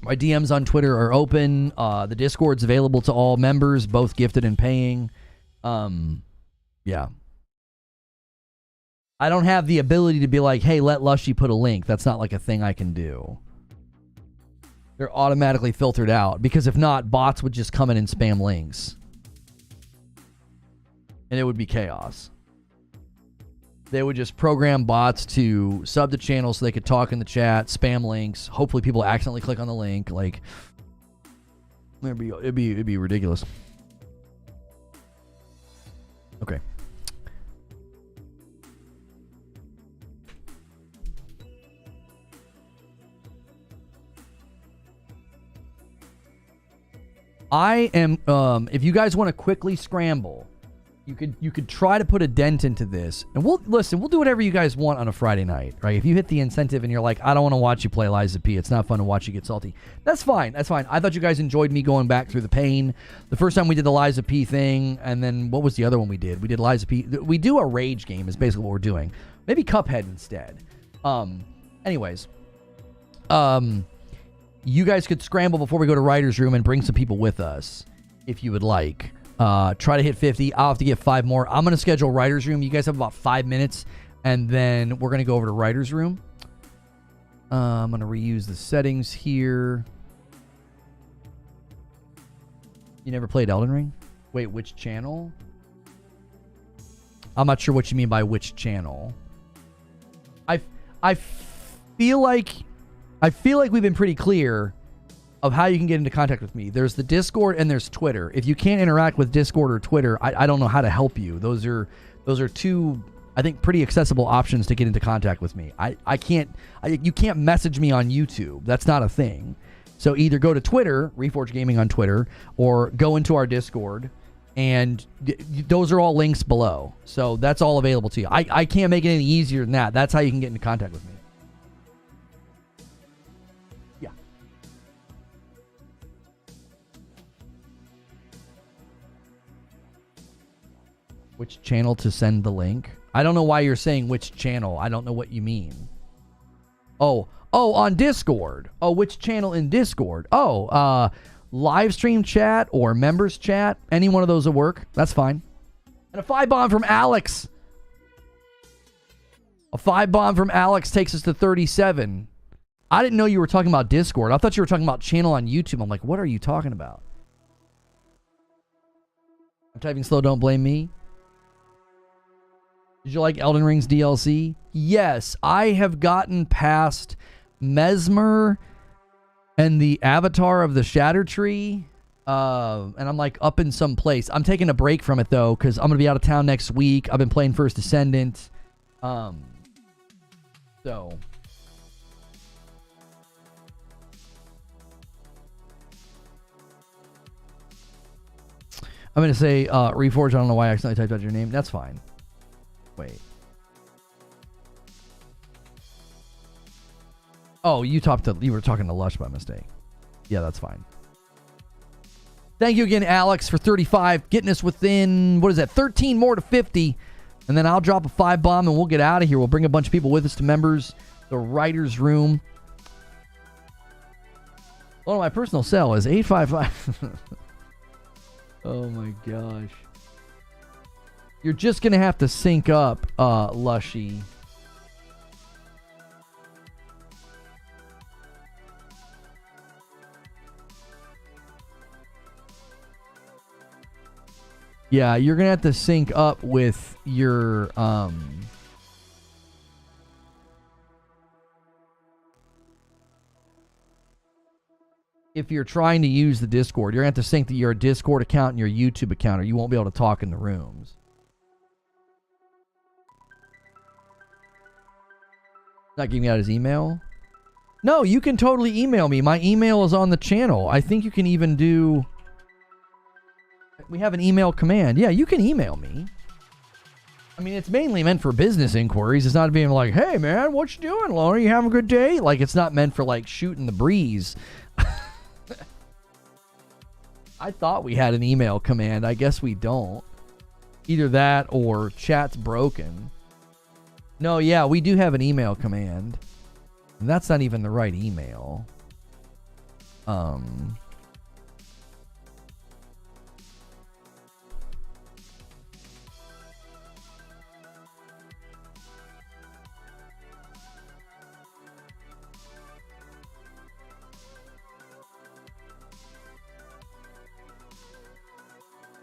My DMs on Twitter are open. The Discord's available to all members, both gifted and paying. Yeah. I don't have the ability to be like, hey, let Lushy put a link. That's not like a thing I can do. They're automatically filtered out, because if not, bots would just come in and spam links. And it would be chaos. They would just program bots to sub the channel so they could talk in the chat, spam links. Hopefully people accidentally click on the link. Like, it'd be ridiculous. Okay. I am, if you guys want to quickly scramble, you could try to put a dent into this, and we'll do whatever you guys want on a Friday night, right? If you hit the incentive and you're like, I don't want to watch you play Liza P, it's not fun to watch you get salty, that's fine. I thought you guys enjoyed me going back through the pain. The first time we did the Liza P thing, and then what was the other one we did? We did Liza P. We do a rage game is basically what we're doing. Maybe Cuphead instead. Anyways. You guys could scramble before we go to Writer's Room and bring some people with us, if you would like. Try to hit 50. I'll have to get 5 more. I'm going to schedule Writer's Room. You guys have about 5 minutes, and then we're going to go over to Writer's Room. I'm going to reuse the settings here. You never played Elden Ring? Wait, which channel? I'm not sure what you mean by which channel. I feel like we've been pretty clear of how you can get into contact with me. There's the Discord and there's Twitter. If you can't interact with Discord or Twitter, I don't know how to help you. Those are 2, I think, pretty accessible options to get into contact with me. You can't message me on YouTube. That's not a thing. So either go to Twitter, Reforge Gaming on Twitter, or go into our Discord, and those are all links below. So that's all available to you. I can't make it any easier than that. That's how you can get into contact with me. Which channel to send the link? I don't know why you're saying which channel. I don't know what you mean. Oh, on Discord. Oh, which channel in Discord? Oh, live stream chat or members chat. Any one of those will work. That's fine. And a 5 bomb from Alex. A 5 bomb from Alex takes us to 37. I didn't know you were talking about Discord. I thought you were talking about channel on YouTube. I'm like, what are you talking about? I'm typing slow, don't blame me. Did you like Elden Ring's DLC? Yes, I have gotten past Mesmer and the avatar of the Shatter Tree. And I'm like up in some place. I'm taking a break from it though, because I'm gonna be out of town next week. I've been playing First Descendant. So I'm gonna say Reforge. I don't know why I accidentally typed out your name. That's fine. Wait. Oh, you were talking to Lush by mistake. Yeah, that's fine. Thank you again, Alex, for 35. Getting us within, what is that, 13 more to 50. And then I'll drop a 5 bomb and we'll get out of here. We'll bring a bunch of people with us to members, the writer's room. Oh, my personal cell is 855. Oh my gosh. You're just going to have to sync up, Lushy. Yeah, you're going to have to sync up with your, if you're trying to use the Discord, you're going to have to sync your Discord account and your YouTube account, or you won't be able to talk in the rooms. Not giving out his email? No, you can totally email me. My email is on the channel. I think you can even do... We have an email command. Yeah, you can email me. I mean, it's mainly meant for business inquiries. It's not being like, hey, man, what you doing, Lono? You having a good day? Like, it's not meant for, like, shooting the breeze. I thought we had an email command. I guess we don't. Either that or chat's broken. No, yeah, we do have an email command. And that's not even the right email.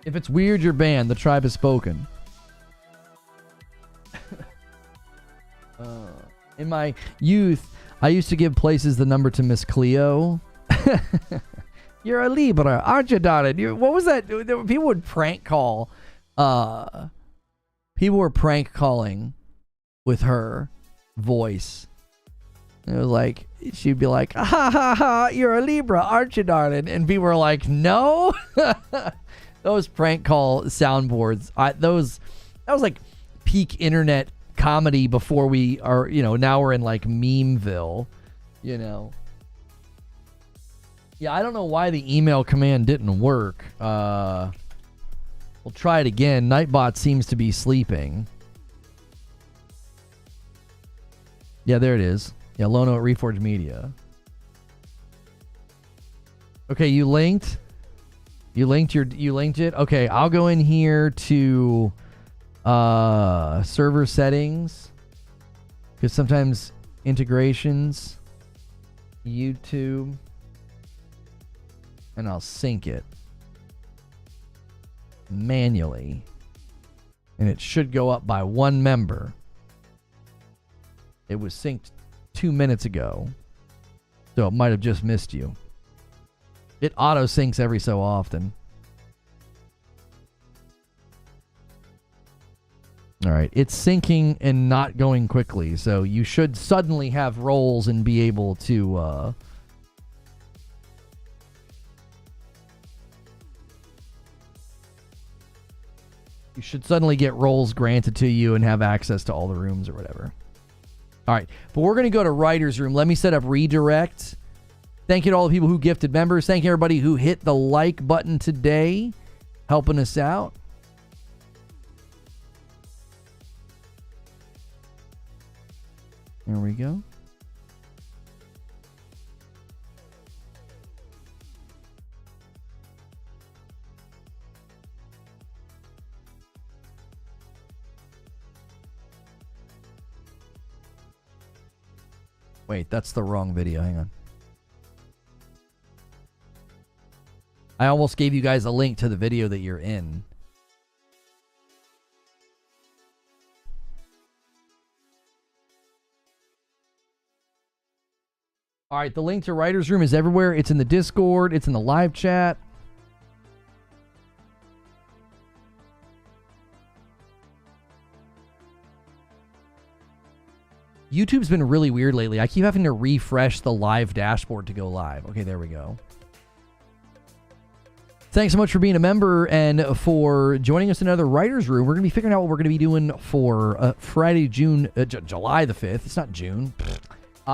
If it's weird, you're banned. The tribe has spoken. In my youth, I used to give places the number to Miss Cleo. You're a Libra, aren't you, darling? What was that? People would prank call. People were prank calling with her voice. It was like, she'd be like, ha ha ha, you're a Libra, aren't you, darling? And people were like, no. Those prank call soundboards, that was like peak internet comedy before we are, now we're in like Memeville, Yeah, I don't know why the email command didn't work. We'll try it again. Nightbot seems to be sleeping. Yeah, there it is. Yeah, Lono at Reforge Media. Okay, you linked? You linked it? Okay, I'll go in here to server settings, because sometimes integrations, YouTube, and I'll sync it manually, and it should go up by 1 member. It was synced 2 minutes ago, so it might have just missed you. It auto syncs every so often. All right, it's syncing and not going quickly, so you should suddenly have roles and be able to you should suddenly get roles granted to you and have access to all the rooms or whatever. All right, but we're going to go to writer's room. Let me set up redirect. Thank you to all the people who gifted members. Thank you everybody who hit the like button today, helping us out. There we go. Wait, that's the wrong video. Hang on. I almost gave you guys a link to the video that you're in. All right, the link to Writer's Room is everywhere. It's in the Discord. It's in the live chat. YouTube's been really weird lately. I keep having to refresh the live dashboard to go live. Okay, there we go. Thanks so much for being a member and for joining us in another Writer's Room. We're going to be figuring out what we're going to be doing for Friday, July the 5th. It's not June.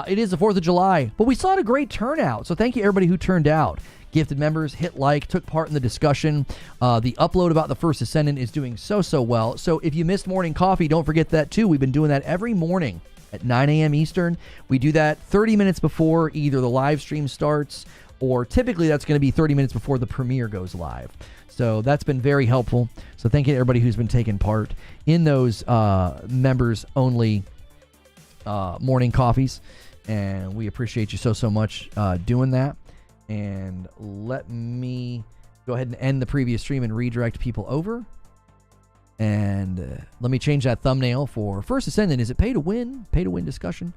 It is the 4th of July, but we saw a great turnout. So thank you everybody who turned out. Gifted members, hit like, took part in the discussion. The upload about the First Descendant is doing so well. So if you missed morning coffee, don't forget that too. We've been doing that every morning at 9 a.m. Eastern. We do that 30 minutes before either the live stream starts, or typically that's going to be 30 minutes before the premiere goes live. So that's been very helpful. So thank you to everybody who's been taking part in those members only morning coffees, and we appreciate you so much doing that. And let me go ahead and end the previous stream and redirect people over. And let me change that thumbnail for First Descendant. Is it pay to win? Pay to win discussion.